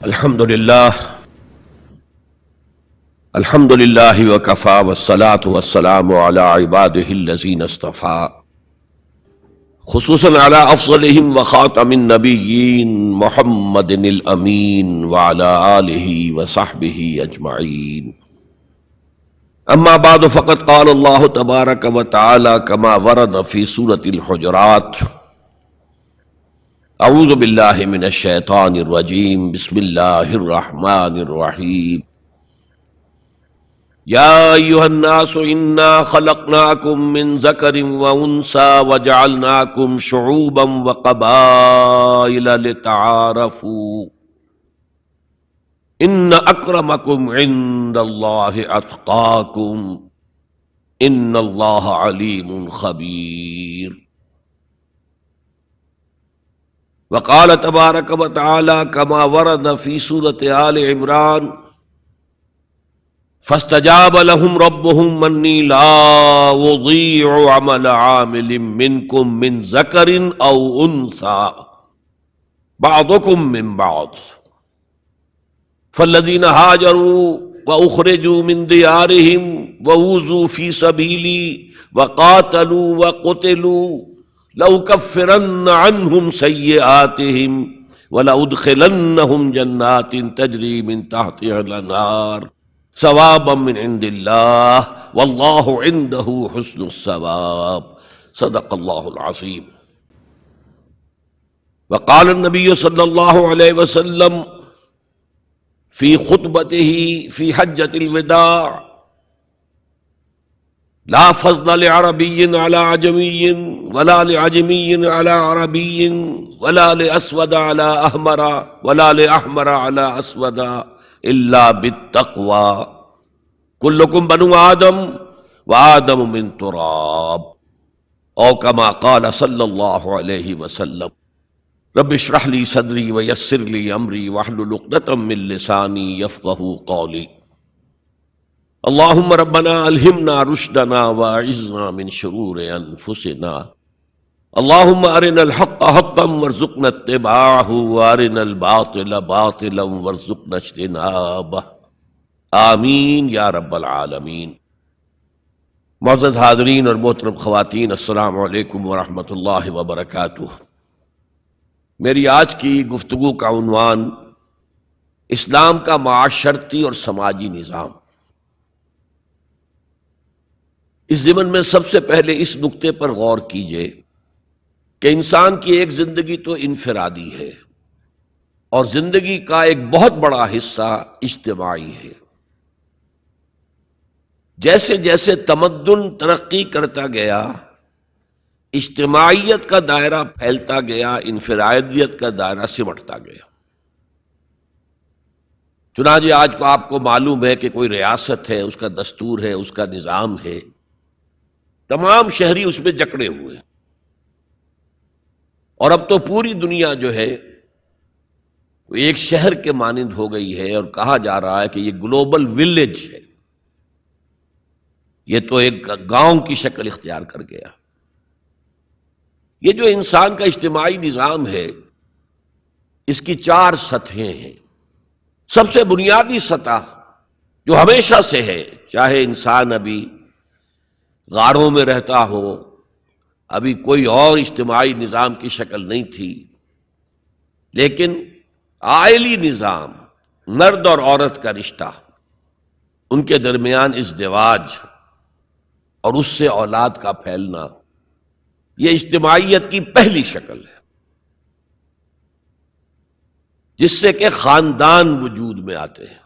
الحمد للہ وکفى والصلاة والسلام علی عباده الذین اصطفى خصوصا علی افضلهم وخاتم النبیین محمد الامین وعلی آلہ وصحبہ اجمعین. اما بعد فقد قال اللہ تبارک وتعالی کما ورد فی سورة الحجرات: اعوذ باللہ من الشیطان الرجیم بسم اللہ الرحمن الرحیم. یا ایھا الناس انا خلقناکم من ذکر وانثی وجعلناکم شعوبا وقبائل لتعارفوا ان اکرمکم عند اللہ اتقاکم ان اللہ علیم خبیر. وقال تبارک وتعالی کما ورد فی سورة آل عمران: فاستجاب لهم ربهم انی لا اضیع عمل عامل منکم من ذکر او انثی بعضکم من بعض فالذین هاجروا واخرجوا من دیارهم وأوذوا فی سبیلی وقاتلوا وقتلوا لأکفرن عنہم سیئاتہم ولأدخلنہم جنات تجری من تحتها الانہار ثوابا من عند اللہ واللہ عندہ حسن الثواب. صدق اللہ العظیم. وقال النبی صلی اللہ علیہ وسلم فی خطبتہ فی حجۃ الوداع: لا فضل لعربی علی عجمی ولا لعجمی علی عربی ولا لاسود علی احمر ولا لاحمر علی اسود الا بالتقوی کلکم بنو آدم وآدم من تراب او کما قال صلی اللہ علیہ وسلم. رب اشرح لی صدری ویسر لی امری واحلل عقدۃ من لسانی یفقہوا قولی. اللہم ربنا الہمنا رشدنا واعذنا من شرور انفسنا. اللہم ارنا الحق حقا وارزقنا اتباعہ وارنا الباطل باطلا وارزقنا اجتنابہ. آمین یا رب العالمین. معزز حاضرین اور محترم خواتین، السلام علیکم ورحمۃ اللہ وبرکاتہ. میری آج کی گفتگو کا عنوان اسلام کا معاشرتی اور سماجی نظام. اس ضمن میں سب سے پہلے اس نقطے پر غور کیجئے کہ انسان کی ایک زندگی تو انفرادی ہے اور زندگی کا ایک بہت بڑا حصہ اجتماعی ہے. جیسے جیسے تمدن ترقی کرتا گیا، اجتماعیت کا دائرہ پھیلتا گیا، انفرادیت کا دائرہ سمٹتا گیا. چنانچہ آج کو آپ کو معلوم ہے کہ کوئی ریاست ہے، اس کا دستور ہے، اس کا نظام ہے، تمام شہری اس میں جکڑے ہوئے. اور اب تو پوری دنیا جو ہے وہ ایک شہر کے مانند ہو گئی ہے، اور کہا جا رہا ہے کہ یہ گلوبل ولیج ہے، یہ تو ایک گاؤں کی شکل اختیار کر گیا. یہ جو انسان کا اجتماعی نظام ہے، اس کی 4 سطحیں ہیں. سب سے بنیادی سطح جو ہمیشہ سے ہے، چاہے انسان ابھی غاروں میں رہتا ہو، ابھی کوئی اور اجتماعی نظام کی شکل نہیں تھی، لیکن عائلی نظام، مرد اور عورت کا رشتہ، ان کے درمیان ازدواج اور اس سے اولاد کا پھیلنا، یہ اجتماعیت کی پہلی شکل ہے، جس سے کہ خاندان وجود میں آتے ہیں.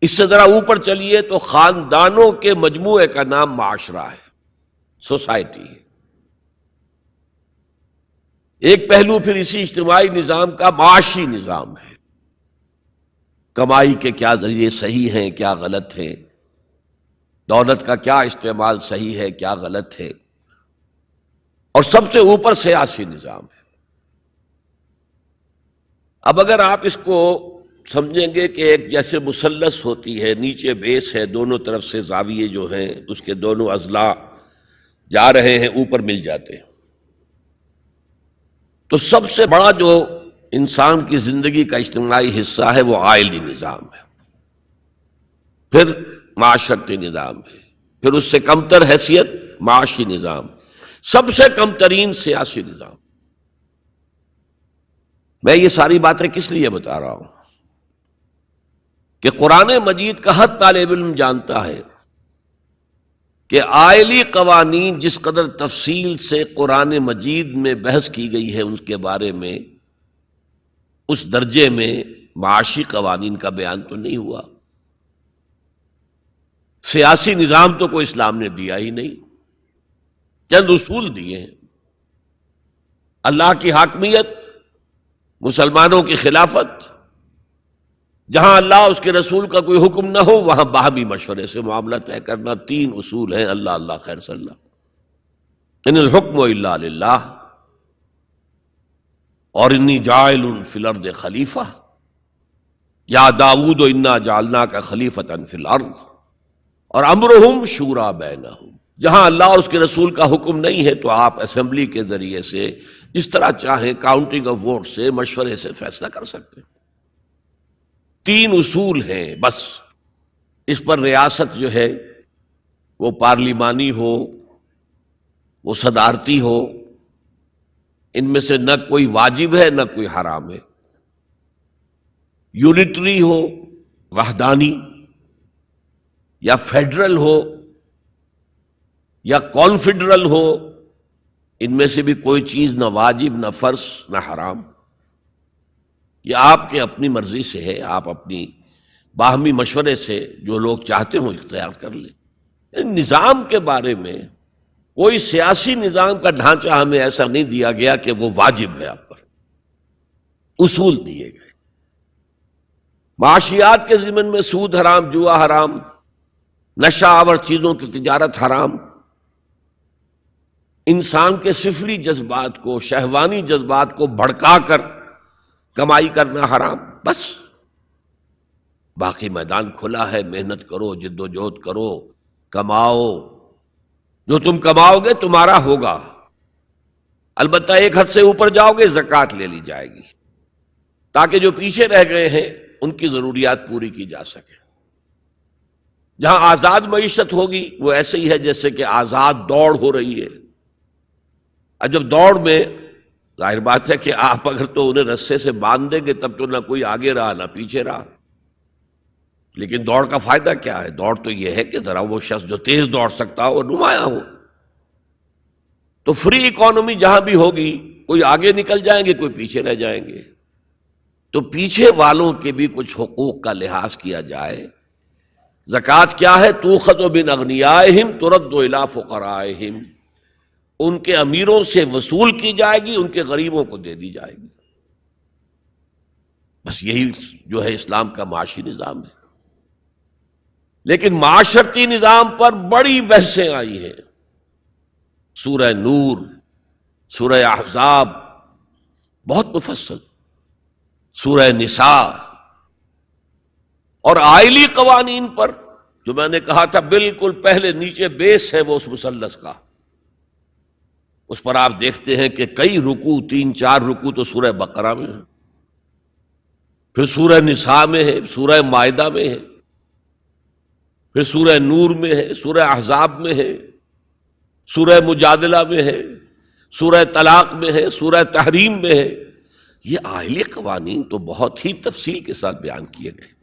اس سے ذرا اوپر چلیے تو خاندانوں کے مجموعے کا نام معاشرہ ہے، سوسائٹی ہے. ایک پہلو پھر اسی اجتماعی نظام کا معاشی نظام ہے. کمائی کے کیا ذریعے صحیح ہیں، کیا غلط ہیں، دولت کا کیا استعمال صحیح ہے، کیا غلط ہے. اور سب سے اوپر سیاسی نظام ہے. اب اگر آپ اس کو سمجھیں گے کہ ایک جیسے مثلث ہوتی ہے، نیچے بیس ہے، دونوں طرف سے زاویے جو ہیں اس کے دونوں اضلاع جا رہے ہیں، اوپر مل جاتے ہیں، تو سب سے بڑا جو انسان کی زندگی کا اجتماعی حصہ ہے وہ عائلی نظام ہے، پھر معاشرتی نظام ہے، پھر اس سے کمتر حیثیت معاشی نظام، سب سے کم ترین سیاسی نظام۔ میں یہ ساری باتیں کس لیے بتا رہا ہوں کہ قرآن مجید کا ہر طالب علم جانتا ہے کہ عائلی قوانین جس قدر تفصیل سے قرآن مجید میں بحث کی گئی ہے ان کے بارے میں، اس درجے میں معاشی قوانین کا بیان تو نہیں ہوا۔ سیاسی نظام تو کوئی اسلام نے دیا ہی نہیں، چند اصول دیے ہیں، اللہ کی حاکمیت، مسلمانوں کی خلافت، جہاں اللہ اس کے رسول کا کوئی حکم نہ ہو وہاں باہمی مشورے سے معاملہ طے کرنا، تین اصول ہیں، اللہ اللہ خیر صلی اللہ، ان الحکم الا للہ، اور انی جاعل فی الارض خلیفہ، یا داؤد انا جعلناک خلیفۃ فی الارض، اور امرہم شورا بینہم، جہاں اللہ اور اس کے رسول کا حکم نہیں ہے تو آپ اسمبلی کے ذریعے سے اس طرح چاہیں کاؤنٹنگ آف ووٹ سے، مشورے سے فیصلہ کر سکتے ہیں۔ تین اصول ہیں بس، اس پر ریاست جو ہے وہ پارلیمانی ہو، وہ صدارتی ہو، ان میں سے نہ کوئی واجب ہے نہ کوئی حرام ہے، یونٹری ہو وحدانی، یا فیڈرل ہو یا کانفیڈرل ہو، ان میں سے بھی کوئی چیز نہ واجب نہ فرض نہ حرام، یہ آپ کے اپنی مرضی سے ہے، آپ اپنی باہمی مشورے سے جو لوگ چاہتے ہوں اختیار کر لیں۔ نظام کے بارے میں کوئی سیاسی نظام کا ڈھانچہ ہمیں ایسا نہیں دیا گیا کہ وہ واجب ہے آپ پر، اصول دیے گئے۔ معاشیات کے ضمن میں سود حرام، جوا حرام، نشہ آور چیزوں کی تجارت حرام، انسان کے سفلی جذبات کو، شہوانی جذبات کو بھڑکا کر کمائی کرنا حرام، بس۔ باقی میدان کھلا ہے، محنت کرو، جد و جہد کرو، کماؤ، جو تم کماؤ گے تمہارا ہوگا، البتہ ایک حد سے اوپر جاؤ گے زکوٰۃ لے لی جائے گی، تاکہ جو پیچھے رہ گئے ہیں ان کی ضروریات پوری کی جا سکے۔ جہاں آزاد معیشت ہوگی وہ ایسے ہی ہے جیسے کہ آزاد دوڑ ہو رہی ہے، اور جب دوڑ میں ظاہر بات ہے کہ آپ اگر تو انہیں رسے سے باندھ دیں گے تب تو نہ کوئی آگے رہا نہ پیچھے رہا، لیکن دوڑ کا فائدہ کیا ہے؟ دوڑ تو یہ ہے کہ ذرا وہ شخص جو تیز دوڑ سکتا ہو وہ نمایاں ہو۔ تو فری اکانومی جہاں بھی ہوگی، کوئی آگے نکل جائیں گے کوئی پیچھے رہ جائیں گے، تو پیچھے والوں کے بھی کچھ حقوق کا لحاظ کیا جائے۔ زکوٰۃ کیا ہے؟ تؤخذ من اغنیائہم ترد الی فقرائہم، ان کے امیروں سے وصول کی جائے گی، ان کے غریبوں کو دے دی جائے گی، بس یہی جو ہے اسلام کا معاشی نظام ہے۔ لیکن معاشرتی نظام پر بڑی بحثیں آئی ہیں، سورہ نور، سورہ احزاب، بہت مفصل، سورہ نساء، اور عائلی قوانین پر جو میں نے کہا تھا بالکل پہلے نیچے بیس ہے وہ اس مثلث کا، اس پر آپ دیکھتے ہیں کہ کئی رکوع، 3-4 رکوع تو سورہ بقرہ میں ہے، پھر سورہ نساء میں ہے، سورہ مائدہ میں ہے، پھر سورہ نور میں ہے، سورہ احزاب میں ہے، سورہ مجادلہ میں ہے، سورہ طلاق میں ہے، سورہ تحریم میں ہے۔ یہ عائلی قوانین تو بہت ہی تفصیل کے ساتھ بیان کیے گئے۔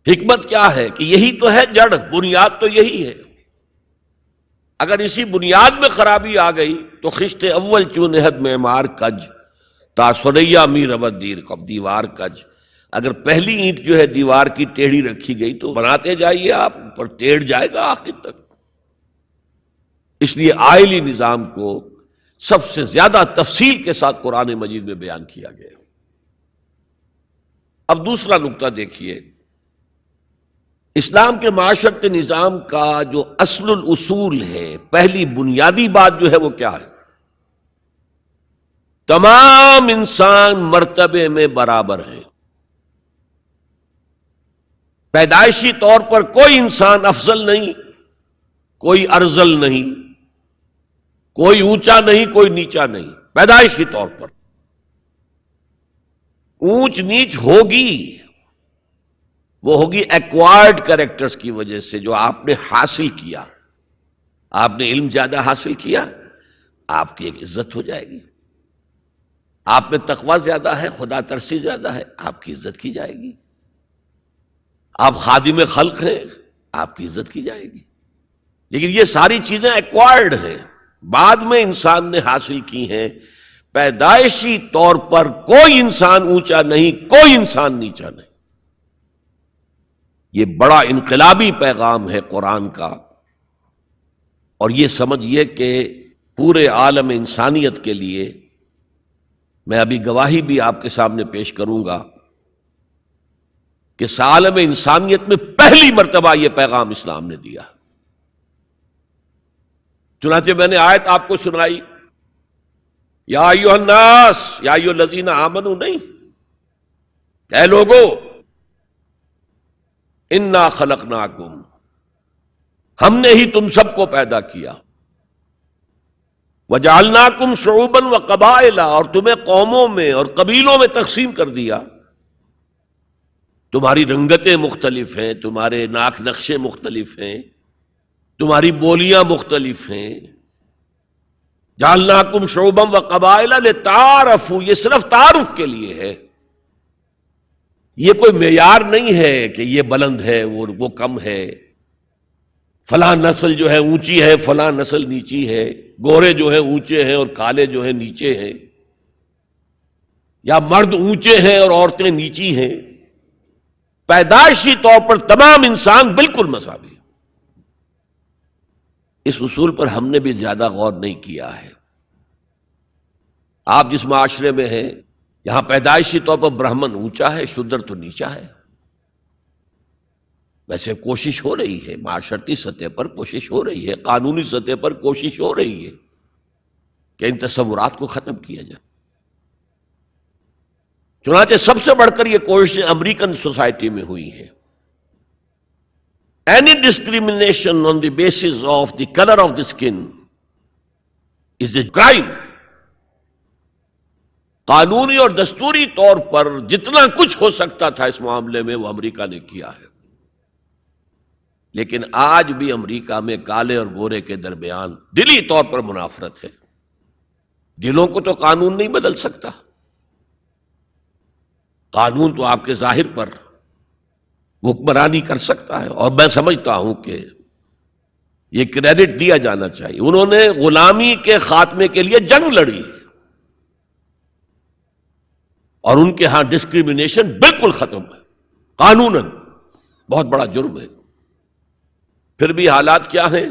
حکمت کیا ہے کہ یہی تو ہے جڑ، بنیاد تو یہی ہے۔ اگر اسی بنیاد میں خرابی آ گئی تو خشت اول چونہد معمار کج، تا سریا می رود دیر کب دیوار کج، اگر پہلی اینٹ جو ہے دیوار کی ٹیڑھی رکھی گئی تو بناتے جائیے آپ، اوپر ٹیڑھ جائے گا آخر تک۔ اس لیے عائلی نظام کو سب سے زیادہ تفصیل کے ساتھ قرآن مجید میں بیان کیا گیا۔ اب دوسرا نقطہ دیکھیے، اسلام کے معاشرتی نظام کا جو اصل الاصول ہے، پہلی بنیادی بات جو ہے وہ کیا ہے؟ تمام انسان مرتبے میں برابر ہیں، پیدائشی طور پر کوئی انسان افضل نہیں، کوئی ارذل نہیں، کوئی اونچا نہیں، کوئی نیچا نہیں، پیدائشی طور پر اونچ نیچ ہوگی، وہ ہوگی ایکوائرڈ کریکٹرز کی وجہ سے، جو آپ نے حاصل کیا۔ آپ نے علم زیادہ حاصل کیا، آپ کی ایک عزت ہو جائے گی۔ آپ میں تقوی زیادہ ہے، خدا ترسی زیادہ ہے، آپ کی عزت کی جائے گی۔ آپ خادم خلق ہیں، آپ کی عزت کی جائے گی۔ لیکن یہ ساری چیزیں ایکوائرڈ ہیں، بعد میں انسان نے حاصل کی ہیں۔ پیدائشی طور پر کوئی انسان اونچا نہیں، کوئی انسان نیچا نہیں۔ یہ بڑا انقلابی پیغام ہے قرآن کا، اور یہ سمجھیے کہ پورے عالم انسانیت کے لیے، میں ابھی گواہی بھی آپ کے سامنے پیش کروں گا کہ عالم انسانیت میں پہلی مرتبہ یہ پیغام اسلام نے دیا۔ چنانچہ میں نے آیت آپ کو سنائی، یا ایھا الناس، یا ایھا الذین آمنوا نہیں، اے لوگو، انا خلقناکم، ہم نے ہی تم سب کو پیدا کیا، وجعلناکم شعوبا وقبائل، اور تمہیں قوموں میں اور قبیلوں میں تقسیم کر دیا۔ تمہاری رنگتیں مختلف ہیں، تمہارے ناک نقشے مختلف ہیں، تمہاری بولیاں مختلف ہیں۔ جعلناکم شعوبا وقبائل لتعارفوا، یہ صرف تعارف کے لیے ہے، یہ کوئی معیار نہیں ہے کہ یہ بلند ہے وہ کم ہے، فلاں نسل جو ہے اونچی ہے، فلاں نسل نیچی ہے، گورے جو ہیں اونچے ہیں اور کالے جو ہیں نیچے ہیں، یا مرد اونچے ہیں اور عورتیں نیچی ہیں۔ پیدائشی طور پر تمام انسان بالکل مساوی۔ اس اصول پر ہم نے بھی زیادہ غور نہیں کیا ہے۔ آپ جس معاشرے میں ہیں، یہاں پیدائشی طور پر برہمن اونچا ہے، شودر تو نیچا ہے۔ ویسے کوشش ہو رہی ہے، معاشرتی سطح پر کوشش ہو رہی ہے، قانونی سطح پر کوشش ہو رہی ہے کہ ان تصورات کو ختم کیا جائے۔ چنانچہ سب سے بڑھ کر یہ کوشش امریکن سوسائٹی میں ہوئی ہے۔ Any discrimination on the basis of the color of the skin is a crime۔ قانونی اور دستوری طور پر جتنا کچھ ہو سکتا تھا اس معاملے میں وہ امریکہ نے کیا ہے، لیکن آج بھی امریکہ میں کالے اور گورے کے درمیان دلی طور پر منافرت ہے۔ دلوں کو تو قانون نہیں بدل سکتا، قانون تو آپ کے ظاہر پر حکمرانی کر سکتا ہے، اور میں سمجھتا ہوں کہ یہ کریڈٹ دیا جانا چاہیے، انہوں نے غلامی کے خاتمے کے لیے جنگ لڑی ہے، اور ان کے ہاں ڈسکریمنیشن بالکل ختم ہے، قانوناً بہت بڑا جرم ہے۔ پھر بھی حالات کیا ہیں؟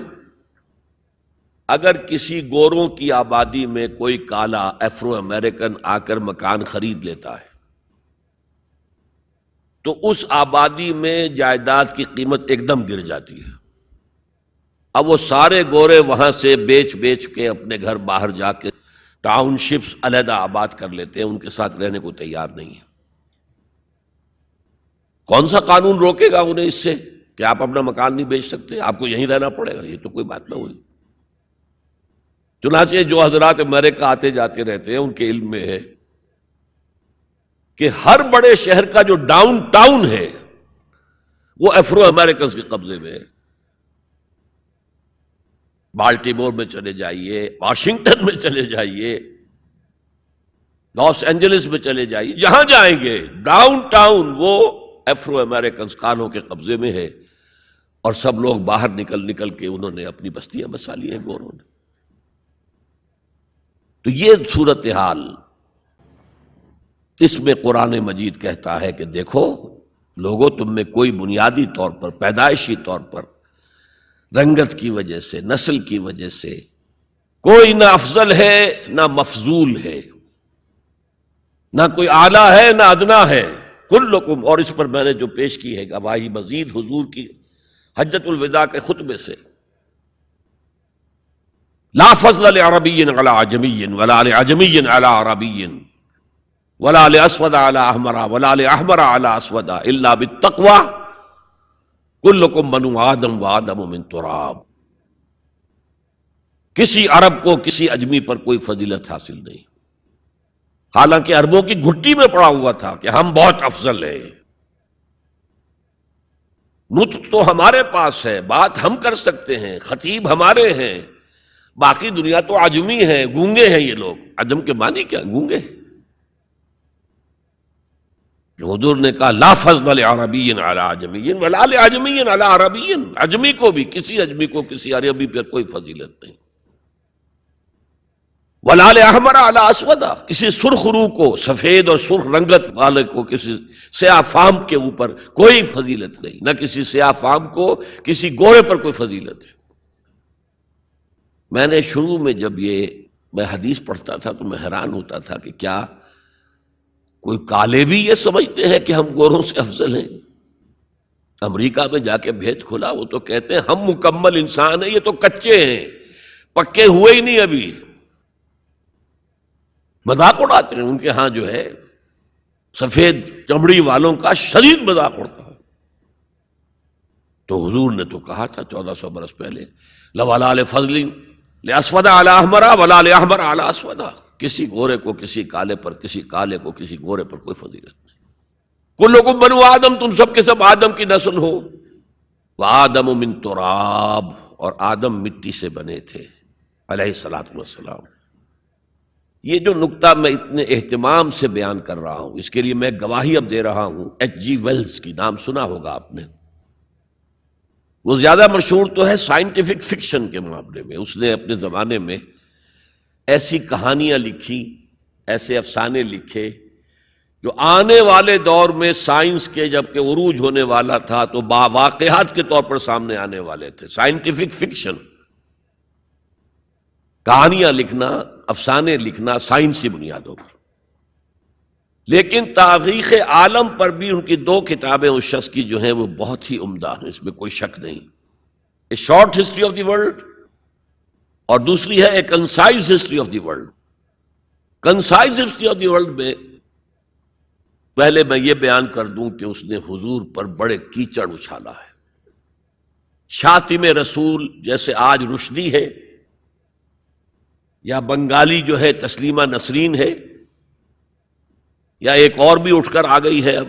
اگر کسی گوروں کی آبادی میں کوئی کالا افرو امریکن آ کر مکان خرید لیتا ہے تو اس آبادی میں جائیداد کی قیمت ایک دم گر جاتی ہے۔ اب وہ سارے گورے وہاں سے بیچ کے اپنے گھر باہر جا کے ٹاؤن شپس علیحدہ آباد کر لیتے ہیں، ان کے ساتھ رہنے کو تیار نہیں ہے۔ کون سا قانون روکے گا انہیں اس سے کہ آپ اپنا مکان نہیں بیچ سکتے، آپ کو یہیں رہنا پڑے گا؟ یہ تو کوئی بات نہ ہوئی۔ چنانچہ جو حضرات امریکہ آتے جاتے رہتے ہیں ان کے علم میں ہے کہ ہر بڑے شہر کا جو ڈاؤن ٹاؤن ہے وہ افرو امریکنز کے قبضے میں ہے۔ بالٹیمور میں چلے جائیے، واشنگٹن میں چلے جائیے، لاس اینجلس میں چلے جائیے، جہاں جائیں گے ڈاؤن ٹاؤن وہ افرو امریکنز کانوں کے قبضے میں ہے، اور سب لوگ باہر نکل کے انہوں نے اپنی بستیاں بسا لی ہیں گوروں نے۔ تو یہ صورتحال، اس میں قرآن مجید کہتا ہے کہ دیکھو لوگوں، تم میں کوئی بنیادی طور پر، پیدائشی طور پر، رنگت کی وجہ سے، نسل کی وجہ سے کوئی نہ افضل ہے نہ مفضول ہے، نہ کوئی اعلیٰ ہے نہ ادنا ہے، کلکم۔ اور اس پر میں نے جو پیش کی ہے گواہی مزید حضور کی حجۃ الوداع کے خطبے سے، لا فضل لعربی علی عجمی ولا لعجمی علی عربی ولا لاسود علی احمر ولا لاحمر علی اسود الا بالتقوی کلکم بنو آدم وآدم من تراب۔ کسی عرب کو کسی اجمی پر کوئی فضیلت حاصل نہیں، حالانکہ عربوں کی گھٹی میں پڑا ہوا تھا کہ ہم بہت افضل ہیں، نطق تو ہمارے پاس ہے، بات ہم کر سکتے ہیں، خطیب ہمارے ہیں، باقی دنیا تو عجمی ہے، گونگے ہیں یہ لوگ۔ عجم کے معنی کیا؟ گونگے۔ حضور نے کہا لا فضل لعربی علی عجمی ولا لعجمی علی عربی، عجمی کو بھی، کسی عجمی کو کسی عربی پر کوئی فضیلت نہیں، ولا لأحمر علی اسود، کسی سرخ روح کو، سفید اور سرخ رنگت والے کو کسی سیاہ فام کے اوپر کوئی فضیلت نہیں، نہ کسی سیاہ فام کو کسی گورے پر کوئی فضیلت ہے۔ میں نے شروع میں جب میں حدیث پڑھتا تھا تو میں حیران ہوتا تھا کہ کیا کوئی کالے بھی یہ سمجھتے ہیں کہ ہم گوروں سے افضل ہیں؟ امریکہ میں جا کے بھید کھلا، وہ تو کہتے ہیں ہم مکمل انسان ہیں، یہ تو کچے ہیں، پکے ہوئے ہی نہیں ابھی۔ مذاق اڑاتے ہیں، ان کے ہاں جو ہے سفید چمڑی والوں کا شدید مذاق اڑتا ہے۔ تو حضور نے تو کہا تھا 1400 برس پہلے لولا لفضل لاسود علی احمر ولا لاحمر علی اسود، کسی گورے کو کسی کالے پر، کسی کالے کو کسی گورے پر کوئی فضیلت نہیں۔ کلکم بنو آدم، تم سب کے سب آدم کی نسل ہو، وآدم من تراب، اور آدم مٹی سے بنے تھے علیہ الصلوۃ والسلام۔ یہ جو نکتہ میں اتنے اہتمام سے بیان کر رہا ہوں، اس کے لیے میں گواہی اب دے رہا ہوں ایچ جی ویلز کی، نام سنا ہوگا آپ نے۔ وہ زیادہ مشہور تو ہے سائنٹیفک فکشن کے معاملے میں، اس نے اپنے زمانے میں ایسی کہانیاں لکھی، ایسے افسانے لکھے جو آنے والے دور میں سائنس کے جب کہ عروج ہونے والا تھا تو واقعات کے طور پر سامنے آنے والے تھے۔ سائنٹیفک فکشن، کہانیاں لکھنا، افسانے لکھنا سائنسی بنیادوں پر۔ لیکن تاریخ عالم پر بھی ان کی 2 کتابیں اس شخص کی جو ہیں وہ بہت ہی عمدہ ہیں، اس میں کوئی شک نہیں۔ A short history of the world, اور دوسری ہے a concise history of the world. Concise history of the world میں پہلے میں یہ بیان کر دوں کہ اس نے حضور پر بڑے کیچڑ اچھالا ہے۔ شاطم رسول جیسے آج رشدی ہے، یا بنگالی جو ہے تسلیمہ نسرین ہے، یا ایک اور بھی اٹھ کر آ گئی ہے اب،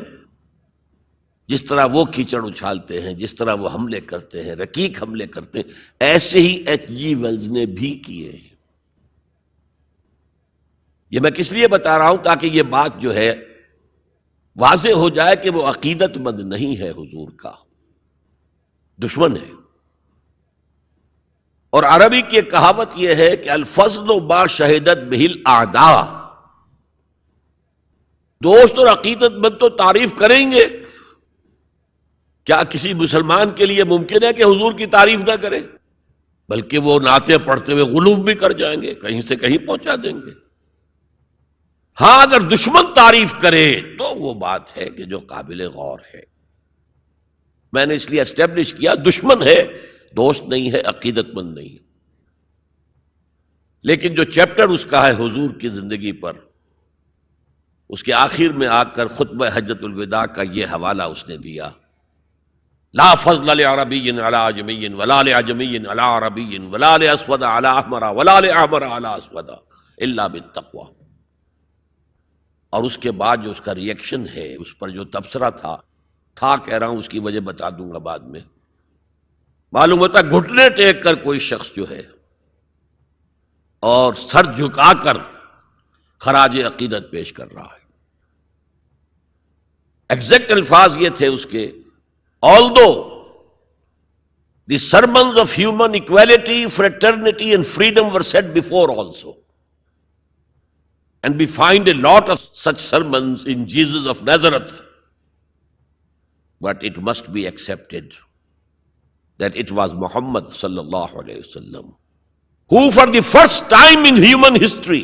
جس طرح وہ کیچڑ اچھالتے ہیں، جس طرح وہ حملے کرتے ہیں، رقیق حملے کرتے ہیں، ایسے ہی ایچ جی ویلز نے بھی کیے ہیں۔ یہ میں کس لیے بتا رہا ہوں؟ تاکہ یہ بات جو ہے واضح ہو جائے کہ وہ عقیدت مند نہیں ہے، حضور کا دشمن ہے۔ اور عربی کی ایک کہاوت یہ ہے کہ الفضل ما شہدت بہ الاعداء، دوست اور عقیدت مند تو تعریف کریں گے، کیا کسی مسلمان کے لیے ممکن ہے کہ حضور کی تعریف نہ کرے؟ بلکہ وہ نعتیں پڑھتے ہوئے غلوب بھی کر جائیں گے، کہیں سے کہیں پہنچا دیں گے۔ ہاں اگر دشمن تعریف کرے تو وہ بات ہے کہ جو قابل غور ہے۔ میں نے اس لیے اسٹیبلش کیا دشمن ہے، دوست نہیں ہے، عقیدت مند نہیں ہے۔ لیکن جو چیپٹر اس کا ہے حضور کی زندگی پر، اس کے آخر میں آ کر خطبہ حجۃ الوداع کا یہ حوالہ اس نے دیا، لا فضل لعربی علی عجمی ولا لعجمی علی عربی ولا لاسود علی احمر ولا لاحمر علی اسود الا بالتقوی۔ اور اس کے بعد جو اس کا ری ایکشن ہے، اس پر جو تبصرہ تھا کہہ رہا ہوں، اس کی وجہ بتا دوں گا بعد میں۔ معلوم ہوتا گھٹنے ٹیک کر کوئی شخص جو ہے اور سر جھکا کر خراج عقیدت پیش کر رہا ہے۔ ایگزیکٹ الفاظ یہ تھے اس کے، although the sermons of human equality, fraternity and freedom were said before also, and we find a lot of such sermons in Jesus of Nazareth, but it must be accepted that it was Muhammad sallallahu alayhi wasallam who for the first time in human history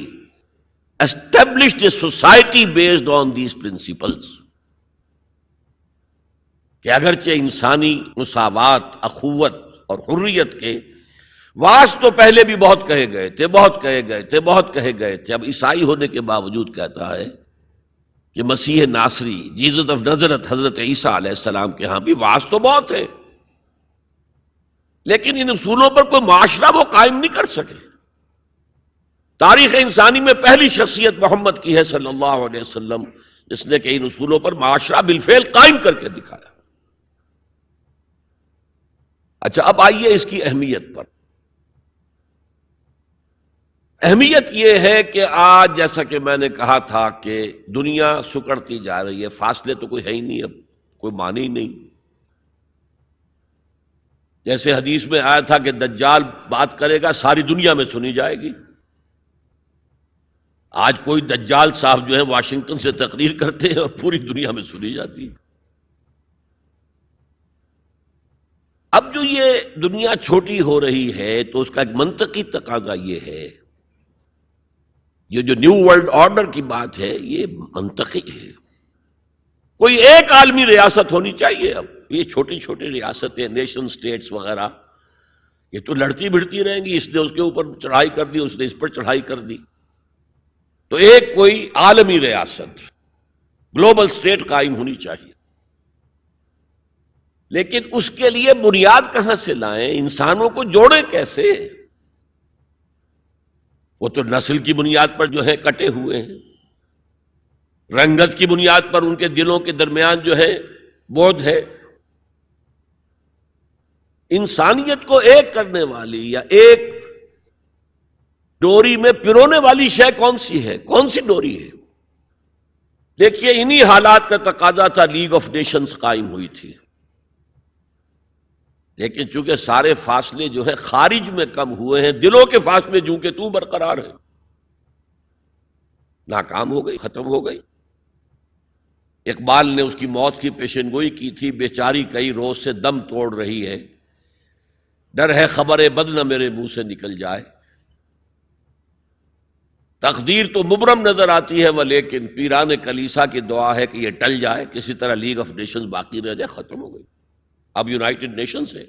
established a society based on these principles، کہ اگرچہ انسانی مساوات، اخوت اور حریت کے واس تو پہلے بھی بہت کہے گئے تھے، بہت کہے گئے تھے، بہت کہے گئے تھے، اب عیسائی ہونے کے باوجود کہتا ہے کہ مسیح ناصری، جیزس آف نازرت، حضرت عیسیٰ علیہ السلام کے ہاں بھی واس تو بہت ہے، لیکن ان اصولوں پر کوئی معاشرہ وہ قائم نہیں کر سکے۔ تاریخ انسانی میں پہلی شخصیت محمد کی ہے صلی اللہ علیہ وسلم، جس نے کہ ان اصولوں پر معاشرہ بالفعل قائم کر کے دکھایا۔ اچھا، اب آئیے اس کی اہمیت پر۔ اہمیت یہ ہے کہ آج جیسا کہ میں نے کہا تھا کہ دنیا سکڑتی جا رہی ہے، فاصلے تو کوئی ہے ہی نہیں، اب کوئی معنی ہی نہیں۔ جیسے حدیث میں آیا تھا کہ دجال بات کرے گا ساری دنیا میں سنی جائے گی، آج کوئی دجال صاحب جو ہے واشنگٹن سے تقریر کرتے ہیں اور پوری دنیا میں سنی جاتی ہے۔ اب جو یہ دنیا چھوٹی ہو رہی ہے تو اس کا ایک منطقی تقاضا یہ ہے، یہ جو نیو ورلڈ آرڈر کی بات ہے یہ منطقی ہے، کوئی ایک عالمی ریاست ہونی چاہیے۔ اب یہ چھوٹی چھوٹی ریاستیں، نیشن سٹیٹس وغیرہ، یہ تو لڑتی بھڑتی رہیں گی، اس نے اس کے اوپر چڑھائی کر دی، اس نے اس پر چڑھائی کر دی، تو ایک کوئی عالمی ریاست، گلوبل سٹیٹ قائم ہونی چاہیے۔ لیکن اس کے لیے بنیاد کہاں سے لائیں؟ انسانوں کو جوڑیں کیسے؟ وہ تو نسل کی بنیاد پر جو ہے کٹے ہوئے ہیں، رنگت کی بنیاد پر ان کے دلوں کے درمیان جو ہے بودھ ہے۔ انسانیت کو ایک کرنے والی یا ایک ڈوری میں پرونے والی شے کون سی ہے؟ کون سی ڈوری ہے؟ دیکھیے، انہی حالات کا تقاضا تھا، لیگ آف نیشنز قائم ہوئی تھی، لیکن چونکہ سارے فاصلے جو ہے خارج میں کم ہوئے ہیں، دلوں کے فاصلے جو کہ تو برقرار ہیں، ناکام ہو گئی، ختم ہو گئی۔ اقبال نے اس کی موت کی پیشن گوئی کی تھی، بیچاری کئی روز سے دم توڑ رہی ہے، ڈر ہے خبر بد نہ میرے منہ سے نکل جائے، تقدیر تو مبرم نظر آتی ہے ولیکن پیران کلیسا کی دعا ہے کہ یہ ٹل جائے، کسی طرح لیگ آف نیشنز باقی رہ جائے۔ ختم ہو گئی، اب یونائٹڈ نیشنز ہے،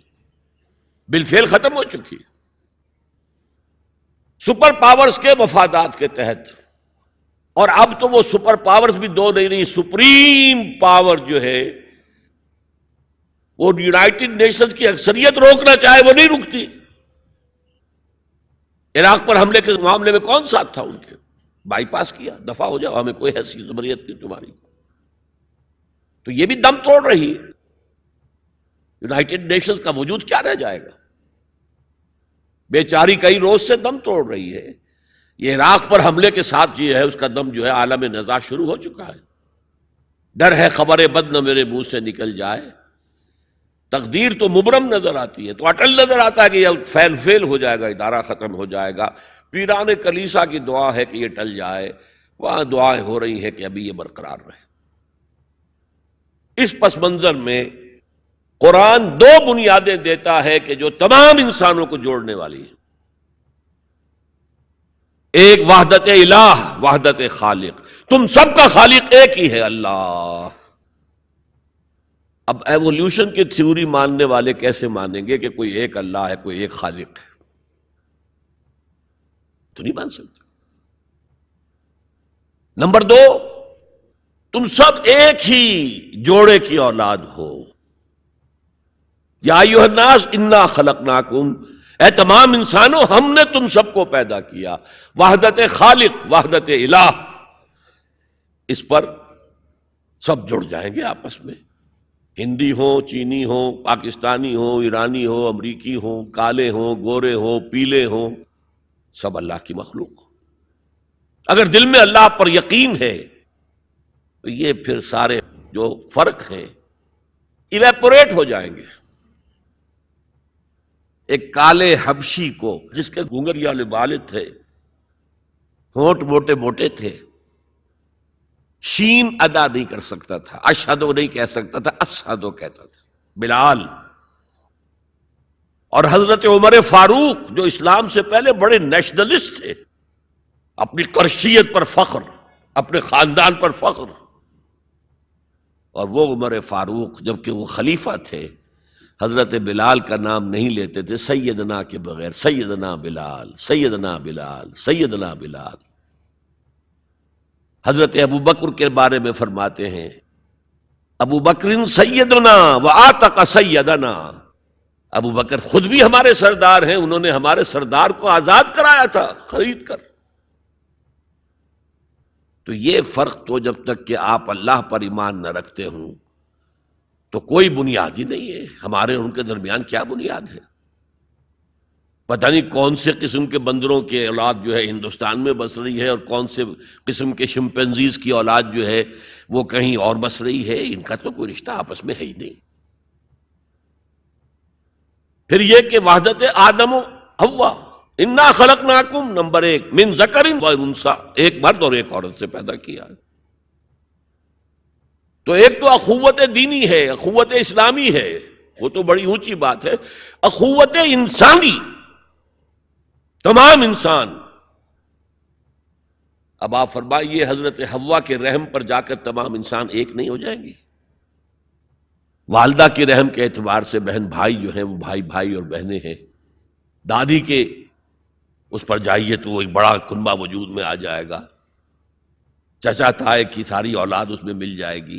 بالفعل ختم ہو چکی، سپر پاورز کے مفادات کے تحت۔ اور اب تو وہ سپر پاورز بھی دو نہیں رہی، سپریم پاور جو ہے وہ یونائٹڈ نیشنز کی اکثریت روکنا چاہے وہ نہیں رکتی۔ عراق پر حملے کے معاملے میں کون ساتھ تھا ان کے؟ بائی پاس کیا، دفع ہو جاؤ، ہمیں کوئی حیثیت زبریت نہیں تمہاری۔ تو یہ بھی دم توڑ رہی ہے، یونائٹڈ نیشنز کا وجود کیا رہ جائے گا؟ بیچاری کئی روز سے دم توڑ رہی ہے۔ یہ عراق پر حملے کے ساتھ یہ ہے اس کا دم جو ہے عالم نزاع شروع ہو چکا ہے، ڈر ہے خبر بد نہ میرے منہ سے نکل جائے، تقدیر تو مبرم نظر آتی ہے، تو اٹل نظر آتا ہے کہ یہ فیل ہو جائے گا، ادارہ ختم ہو جائے گا۔ پیران کلیسا کی دعا ہے کہ یہ ٹل جائے، وہاں دعائیں ہو رہی ہیں کہ ابھی یہ برقرار رہے۔ اس پس منظر میں قرآن دو بنیادیں دیتا ہے کہ جو تمام انسانوں کو جوڑنے والی ہیں، ایک وحدت الہ، وحدت خالق، تم سب کا خالق ایک ہی ہے، اللہ۔ اب ایوولوشن کی تھیوری ماننے والے کیسے مانیں گے کہ کوئی ایک اللہ ہے، کوئی ایک خالق ہے؟ تو نہیں مان سکتے۔ نمبر دو، تم سب ایک ہی جوڑے کی اولاد ہو، یا ایھا الناس انا خلقناکم، اے تمام انسانوں ہم نے تم سب کو پیدا کیا۔ وحدت خالق، وحدت الہ، اس پر سب جڑ جائیں گے آپس میں، ہندی ہو، چینی ہو، پاکستانی ہو، ایرانی ہو، امریکی ہو، کالے ہو، گورے ہو، پیلے ہو، سب اللہ کی مخلوق۔ اگر دل میں اللہ پر یقین ہے تو یہ پھر سارے جو فرق ہیں ایویپوریٹ ہو جائیں گے۔ ایک کالے حبشی کو جس کے گھنگریالے بال تھے، ہونٹ موٹے موٹے تھے، شین ادا نہیں کر سکتا تھا، اشہدو نہیں کہہ سکتا تھا، اشہدو کہتا تھا، بلال۔ اور حضرت عمر فاروق جو اسلام سے پہلے بڑے نیشنلسٹ تھے، اپنی قرشیت پر فخر، اپنے خاندان پر فخر، اور وہ عمر فاروق جبکہ وہ خلیفہ تھے حضرت بلال کا نام نہیں لیتے تھے سیدنا کے بغیر، سیدنا بلال، سیدنا بلال، سیدنا بلال۔ حضرت ابو بکر کے بارے میں فرماتے ہیں ابو بکر سیدنا وآتق سیدنا، ابو بکر خود بھی ہمارے سردار ہیں، انہوں نے ہمارے سردار کو آزاد کرایا تھا خرید کر۔ تو یہ فرق تو جب تک کہ آپ اللہ پر ایمان نہ رکھتے ہوں تو کوئی بنیاد ہی نہیں ہے. ہمارے ان کے درمیان کیا بنیاد ہے؟ پتہ نہیں کون سے قسم کے بندروں کی اولاد جو ہے ہندوستان میں بس رہی ہے اور کون سے قسم کے شمپینزیز کی اولاد جو ہے وہ کہیں اور بس رہی ہے. ان کا تو کوئی رشتہ آپس میں ہے ہی نہیں. پھر یہ کہ وحدت آدم و حوا، انا خلقناکم، نمبر 1 من ذکر و انثی، ایک مرد اور ایک عورت سے پیدا کیا. تو ایک تو اخوت دینی ہے، اخوت اسلامی ہے، وہ تو بڑی اونچی بات ہے. اخوت انسانی، تمام انسان. اب آپ فرمائیے حضرت حوا کے رحم پر جا کر تمام انسان ایک نہیں ہو جائیں گے؟ والدہ کے رحم کے اعتبار سے بہن بھائی جو ہیں وہ بھائی بھائی اور بہنیں ہیں. دادی کے اس پر جائیے تو وہ ایک بڑا کنبہ وجود میں آ جائے گا. چچا تائے کی ساری اولاد اس میں مل جائے گی،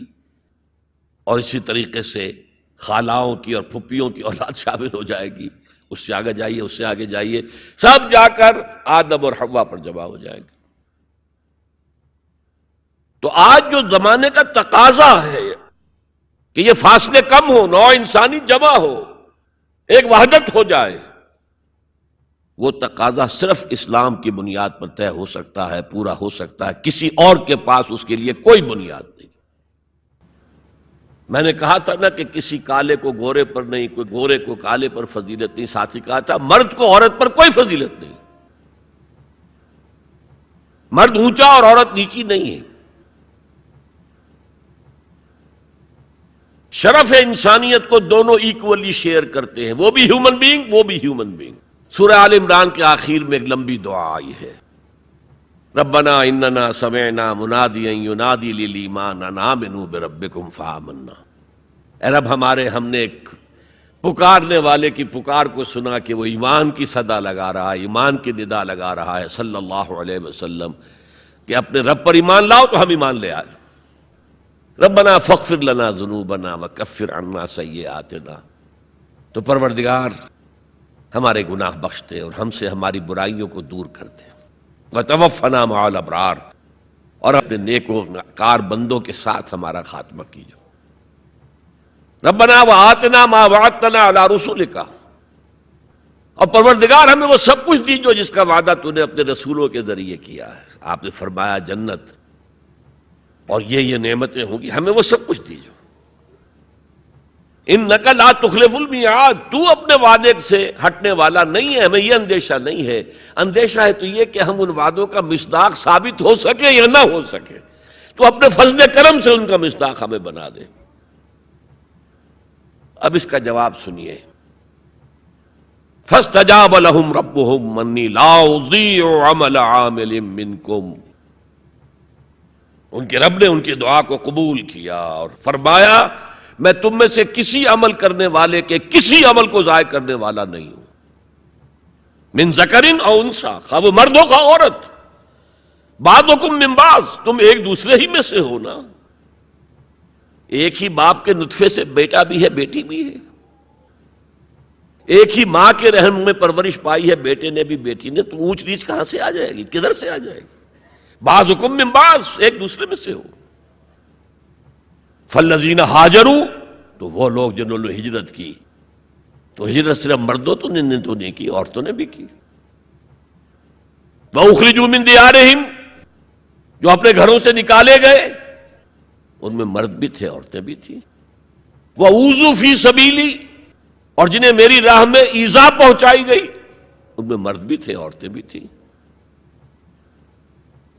اور اسی طریقے سے خالاؤں کی اور پھپھیوں کی اولاد شامل ہو جائے گی. اس سے آگے جائیے، اس سے آگے جائیے، سب جا کر آدم اور حوا پر جمع ہو جائے گی. تو آج جو زمانے کا تقاضا ہے کہ یہ فاصلے کم ہو، نوع انسانی جمع ہو، ایک وحدت ہو جائے، وہ تقاضا صرف اسلام کی بنیاد پر طے ہو سکتا ہے، پورا ہو سکتا ہے. کسی اور کے پاس اس کے لیے کوئی بنیاد نہیں. میں نے کہا تھا نا کہ کسی کالے کو گورے پر نہیں، کوئی گورے کو کالے پر فضیلت نہیں. ساتھ ہی کہا تھا مرد کو عورت پر کوئی فضیلت نہیں. مرد اونچا اور عورت نیچی نہیں ہے. شرف انسانیت کو دونوں ایکولی شیئر کرتے ہیں، وہ بھی ہیومن بینگ، وہ بھی ہیومن بینگ. سورہ آل عمران کے آخر میں ایک لمبی دعا آئی ہے، ربنا اننا سمعنا منادیا ینادی للایمان ان آمنوا بربکم فآمنا. اے رب ہمارے، ہم نے ایک پکارنے والے کی پکار کو سنا کہ وہ ایمان کی صدا لگا رہا ہے، ایمان کی ندا لگا رہا ہے صلی اللہ علیہ وسلم کہ اپنے رب پر ایمان لاؤ. تو ہم ایمان لے آئے. ربنا فاغفر لنا ذنوبنا وکفر عنا سیئاتنا. تو پروردگار ہمارے گناہ بخش دے اور ہم سے ہماری برائیوں کو دور کر دے. وتوفنا مع الابرار، اور اپنے نیکوکار بندوں کے ساتھ ہمارا خاتمہ کیجو. ربنا وآتنا ما وعدتنا علی رسولک، اور پروردگار ہمیں وہ سب کچھ دیجو جس کا وعدہ تو نے اپنے رسولوں کے ذریعے کیا ہے. آپ نے فرمایا جنت اور یہ نعمتیں ہوں گی، ہمیں وہ سب کچھ دیجو. انک لا تخلف المیعاد، تو اپنے وعدے سے ہٹنے والا نہیں ہے. ہمیں یہ اندیشہ نہیں ہے. اندیشہ ہے تو یہ کہ ہم ان وعدوں کا مصداق ثابت ہو سکے یا نہ ہو سکے. تو اپنے فضل کرم سے ان کا مصداق ہمیں بنا دے. اب اس کا جواب سنیے. فاستجاب لهم ربهم انی لا اضیع عمل عامل منکم. ان کے رب نے ان کی دعا کو قبول کیا اور فرمایا میں تم میں سے کسی عمل کرنے والے کے کسی عمل کو ضائع کرنے والا نہیں ہوں. من ذکر او انثی، خواہ وہ مرد ہو خواہ عورت. بعضکم من بعض، تم ایک دوسرے ہی میں سے ہو نا. ایک ہی باپ کے نطفے سے بیٹا بھی ہے، بیٹی بھی ہے. ایک ہی ماں کے رحم میں پرورش پائی ہے بیٹے نے بھی بیٹی نے. تو اونچ نیچ کہاں سے آ جائے گی؟ کدھر سے آ جائے گی؟ بعضکم من بعض، ایک دوسرے میں سے ہو. فالذین ہاجروا، تو وہ لوگ جنہوں نے ہجرت کی. تو ہجرت صرف مردوں تو نے کی، عورتوں نے بھی کی. وَأُخْرِجُوا مِن دِيَارِهِمْ، جو اپنے گھروں سے نکالے گئے، ان میں مرد بھی تھے عورتیں بھی تھیں. وَأُوذُوا فِي سَبِيلِي، اور جنہیں میری راہ میں ایذا پہنچائی گئی، ان میں مرد بھی تھے عورتیں بھی تھیں.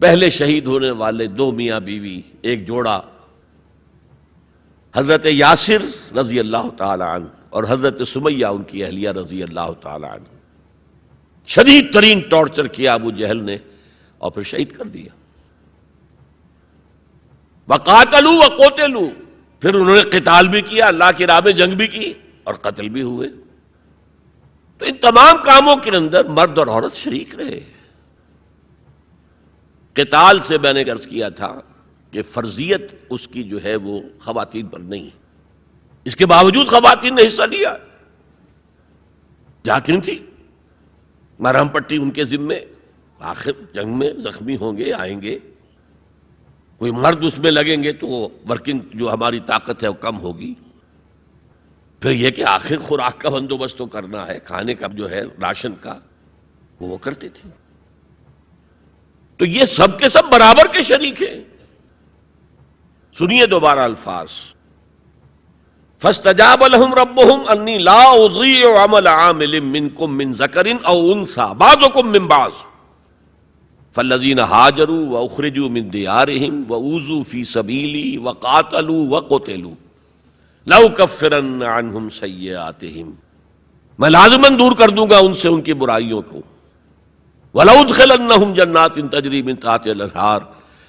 پہلے شہید ہونے والے 2 میاں بیوی، ایک جوڑا، حضرت یاسر رضی اللہ تعالی عنہ اور حضرت سمیہ ان کی اہلیہ رضی اللہ تعالی عنہ. شدید ترین ٹارچر کیا ابو جہل نے اور پھر شہید کر دیا. وقاتلوا وقتلوا، پھر انہوں نے قتال بھی کیا، اللہ کی راہ میں جنگ بھی کی اور قتل بھی ہوئے. تو ان تمام کاموں کے اندر مرد اور عورت شریک رہے. قتال سے میں نے عرض کیا تھا کہ فرضیت اس کی جو ہے وہ خواتین پر نہیں ہے. اس کے باوجود خواتین نے حصہ لیا، جاتی تھی، مرہم پٹی ان کے ذمے، آخر جنگ میں زخمی ہوں گے، آئیں گے. کوئی مرد اس میں لگیں گے تو ورکنگ جو ہماری طاقت ہے وہ کم ہوگی. پھر یہ کہ آخر خوراک کا بندوبست تو کرنا ہے، کھانے کا جو ہے راشن کا وہ کرتے تھے. تو یہ سب کے سب برابر کے شریک ہیں. سنیے دوبارہ الفاظ، فاستجاب لهم ربهم انی لا اضیع عمل عامل منکم من ذکر او انثى بعضکم من بعض فالذین ہاجروا واخرجوا من دیارهم واوذوا فی سبیلی وقاتلوا وقتلوا لأکفرن عنہم سیئاتہم، میں لازماً دور کر دوں گا ان سے ان کی برائیوں کو، وَلَأُدْخِلَنَّهُمْ جَنَّاتٍ تَجْرِي مِن تَحْتِهَا الْأَنْهَارُ،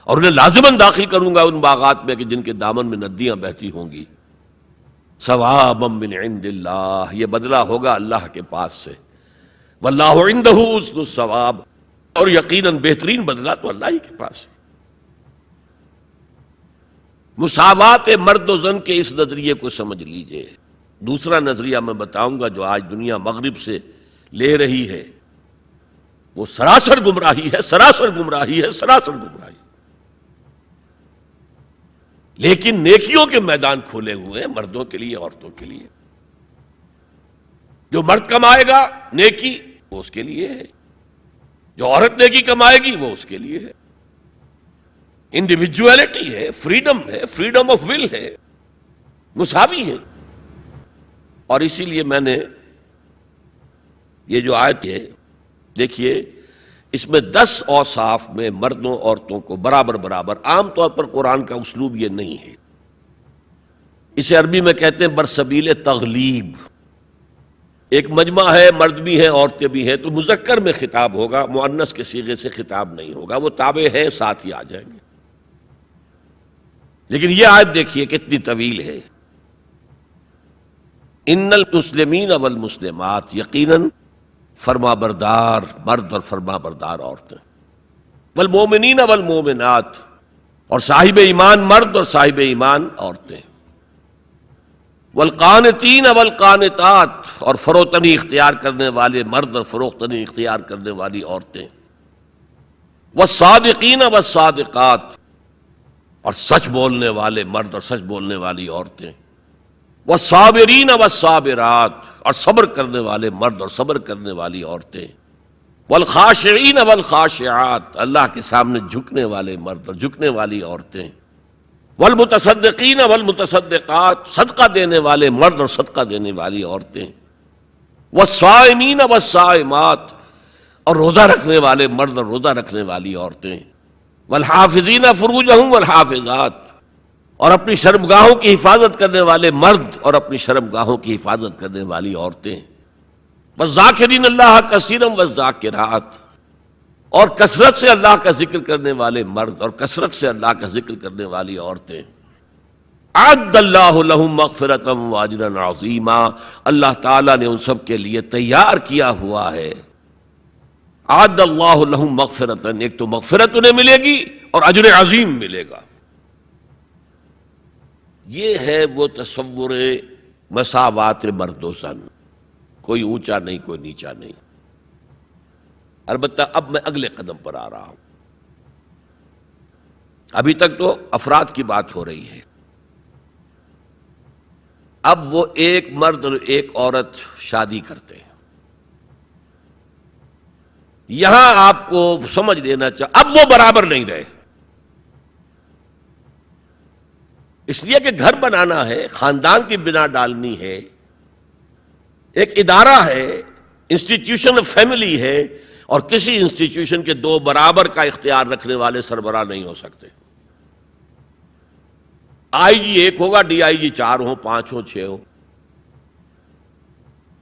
اور انہیں لازماً داخل کروں گا ان باغات میں کہ جن کے دامن میں ندیاں بہتی ہوں گی. ثوابا من عند اللہ، یہ بدلہ ہوگا اللہ کے پاس سے. واللہ عندہ حسن الثواب، اور یقیناً بہترین بدلہ تو اللہ ہی کے پاس ہے. مساوات مرد و زن کے اس نظریے کو سمجھ لیجئے. دوسرا نظریہ میں بتاؤں گا جو آج دنیا مغرب سے لے رہی ہے، وہ سراسر گمراہی ہے، سراسر گمراہی ہے، سراسر گمراہی. لیکن نیکیوں کے میدان کھولے ہوئے ہیں مردوں کے لیے، عورتوں کے لیے. جو مرد کمائے گا نیکی وہ اس کے لیے ہے، جو عورت نیکی کمائے گی وہ اس کے لیے ہے. انڈیویجویلٹی ہے، فریڈم ہے، فریڈم آف ول ہے، مساوی ہے. اور اسی لیے میں نے یہ جو آیت ہے دیکھیے، اس میں 10 اوصاف میں مردوں عورتوں کو برابر برابر. عام طور پر قرآن کا اسلوب یہ نہیں ہے، اسے عربی میں کہتے ہیں برسبیل تغلیب. ایک مجمع ہے، مرد بھی ہیں عورتیں بھی ہیں، تو مذکر میں خطاب ہوگا، مؤنث کے صیغے سے خطاب نہیں ہوگا. وہ تابع ہیں، ساتھ ہی آ جائیں گے. لیکن یہ آیت دیکھیے کتنی طویل ہے. ان المسلمین والمسلمات، یقیناً فرما بردار مرد اور فرما بردار عورتیں، والمومنین والمومنات، اور صاحب ایمان مرد اور صاحب ایمان عورتیں، والقانتین والقانتات، اور فروتنی اختیار کرنے والے مرد اور فروختنی اختیار کرنے والی عورتیں، والصادقین والصادقات، اور سچ بولنے والے مرد اور سچ بولنے والی عورتیں، والصابرین والصابرات، اور صبر کرنے والے مرد اور صبر کرنے والی عورتیں، والخاشعین والخاشعات، اللہ کے سامنے جھکنے والے مرد اور جھکنے والی عورتیں، والمتصدقین والمتصدقات، صدقہ دینے والے مرد اور صدقہ دینے والی عورتیں، والصائمین والصائمات، اور روزہ رکھنے والے مرد اور روزہ رکھنے والی عورتیں، والحافظین فروجہم والحافظات، اور اپنی شرمگاہوں کی حفاظت کرنے والے مرد اور اپنی شرمگاہوں کی حفاظت کرنے والی عورتیں، والذاکرین اللہ کثیرا والذاکرات، اور کثرت سے اللہ کا ذکر کرنے والے مرد اور کثرت سے اللہ کا ذکر کرنے والی عورتیں. اعد اللہ لہم مغفرۃ واجرا عظیما، اللہ تعالیٰ نے ان سب کے لیے تیار کیا ہوا ہے. اعد اللہ لہم مغفرۃ، ایک تو مغفرت انہیں ملے گی اور اجر عظیم ملے گا. یہ ہے وہ تصور مساوات مرد و زن، کوئی اونچا نہیں کوئی نیچا نہیں. البتہ اب میں اگلے قدم پر آ رہا ہوں. ابھی تک تو افراد کی بات ہو رہی ہے، اب وہ ایک مرد اور ایک عورت شادی کرتے ہیں. یہاں آپ کو سمجھ لینا چاہیے اب وہ برابر نہیں رہے، اس لیے کہ گھر بنانا ہے، خاندان کی بنا ڈالنی ہے، ایک ادارہ ہے، انسٹیٹیوشن آف فیملی ہے، اور کسی انسٹیٹیوشن کے 2 برابر کا اختیار رکھنے والے سربراہ نہیں ہو سکتے. آئی جی 1 ہوگا، ڈی آئی جی 4 ہوں، 5 ہوں، 6 ہوں.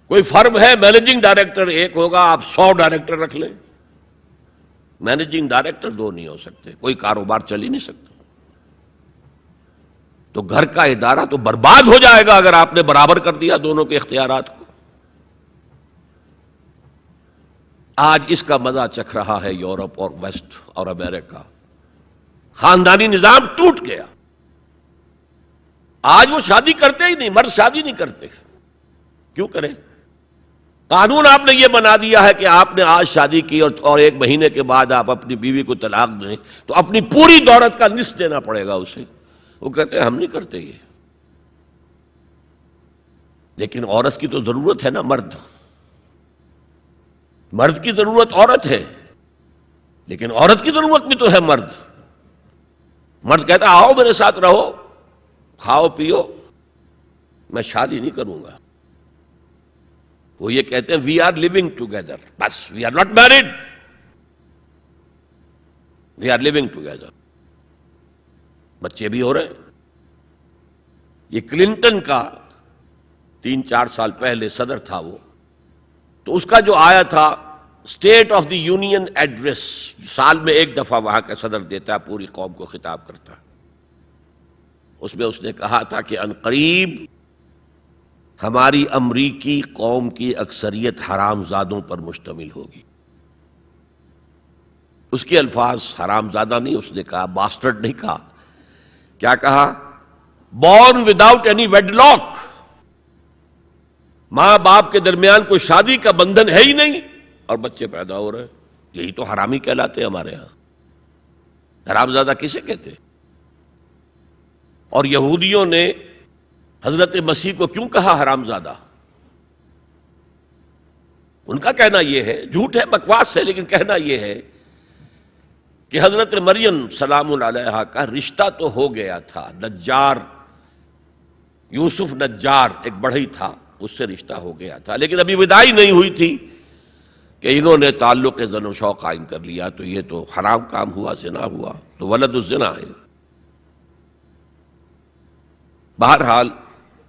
کوئی فرم ہے، مینیجنگ ڈائریکٹر 1 ہوگا، آپ 100 ڈائریکٹر رکھ لیں، مینیجنگ ڈائریکٹر 2 نہیں ہو سکتے، کوئی کاروبار چل ہی نہیں سکتا. تو گھر کا ادارہ تو برباد ہو جائے گا اگر آپ نے برابر کر دیا دونوں کے اختیارات کو. آج اس کا مزہ چکھ رہا ہے یورپ اور ویسٹ اور امریکہ. خاندانی نظام ٹوٹ گیا. آج وہ شادی کرتے ہی نہیں، مرد شادی نہیں کرتے. کیوں کریں؟ قانون آپ نے یہ بنا دیا ہے کہ آپ نے آج شادی کی اور 1 مہینے کے بعد آپ اپنی بیوی کو طلاق دیں تو اپنی پوری دولت کا نصف دینا پڑے گا اسے. وہ کہتے ہیں ہم نہیں کرتے یہ. لیکن عورت کی تو ضرورت ہے نا، مرد کی ضرورت عورت ہے، لیکن عورت کی ضرورت بھی تو ہے مرد. مرد کہتا ہے آؤ میرے ساتھ رہو، کھاؤ پیو، میں شادی نہیں کروں گا. وہ یہ کہتے ہیں وی آر لیونگ ٹوگیدر، بس we are not married, we are living together. بچے بھی ہو رہے ہیں. یہ کلنٹن کا 3-4 سال پہلے صدر تھا وہ، تو اس کا جو آیا تھا state of the union address, سال میں 1 دفعہ وہاں کا صدر دیتا ہے، پوری قوم کو خطاب کرتا ہے. اس میں اس نے کہا تھا کہ عنقریب ہماری امریکی قوم کی اکثریت حرام زادوں پر مشتمل ہوگی. اس کے الفاظ حرام زادہ نہیں، اس نے کہا باسٹرڈ نہیں کہا. کیا کہا؟ Born without any wedlock, ماں باپ کے درمیان کوئی شادی کا بندھن ہے ہی نہیں اور بچے پیدا ہو رہے ہیں. یہی تو حرامی کہلاتے ہیں ہمارے ہاں. حرام زادہ کسے کہتے؟ اور یہودیوں نے حضرت مسیح کو کیوں کہا حرام زادہ؟ ان کا کہنا یہ ہے، جھوٹ ہے، بکواس ہے، لیکن کہنا یہ ہے کہ حضرت مریم سلام علیہا کا رشتہ تو ہو گیا تھا، نجار یوسف نجار ایک بڑھئی تھا، اس سے رشتہ ہو گیا تھا، لیکن ابھی وداعی نہیں ہوئی تھی کہ انہوں نے تعلق زن و شوق قائم کر لیا، تو یہ تو حرام کام ہوا، زنا ہوا، تو ولد الزنا ہے. بہرحال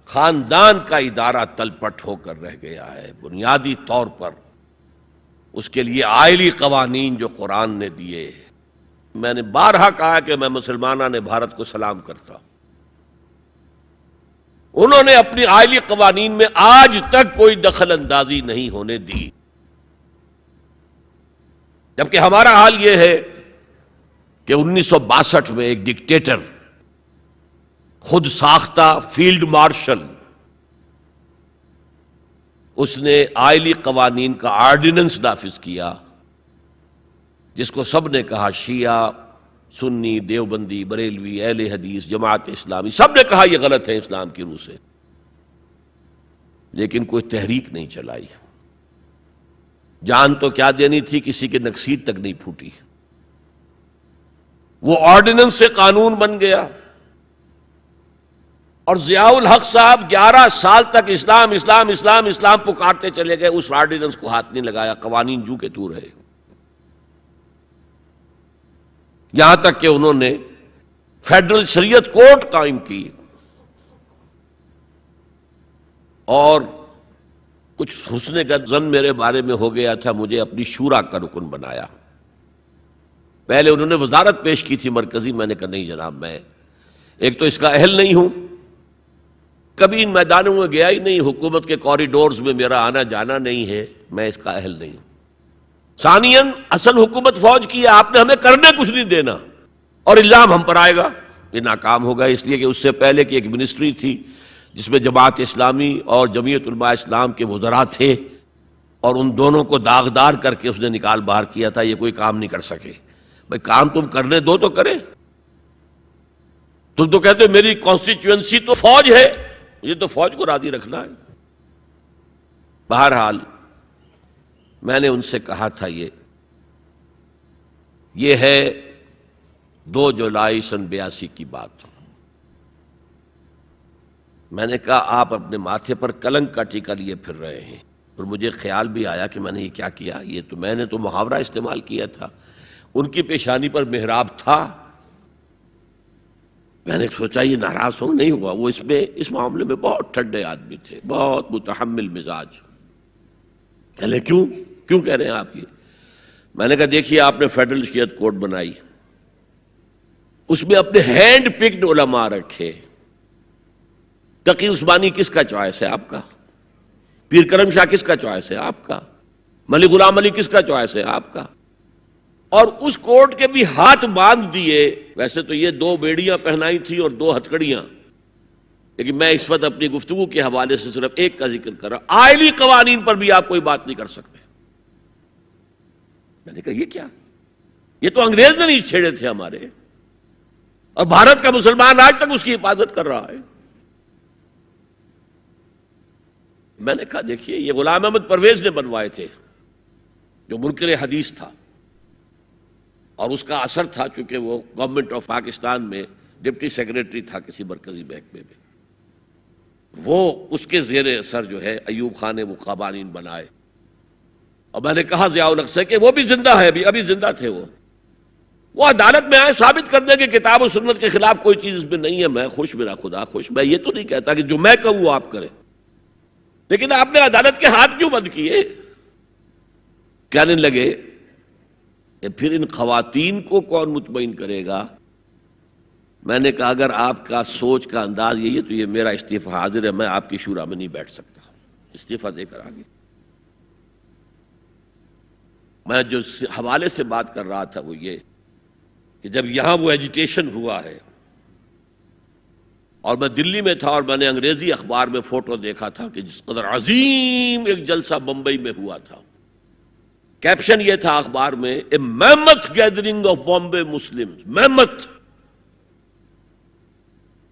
خاندان کا ادارہ تلپٹ ہو کر رہ گیا ہے. بنیادی طور پر اس کے لیے آئلی قوانین جو قرآن نے دیے. میں نے بارہا کہا کہ میں مسلمانان بھارت کو سلام کرتا ہوں. انہوں نے اپنی آئلی قوانین میں آج تک کوئی دخل اندازی نہیں ہونے دی، جبکہ ہمارا حال یہ ہے کہ 1962 میں ایک ڈکٹیٹر، خود ساختہ فیلڈ مارشل، اس نے آئلی قوانین کا آرڈیننس نافذ کیا، جس کو سب نے کہا، شیعہ، سنی، دیوبندی، بریلوی، اہل حدیث، جماعت اسلامی، سب نے کہا یہ غلط ہے اسلام کی روح سے، لیکن کوئی تحریک نہیں چلائی. جان تو کیا دینی تھی، کسی کے نکسیر تک نہیں پھوٹی. وہ آرڈیننس سے قانون بن گیا، اور ضیاء الحق صاحب 11 سال تک اسلام اسلام اسلام اسلام پکارتے چلے گئے، اس آرڈیننس کو ہاتھ نہیں لگایا. قوانین جو کے تو رہے، یہاں تک کہ انہوں نے فیڈرل شریعت کورٹ قائم کی، اور کچھ حسن کا ظن میرے بارے میں ہو گیا تھا، مجھے اپنی شورا کا رکن بنایا. پہلے انہوں نے وزارت پیش کی تھی مرکزی، میں نے کہا نہیں جناب، میں ایک تو اس کا اہل نہیں ہوں، کبھی ان میدانوں میں گیا ہی نہیں، حکومت کے کوریڈورز میں میرا آنا جانا نہیں ہے، میں اس کا اہل نہیں ہوں. ثانیاً اصل حکومت فوج کی ہے، آپ نے ہمیں کرنے کچھ نہیں دینا، اور الزام ہم پر آئے گا. یہ ناکام ہوگا، اس لیے کہ اس سے پہلے کی ایک منسٹری تھی جس میں جماعت اسلامی اور جمعیت علماء اسلام کے وزراء تھے، اور ان دونوں کو داغدار کر کے اس نے نکال باہر کیا تھا. یہ کوئی کام نہیں کر سکے. بھائی کام تم کرنے دو تو کرے. تم تو کہتے ہو میری کانسٹیچوئنسی تو فوج ہے، یہ تو فوج کو راضی رکھنا ہے. بہرحال میں نے ان سے کہا تھا یہ ہے 2 جولائی سن 82 کی بات. میں نے کہا آپ اپنے ماتھے پر کلنک کا ٹیکا لیے پھر رہے ہیں، اور مجھے خیال بھی آیا کہ میں نے یہ کیا کیا. یہ تو میں نے تو محاورہ استعمال کیا تھا. ان کی پیشانی پر محراب تھا. میں نے سوچا یہ ناراض ہو نہیں ہوا. وہ اس معاملے میں بہت ٹھنڈے آدمی تھے، بہت متحمل مزاج. کہلے کیوں کہہ رہے ہیں آپ یہ؟ میں نے کہا دیکھیے آپ نے فیڈرل شریعت کورٹ بنائی، اس میں اپنے ہینڈ پکڈ علماء رکھے. تقی عثمانی کس کا چوائس ہے؟ آپ کا. پیر کرم شاہ کس کا چوائس ہے؟ آپ کا. ملک غلام علی کس کا چوائس ہے؟ آپ کا. اور اس کورٹ کے بھی ہاتھ باندھ دیے. ویسے تو یہ 2 بیڑیاں پہنائی تھی اور 2 ہتھکڑیاں، لیکن میں اس وقت اپنی گفتگو کے حوالے سے صرف ایک کا ذکر کر رہا ہوں، آئلی قوانین پر بھی آپ کوئی بات نہیں کر سکتے۔ میں نے کہا یہ کیا؟ یہ تو انگریز نے نہیں چھیڑے تھے ہمارے، اور بھارت کا مسلمان آج تک اس کی حفاظت کر رہا ہے۔ میں نے کہا دیکھیے یہ غلام احمد پرویز نے بنوائے تھے جو منکر حدیث تھا، اور اس کا اثر تھا چونکہ وہ گورنمنٹ آف پاکستان میں ڈپٹی سیکریٹری تھا کسی مرکزی محکمے میں، وہ اس کے زیر اثر جو ہے ایوب خان نے وہ قوانین بنائے۔ اور میں نے کہا ضیاء الحق سے کہ وہ بھی زندہ ہے، ابھی زندہ تھے وہ عدالت میں آئے ثابت کر دیں کہ کتاب و سنت کے خلاف کوئی چیز اس میں نہیں ہے، میں خوش، میرا خدا خوش۔ میں یہ تو نہیں کہتا کہ جو میں کہوں وہ آپ کریں، لیکن آپ نے عدالت کے ہاتھ کیوں بند کیے؟ کہنے لگے کہ پھر ان خواتین کو کون مطمئن کرے گا؟ میں نے کہا اگر آپ کا سوچ کا انداز یہی ہے تو یہ میرا استعفیٰ حاضر ہے، میں آپ کی شورا میں نہیں بیٹھ سکتا، استعفیٰ دے کر آگے۔ میں جو حوالے سے بات کر رہا تھا وہ یہ کہ جب یہاں وہ ایجیٹیشن ہوا ہے، اور میں دلی میں تھا اور میں نے انگریزی اخبار میں فوٹو دیکھا تھا کہ جس قدر عظیم ایک جلسہ بمبئی میں ہوا تھا، کیپشن یہ تھا اخبار میں، اے میمتھ گیدرنگ آف بامبے مسلمز، میمتھ،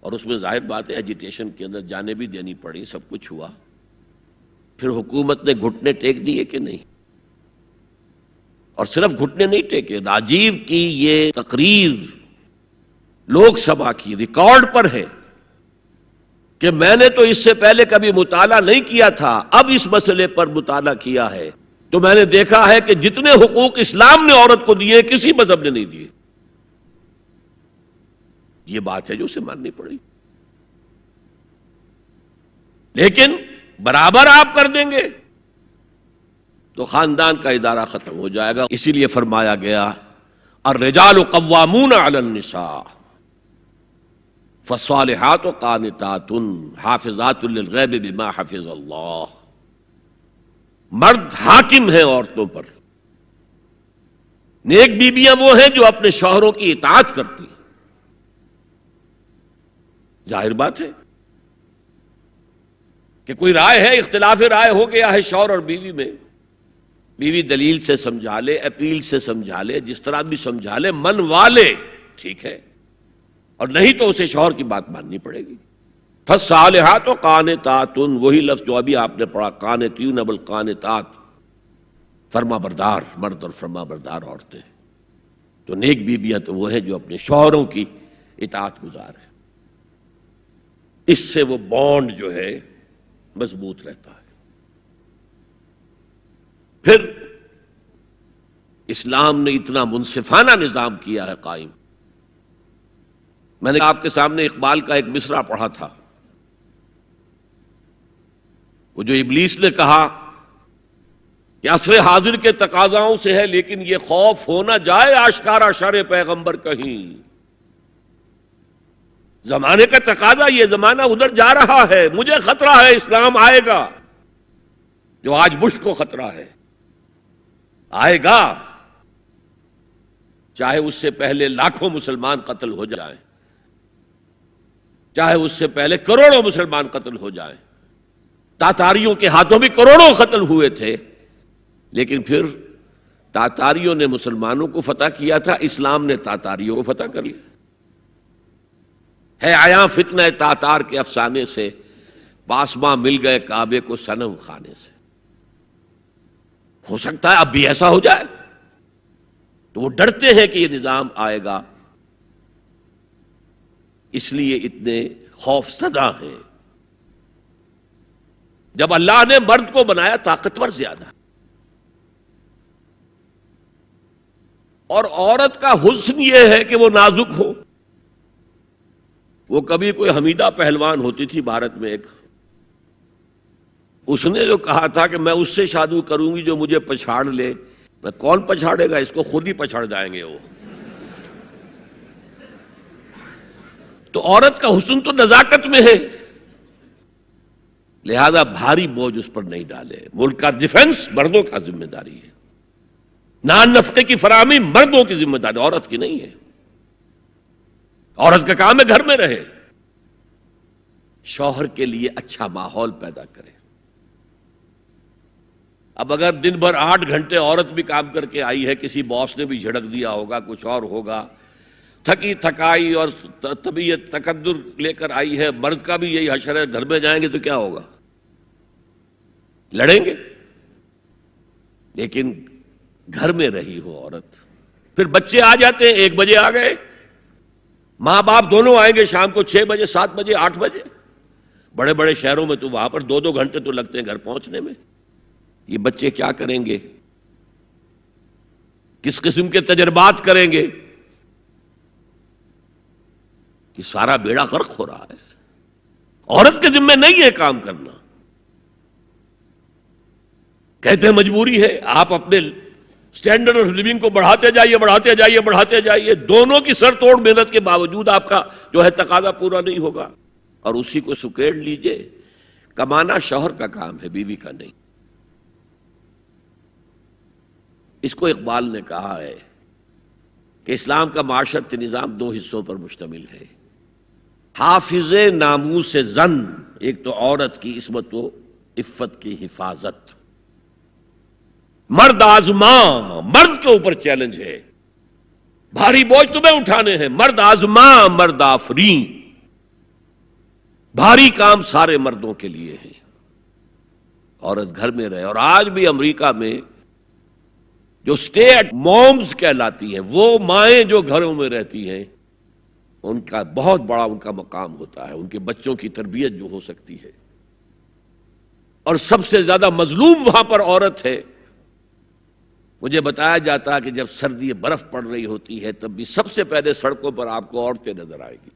اور اس میں ظاہر بات ہے ایجیٹیشن کے اندر جانیں بھی دینی پڑی، سب کچھ ہوا۔ پھر حکومت نے گھٹنے ٹیک دیے کہ نہیں؟ اور صرف گھٹنے نہیں ٹیکے، راجیو کی یہ تقریر لوک سبھا کی ریکارڈ پر ہے کہ میں نے تو اس سے پہلے کبھی مطالعہ نہیں کیا تھا، اب اس مسئلے پر مطالعہ کیا ہے تو میں نے دیکھا ہے کہ جتنے حقوق اسلام نے عورت کو دیے کسی مذہب نے نہیں دیے۔ یہ بات ہے جو اسے ماننی پڑی، لیکن برابر آپ کر دیں گے تو خاندان کا ادارہ ختم ہو جائے گا۔ اسی لیے فرمایا گیا الرجال قوامون علی النساء فالصالحات قانتات حافظات للغیب بما حفظ اللہ۔ مرد حاکم ہیں عورتوں پر، نیک بیویاں وہ ہیں جو اپنے شوہروں کی اطاعت کرتی ہیں۔ ظاہر بات ہے کہ کوئی رائے ہے، اختلاف رائے ہو گیا ہے شوہر اور بیوی میں، بیوی دلیل سے سمجھا لے، اپیل سے سمجھا لے، جس طرح بھی سمجھا لے، منوا لے، ٹھیک ہے، اور نہیں تو اسے شوہر کی بات ماننی پڑے گی۔ فالصالحات قانتات، وہی لفظ جو ابھی آپ نے پڑھا، قانتین بالقانتات، فرما بردار مرد اور فرما بردار عورتیں۔ تو نیک بیویاں تو وہ ہیں جو اپنے شوہروں کی اطاعت گزار ہیں، اس سے وہ بانڈ جو ہے مضبوط رہتا ہے۔ پھر اسلام نے اتنا منصفانہ نظام کیا ہے قائم۔ میں نے آپ کے سامنے اقبال کا ایک مصرع پڑھا تھا، وہ جو ابلیس نے کہا کہ عصر حاضر کے تقاضاؤں سے ہے لیکن یہ خوف ہو نہ جائے آشکارا شر پیغمبر کہیں۔ زمانے کا تقاضا، یہ زمانہ ادھر جا رہا ہے، مجھے خطرہ ہے اسلام آئے گا جو آج بش کو خطرہ ہے، آئے گا چاہے اس سے پہلے لاکھوں مسلمان قتل ہو جائیں، چاہے اس سے پہلے کروڑوں مسلمان قتل ہو جائیں۔ تاتاریوں کے ہاتھوں بھی کروڑوں قتل ہوئے تھے، لیکن پھر تاتاریوں نے مسلمانوں کو فتح کیا تھا، اسلام نے تاتاریوں کو فتح کر لیا ہے۔ عیاں فتنہ تاتار کے افسانے سے پاسماں مل گئے کعبے کو صنم خانے سے۔ ہو سکتا ہے اب بھی ایسا ہو جائے، تو وہ ڈرتے ہیں کہ یہ نظام آئے گا، اس لیے اتنے خوف زدہ ہیں۔ جب اللہ نے مرد کو بنایا طاقتور زیادہ، اور عورت کا حسن یہ ہے کہ وہ نازک ہو۔ وہ کبھی کوئی حمیدہ پہلوان ہوتی تھی بھارت میں ایک، اس نے جو کہا تھا کہ میں اس سے شادی کروں گی جو مجھے پچھاڑ لے۔ میں کون پچھاڑے گا اس کو، خود ہی پچھاڑ جائیں گے وہ۔ تو عورت کا حسن تو نزاکت میں ہے، لہذا بھاری بوجھ اس پر نہیں ڈالے۔ ملک کا ڈیفنس مردوں کا ذمہ داری ہے، نان نفقے کی فراہمی مردوں کی ذمہ داری، عورت کی نہیں ہے۔ عورت کا کام ہے گھر میں رہے، شوہر کے لیے اچھا ماحول پیدا کرے. اب اگر دن بھر 8 گھنٹے عورت بھی کام کر کے آئی ہے، کسی باس نے بھی جھڑک دیا ہوگا، کچھ اور ہوگا، تھکی تھکائی اور طبیعت تقدر لے کر آئی ہے، مرد کا بھی یہی حشر ہے، گھر میں جائیں گے تو کیا ہوگا؟ لڑیں گے. لیکن گھر میں رہی ہو عورت، پھر بچے آ جاتے ہیں، 1 بجے آ گئے، ماں باپ دونوں آئیں گے شام کو 6 بجے، 7 بجے، 8 بجے. بڑے بڑے شہروں میں تو وہاں پر 2 گھنٹے تو لگتے ہیں گھر پہنچنے میں. یہ بچے کیا کریں گے؟ کس قسم کے تجربات کریں گے؟ کہ سارا بیڑا غرق ہو رہا ہے. عورت کے ذمہ نہیں ہے کام کرنا. کہتے ہیں مجبوری ہے. آپ اپنے سٹینڈرڈ آف لیونگ کو بڑھاتے جائیے، بڑھاتے جائیے، بڑھاتے جائیے، دونوں کی سر توڑ محنت کے باوجود آپ کا جو ہے تقاضا پورا نہیں ہوگا، اور اسی کو سکیڑ لیجئے. کمانا شوہر کا کام ہے، بیوی کا نہیں. اس کو اقبال نے کہا ہے کہ اسلام کا معاشرتی نظام 2 حصوں پر مشتمل ہے. حافظ ناموس زن، ایک تو عورت کی عصمت و عفت کی حفاظت. مرد آزماں، مرد کے اوپر چیلنج ہے، بھاری بوجھ تمہیں اٹھانے ہیں. مرد آزماں مرد آفرین، بھاری کام سارے مردوں کے لیے ہیں. عورت گھر میں رہے. اور آج بھی امریکہ میں جو اسٹے ایٹ مومز کہلاتی ہیں، وہ مائیں جو گھروں میں رہتی ہیں، ان کا بہت بڑا ان کا مقام ہوتا ہے، ان کے بچوں کی تربیت جو ہو سکتی ہے. اور سب سے زیادہ مظلوم وہاں پر عورت ہے. مجھے بتایا جاتا ہے کہ جب سردی برف پڑ رہی ہوتی ہے تب بھی سب سے پہلے سڑکوں پر آپ کو عورتیں نظر آئے گی.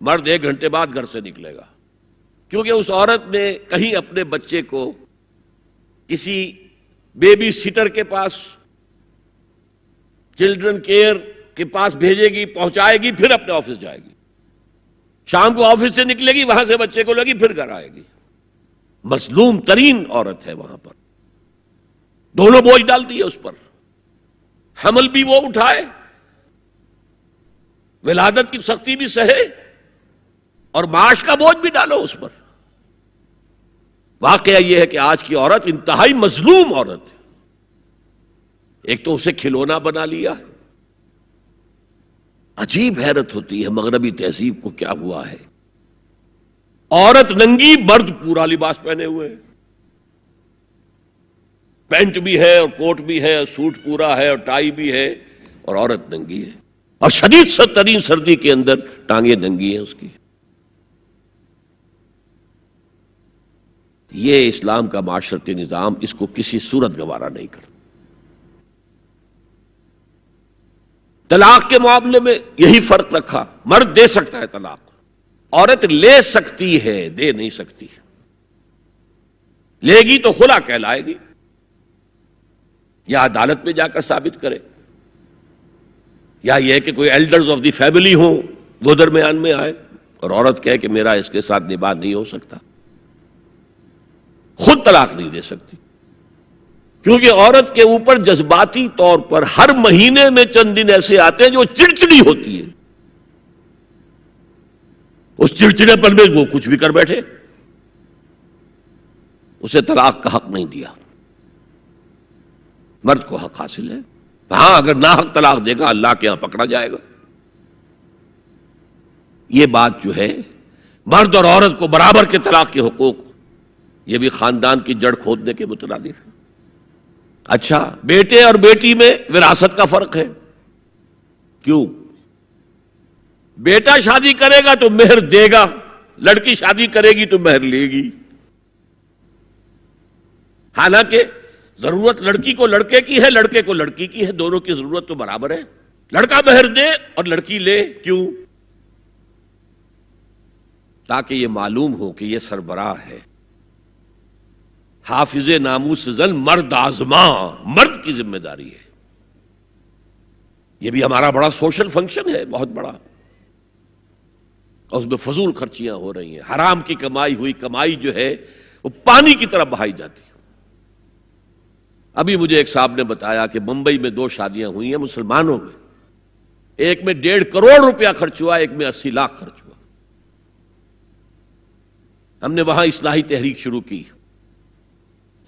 مرد 1 گھنٹے بعد گھر سے نکلے گا، کیونکہ اس عورت نے کہیں اپنے بچے کو کسی بیبی سیٹر کے پاس، چلڈرن کیئر کے پاس بھیجے گی، پہنچائے گی، پھر اپنے آفس جائے گی. شام کو آفس سے نکلے گی، وہاں سے بچے کو لگی، پھر گھر آئے گی. مظلوم ترین عورت ہے وہاں پر. دونوں بوجھ ڈال دیے اس پر. حمل بھی وہ اٹھائے، ولادت کی سختی بھی سہے، اور معاش کا بوجھ بھی ڈالو اس پر. واقعہ یہ ہے کہ آج کی عورت انتہائی مظلوم عورت ہے. ایک تو اسے کھلونا بنا لیا ہے. عجیب حیرت ہوتی ہے مغربی تہذیب کو کیا ہوا ہے. عورت ننگی، مرد پورا لباس پہنے ہوئے، پینٹ بھی ہے اور کوٹ بھی ہے، سوٹ پورا ہے اور ٹائی بھی ہے، اور عورت ننگی ہے. اور شدید ترین سردی کے اندر ٹانگیں ننگی ہیں اس کی. یہ اسلام کا معاشرتی نظام اس کو کسی صورت گوارا نہیں کرتا. طلاق کے معاملے میں یہی فرق رکھا. مرد دے سکتا ہے طلاق، عورت لے سکتی ہے، دے نہیں سکتی. لے گی تو خلا کہلائے گی، یا عدالت میں جا کر ثابت کرے، یا یہ کہ کوئی ایلڈرز آف دی فیملی ہوں وہ درمیان میں آئے اور عورت کہے کہ میرا اس کے ساتھ نباہ نہیں ہو سکتا. خود طلاق نہیں دے سکتی، کیونکہ عورت کے اوپر جذباتی طور پر ہر مہینے میں چند دن ایسے آتے ہیں جو چڑچڑی ہوتی ہے. اس چڑچڑے پن میں وہ کچھ بھی کر بیٹھے. اسے طلاق کا حق نہیں دیا. مرد کو حق حاصل ہے. ہاں اگر ناحق طلاق دے گا اللہ کے ہاں پکڑا جائے گا. یہ بات جو ہے مرد اور عورت کو برابر کے طلاق کے حقوق، یہ بھی خاندان کی جڑ کھودنے کے مترادف ہے. اچھا، بیٹے اور بیٹی میں وراثت کا فرق ہے. کیوں؟ بیٹا شادی کرے گا تو مہر دے گا، لڑکی شادی کرے گی تو مہر لے گی. حالانکہ ضرورت لڑکی کو لڑکے کی ہے، لڑکے کو لڑکی کی ہے، دونوں کی ضرورت تو برابر ہے. لڑکا مہر دے اور لڑکی لے. کیوں؟ تاکہ یہ معلوم ہو کہ یہ سربراہ ہے، حافظ ناموس زن، مرد آزماں، مرد کی ذمہ داری ہے. یہ بھی ہمارا بڑا سوشل فنکشن ہے، بہت بڑا. اور اس میں فضول خرچیاں ہو رہی ہیں. حرام کی کمائی ہوئی کمائی جو ہے وہ پانی کی طرح بہائی جاتی ہے. ابھی مجھے ایک صاحب نے بتایا کہ ممبئی میں 2 شادیاں ہوئی ہیں مسلمانوں میں. ایک میں 1.5 کروڑ روپیہ خرچ ہوا، ایک میں 80 لاکھ خرچ ہوا. ہم نے وہاں اصلاحی تحریک شروع کی.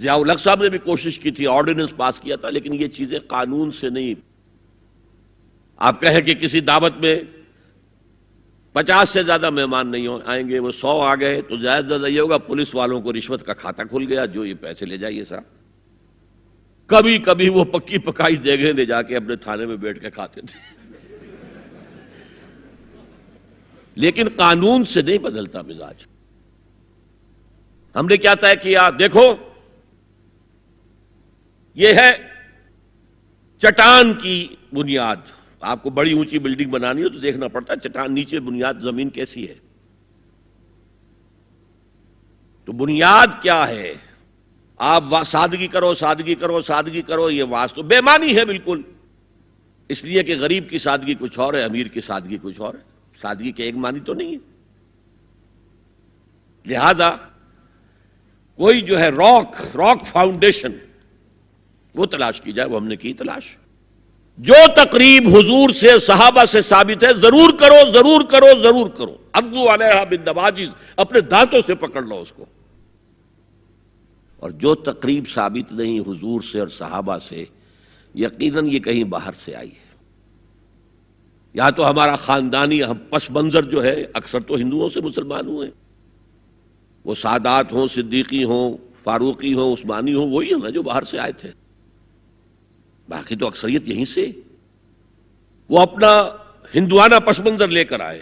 ضیاء الحق صاحب نے بھی کوشش کی تھی، آرڈیننس پاس کیا تھا، لیکن یہ چیزیں قانون سے نہیں. آپ کہیں کہ کسی دعوت میں 50 سے زیادہ مہمان نہیں آئیں گے، وہ 100 آ گئے تو زیادہ زیادہ یہ ہوگا پولیس والوں کو رشوت کا کھاتا کھل گیا، جو یہ پیسے لے جائیے صاحب. کبھی کبھی وہ پکی پکائی دیگیں لے جا کے اپنے تھانے میں بیٹھ کے کھاتے تھے. لیکن قانون سے نہیں بدلتا مزاج. ہم نے کیا طے کیا؟ دیکھو یہ ہے چٹان کی بنیاد. آپ کو بڑی اونچی بلڈنگ بنانی ہو تو دیکھنا پڑتا ہے چٹان نیچے بنیاد زمین کیسی ہے. تو بنیاد کیا ہے؟ آپ سادگی کرو سادگی کرو سادگی کرو، یہ واسطہ بے معنی ہے بالکل. اس لیے کہ غریب کی سادگی کچھ اور ہے، امیر کی سادگی کچھ اور ہے. سادگی کے ایک معنی تو نہیں ہے. لہذا کوئی جو ہے راک فاؤنڈیشن وہ تلاش کی جائے. وہ ہم نے کی تلاش. جو تقریب حضور سے صحابہ سے ثابت ہے ضرور کرو ضرور کرو ضرور کرو. عضوا علیہا بالنواجذ، اپنے دانتوں سے پکڑ لو اس کو. اور جو تقریب ثابت نہیں حضور سے اور صحابہ سے، یقیناً یہ کہیں باہر سے آئی ہے. یا تو ہمارا خاندانی پس منظر جو ہے، اکثر تو ہندوؤں سے مسلمان ہوئے، وہ سادات ہوں، صدیقی ہوں، فاروقی ہوں، عثمانی ہوں، وہی ہیں نا جو باہر سے آئے تھے. باقی تو اکثریت یہیں سے. وہ اپنا ہندوانہ پس منظر لے کر آئے.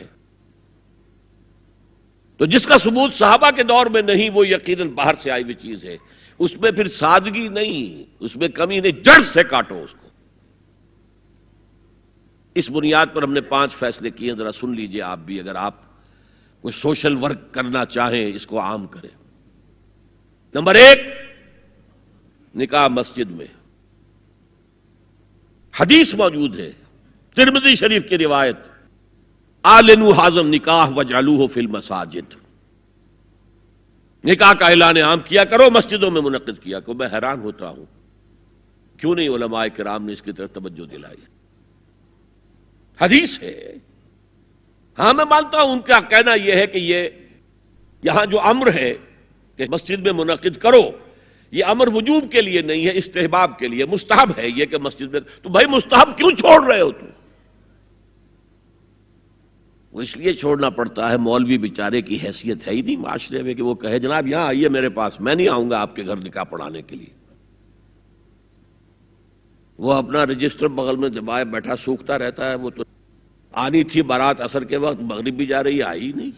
تو جس کا ثبوت صحابہ کے دور میں نہیں، وہ یقیناً باہر سے آئی ہوئی چیز ہے. اس میں پھر سادگی نہیں، اس میں کمی نہیں، جڑ سے کاٹو اس کو. اس بنیاد پر ہم نے 5 فیصلے کیے ہیں. ذرا سن لیجئے آپ بھی، اگر آپ کوئی سوشل ورک کرنا چاہیں اس کو عام کریں. نمبر 1، نکاح مسجد میں. حدیث موجود ہے، ترمذی شریف کی روایت، اعلنوا ھذا النکاح واجعلوہ فی المساجد. نکاح کا اعلان عام کیا کرو، مسجدوں میں منعقد کیا کرو. میں حیران ہوتا ہوں کیوں نہیں علماء کرام نے اس کی طرف توجہ دلائی. حدیث ہے. ہاں میں مانتا ہوں ان کا کہنا یہ ہے کہ یہ یہاں جو امر ہے کہ مسجد میں منعقد کرو، یہ امر وجوب کے لیے نہیں ہے، استحباب کے لیے. مستحب ہے یہ کہ مسجد میں. تو بھائی مستحب کیوں چھوڑ رہے ہو تم؟ وہ اس لیے چھوڑنا پڑتا ہے، مولوی بیچارے کی حیثیت ہے ہی نہیں معاشرے میں کہ وہ کہے جناب یہاں آئیے میرے پاس، میں نہیں آؤں گا آپ کے گھر نکاح پڑھانے کے لیے. وہ اپنا رجسٹر بغل میں دبائے بیٹھا سوکھتا رہتا ہے. وہ تو آنی تھی بارات عصر کے وقت، مغرب بھی جا رہی ہے، آئی نہیں،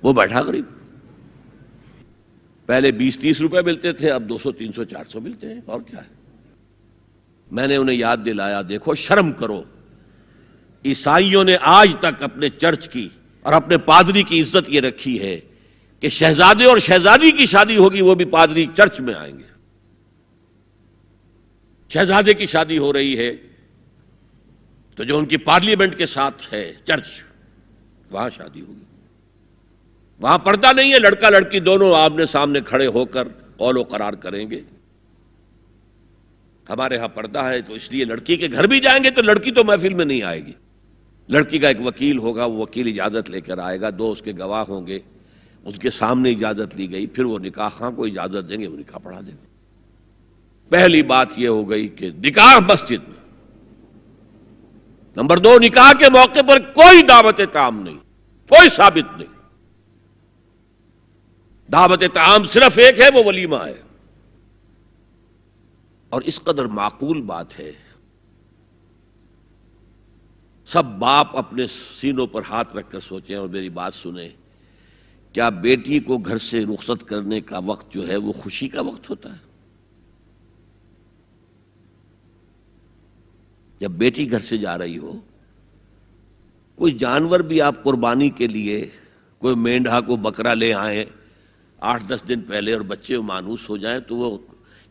وہ بیٹھا غریب. پہلے 20-30 روپے ملتے تھے، اب 200 300 400 ملتے ہیں. اور کیا ہے؟ میں نے انہیں یاد دلایا دیکھو شرم کرو. عیسائیوں نے آج تک اپنے چرچ کی اور اپنے پادری کی عزت یہ رکھی ہے کہ شہزادے اور شہزادی کی شادی ہوگی وہ بھی پادری چرچ میں آئیں گے. شہزادے کی شادی ہو رہی ہے تو جو ان کی پارلیمنٹ کے ساتھ ہے چرچ، وہاں شادی ہوگی. وہاں پردہ نہیں ہے، لڑکا لڑکی دونوں آمنے سامنے کھڑے ہو کر قول و قرار کریں گے. ہمارے ہاں پردہ ہے تو اس لیے لڑکی کے گھر بھی جائیں گے تو لڑکی تو محفل میں نہیں آئے گی. لڑکی کا ایک وکیل ہوگا، وہ وکیل اجازت لے کر آئے گا، 2 اس کے گواہ ہوں گے، ان کے سامنے اجازت لی گئی، پھر وہ نکاح خواہ کو اجازت دیں گے، وہ نکاح پڑھا دیں گے. پہلی بات یہ ہو گئی کہ نکاح مسجد میں. نمبر 2، نکاح کے موقع پر کوئی دعوت طعام نہیں، کوئی ثابت نہیں. دعوت طعام صرف ایک ہے، وہ ولیمہ ہے. اور اس قدر معقول بات ہے، سب باپ اپنے سینوں پر ہاتھ رکھ کر سوچیں اور میری بات سنیں. کیا بیٹی کو گھر سے رخصت کرنے کا وقت جو ہے وہ خوشی کا وقت ہوتا ہے؟ جب بیٹی گھر سے جا رہی ہو، کوئی جانور بھی آپ قربانی کے لیے، کوئی مینڈھا کو بکرا لے آئیں 8-10 دن پہلے اور بچے مانوس ہو جائیں تو وہ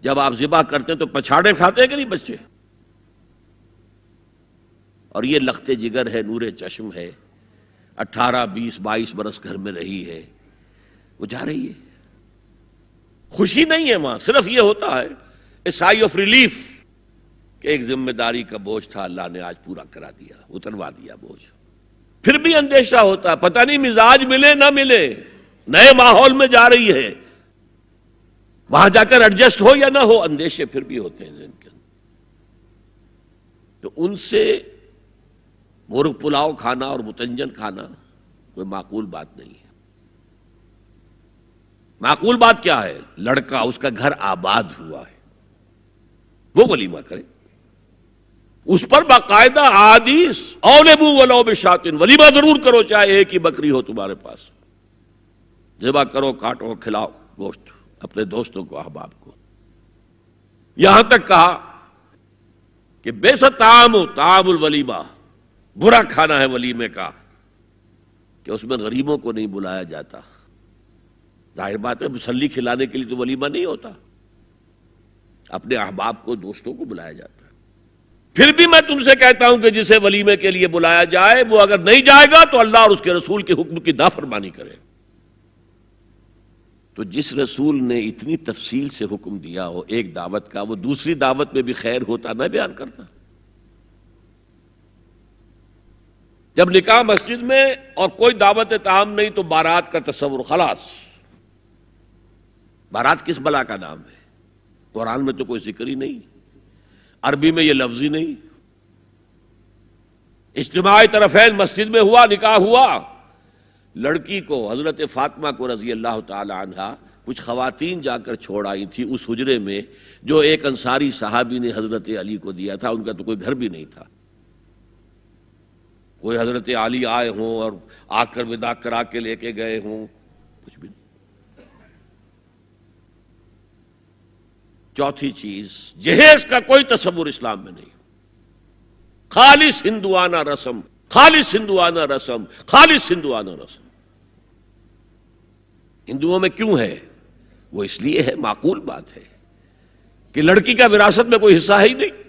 جب آپ ذبح کرتے ہیں تو پچھاڑے کھاتے ہیں کہ نہیں بچے؟ اور یہ لخت جگر ہے، نور چشم ہے، 18 20 22 برس گھر میں رہی ہے، وہ جا رہی ہے. خوشی نہیں ہے وہاں، صرف یہ ہوتا ہے اے سائی آف ریلیف کہ ایک ذمہ داری کا بوجھ تھا، اللہ نے آج پورا کرا دیا، اتروا دیا بوجھ. پھر بھی اندیشہ ہوتا ہے، پتہ نہیں مزاج ملے نہ ملے. نئے ماحول میں جا رہی ہے، وہاں جا کر ایڈجسٹ ہو یا نہ ہو، اندیشے پھر بھی ہوتے ہیں ذہن کے اندر. تو ان سے مرغ پلاؤ کھانا اور متنجن کھانا کوئی معقول بات نہیں ہے. معقول بات کیا ہے؟ لڑکا، اس کا گھر آباد ہوا ہے، وہ ولیمہ کرے، اس پر باقاعدہ احادیث اولبو ولو بشاتن، ولیمہ ضرور کرو چاہے ایک ہی بکری ہو تمہارے پاس، ذبح کرو، کاٹو، کھلاؤ گوشت اپنے دوستوں کو، احباب کو. یہاں تک کہا کہ بیسا طعام الولیمہ، برا کھانا ہے ولیمے کا کہ اس میں غریبوں کو نہیں بلایا جاتا. ظاہر بات ہے مسلی کھلانے کے لیے تو ولیمہ نہیں ہوتا، اپنے احباب کو، دوستوں کو بلایا جاتا ہے. پھر بھی میں تم سے کہتا ہوں کہ جسے ولیمے کے لیے بلایا جائے وہ اگر نہیں جائے گا تو اللہ اور اس کے رسول کے حکم کی نافرمانی کرے. تو جس رسول نے اتنی تفصیل سے حکم دیا ہو ایک دعوت کا، وہ دوسری دعوت میں بھی خیر ہوتا نہ بیان کرتا. جب نکاح مسجد میں اور کوئی دعوت طعام نہیں تو بارات کا تصور خلاص. بارات کس بلا کا نام ہے؟ قرآن میں تو کوئی ذکر ہی نہیں، عربی میں یہ لفظ ہی نہیں. اجتماعی طرفین مسجد میں ہوا، نکاح ہوا. لڑکی کو، حضرت فاطمہ کو رضی اللہ تعالی عنہا، کچھ خواتین جا کر چھوڑ آئی تھی اس حجرے میں جو ایک انصاری صحابی نے حضرت علی کو دیا تھا. ان کا تو کوئی گھر بھی نہیں تھا. کوئی حضرت علی آئے ہوں اور آ کر وداع کرا کے لے کے گئے ہوں، کچھ بھی نہیں. چوتھی چیز، جہیز کا کوئی تصور اسلام میں نہیں. خالص ہندوانہ رسم، خالص ہندوانہ رسم، خالص ہندوانہ رسم. ہندوؤں میں کیوں ہے؟ وہ اس لیے ہے، معقول بات ہے کہ لڑکی کا وراثت میں کوئی حصہ ہے ہی نہیں.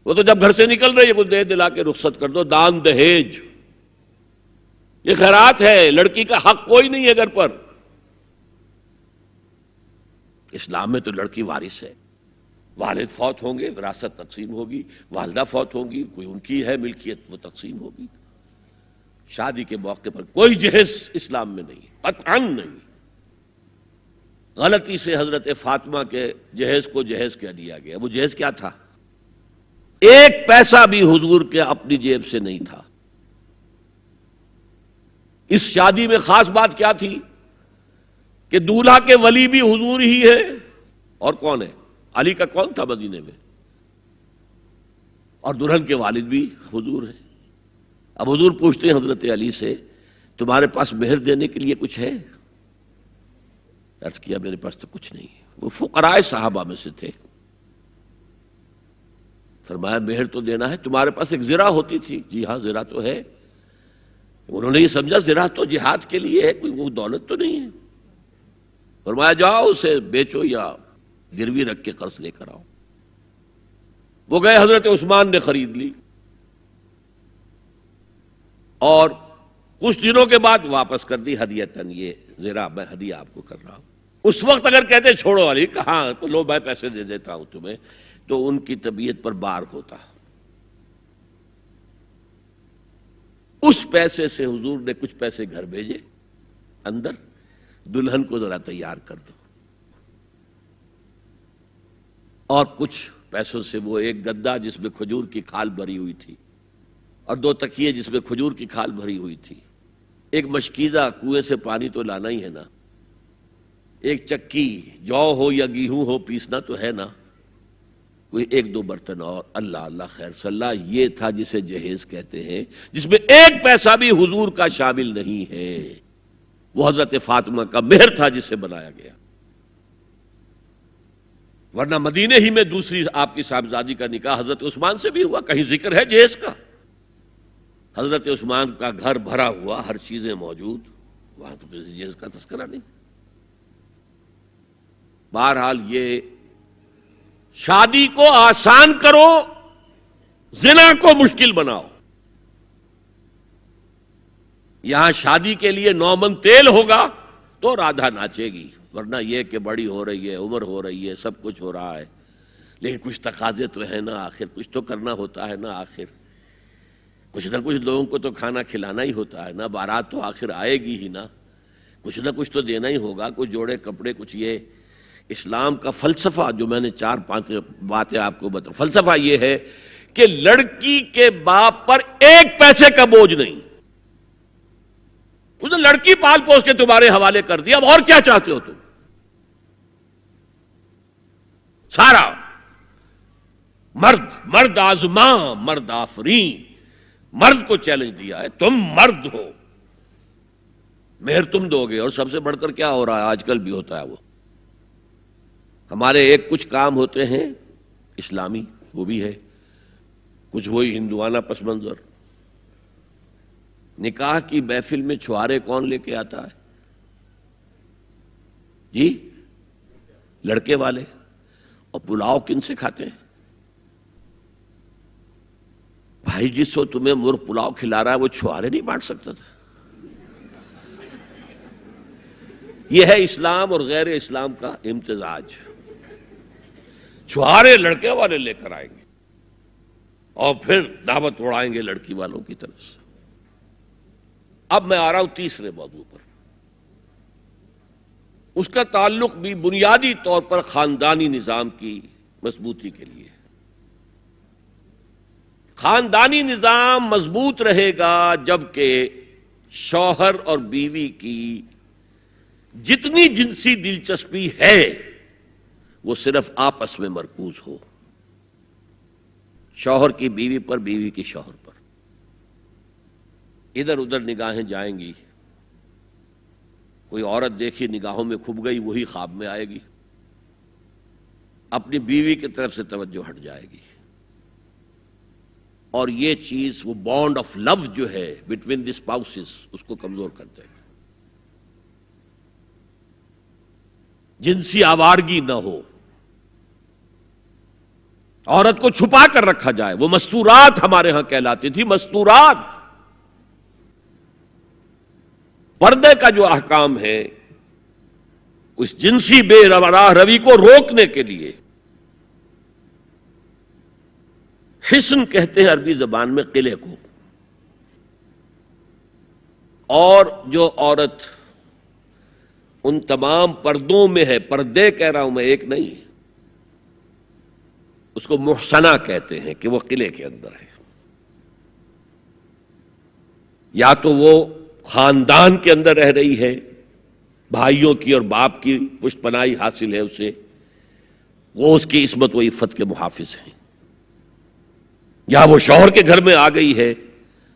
وہ تو جب گھر سے نکل رہی ہے کچھ دے دلا کے رخصت کر دو. دان دہیج یہ خیرات ہے، لڑکی کا حق کوئی نہیں ہے گھر پر. اسلام میں تو لڑکی وارث ہے. والد فوت ہوں گے، وراثت تقسیم ہوگی. والدہ فوت ہوں گی، کوئی ان کی ہے ملکیت، وہ تقسیم ہوگی. شادی کے موقع پر کوئی جہیز اسلام میں نہیں، قطعاً نہیں. غلطی سے حضرت فاطمہ کے جہیز کو جہیز کہہ دیا گیا. وہ جہیز کیا تھا؟ ایک پیسہ بھی حضور کے اپنی جیب سے نہیں تھا. اس شادی میں خاص بات کیا تھی کہ دولہا کے ولی بھی حضور ہی ہے. اور کون ہے؟ علی کا کون تھا مدینے میں؟ اور دلہن کے والد بھی حضور ہیں. اب حضور پوچھتے ہیں حضرت علی سے، تمہارے پاس مہر دینے کے لیے کچھ ہے؟ عرض کیا میرے پاس تو کچھ نہیں. وہ فقراء صحابہ میں سے تھے. فرمایا مہر تو دینا ہے. تمہارے پاس ایک زرہ ہوتی تھی؟ جی ہاں زرہ تو ہے. انہوں نے یہ سمجھا زرہ تو جہاد کے لیے ہے، کوئی وہ دولت تو نہیں ہے. فرمایا جاؤ اسے بیچو یا گروی رکھ کے قرض لے کر آؤ. وہ گئے، حضرت عثمان نے خرید لی اور کچھ دنوں کے بعد واپس کر دی ہدیتاً. یہ زرہ میں ہدیہ آپ کو کر رہا ہوں. اس وقت اگر کہتے چھوڑو علی، کہاں تو لو میں پیسے دے دیتا ہوں تمہیں، تو ان کی طبیعت پر بار ہوتا. اس پیسے سے حضور نے کچھ پیسے گھر بھیجے اندر، دلہن کو ذرا تیار کر دو. اور کچھ پیسوں سے وہ ایک گدا جس میں کھجور کی کھال بھری ہوئی تھی، اور 2 تکیے جس میں کھجور کی کھال بھری ہوئی تھی، ایک مشکیزہ، کنویں سے پانی تو لانا ہی ہے نا، ایک چکی، جو ہو یا گیہوں ہو پیسنا تو ہے نا، کوئی 1-2 برتن اور. اللہ اللہ خیر صلی اللہ. یہ تھا جسے جہیز کہتے ہیں، جس میں ایک پیسہ بھی حضور کا شامل نہیں ہے. وہ حضرت فاطمہ کا مہر تھا جسے بنایا گیا. ورنہ مدینے ہی میں دوسری آپ کی صاحبزادی کا نکاح حضرت عثمان سے بھی ہوا. کہیں ذکر ہے جہیز کا؟ حضرت عثمان کا گھر بھرا ہوا، ہر چیزیں موجود، وہاں تو کسی جہیز کا تذکرہ نہیں. بہرحال یہ شادی کو آسان کرو، زنا کو مشکل بناؤ. یہاں شادی کے لیے 9 من تیل ہوگا تو رادھا ناچے گی، ورنہ یہ کہ بڑی ہو رہی ہے، عمر ہو رہی ہے، سب کچھ ہو رہا ہے، لیکن کچھ تقاضے تو ہے نا، آخر کچھ تو کرنا ہوتا ہے نا. آخر کچھ نہ کچھ لوگوں کو تو کھانا کھلانا ہی ہوتا ہے نا، بارات تو آخر آئے گی ہی نا، کچھ نہ کچھ تو دینا ہی ہوگا، کچھ جوڑے کپڑے، کچھ یہ اسلام کا فلسفہ جو میں نے 4-5 باتیں آپ کو بتا، فلسفہ یہ ہے کہ لڑکی کے باپ پر 1 پیسے کا بوجھ نہیں، اس نے لڑکی پال پوس کے تمہارے حوالے کر دیا، اب اور کیا چاہتے ہو تم؟ سارا مرد آزماں مرد آفرین، مرد کو چیلنج دیا ہے، تم مرد ہو، مہر تم دو گے۔ اور سب سے بڑھ کر کیا ہو رہا ہے آج کل بھی ہوتا ہے، وہ ہمارے کچھ کام ہوتے ہیں اسلامی، وہ بھی ہے، کچھ وہی ہندوانہ پس منظر۔ نکاح کی محفل میں چھوارے کون لے کے آتا ہے جی؟ لڑکے والے۔ اور پلاؤ کن سے کھاتے ہیں بھائی؟ جس کو تمہیں مرغ پلاؤ کھلا رہا ہے وہ چھوارے نہیں بانٹ سکتا تھا؟ یہ ہے اسلام اور غیر اسلام کا امتزاج۔ چھوارے لڑکے والے لے کر آئیں گے اور پھر دعوت اڑائیں گے لڑکی والوں کی طرف سے۔ اب میں آ رہا ہوں تیسرے موضوع پر، اس کا تعلق بھی بنیادی طور پر خاندانی نظام کی مضبوطی کے لیے۔ خاندانی نظام مضبوط رہے گا جبکہ شوہر اور بیوی کی جتنی جنسی دلچسپی ہے وہ صرف آپس میں مرکوز ہو، شوہر کی بیوی پر، بیوی کی شوہر پر۔ ادھر ادھر نگاہیں جائیں گی، کوئی عورت دیکھی نگاہوں میں کھب گئی، وہی خواب میں آئے گی، اپنی بیوی کی طرف سے توجہ ہٹ جائے گی، اور یہ چیز، وہ بانڈ آف لو جو ہے بٹوین دی اسپاؤسز، اس کو کمزور کر دے گا۔ جنسی آوارگی نہ ہو، عورت کو چھپا کر رکھا جائے، وہ مستورات ہمارے ہاں کہلاتی تھی، مستورات۔ پردے کا جو احکام ہے اس جنسی بے راہ روی کو روکنے کے لیے، حسن کہتے ہیں عربی زبان میں قلعے کو، اور جو عورت ان تمام پردوں میں ہے، پردے کہہ رہا ہوں میں، ایک نہیں، اس کو محسنہ کہتے ہیں کہ وہ قلعے کے اندر ہے۔ یا تو وہ خاندان کے اندر رہ رہی ہے، بھائیوں کی اور باپ کی پشت پناہی حاصل ہے اسے، وہ اس کی عصمت و عفت کے محافظ ہیں، یا وہ شوہر کے گھر میں آ گئی ہے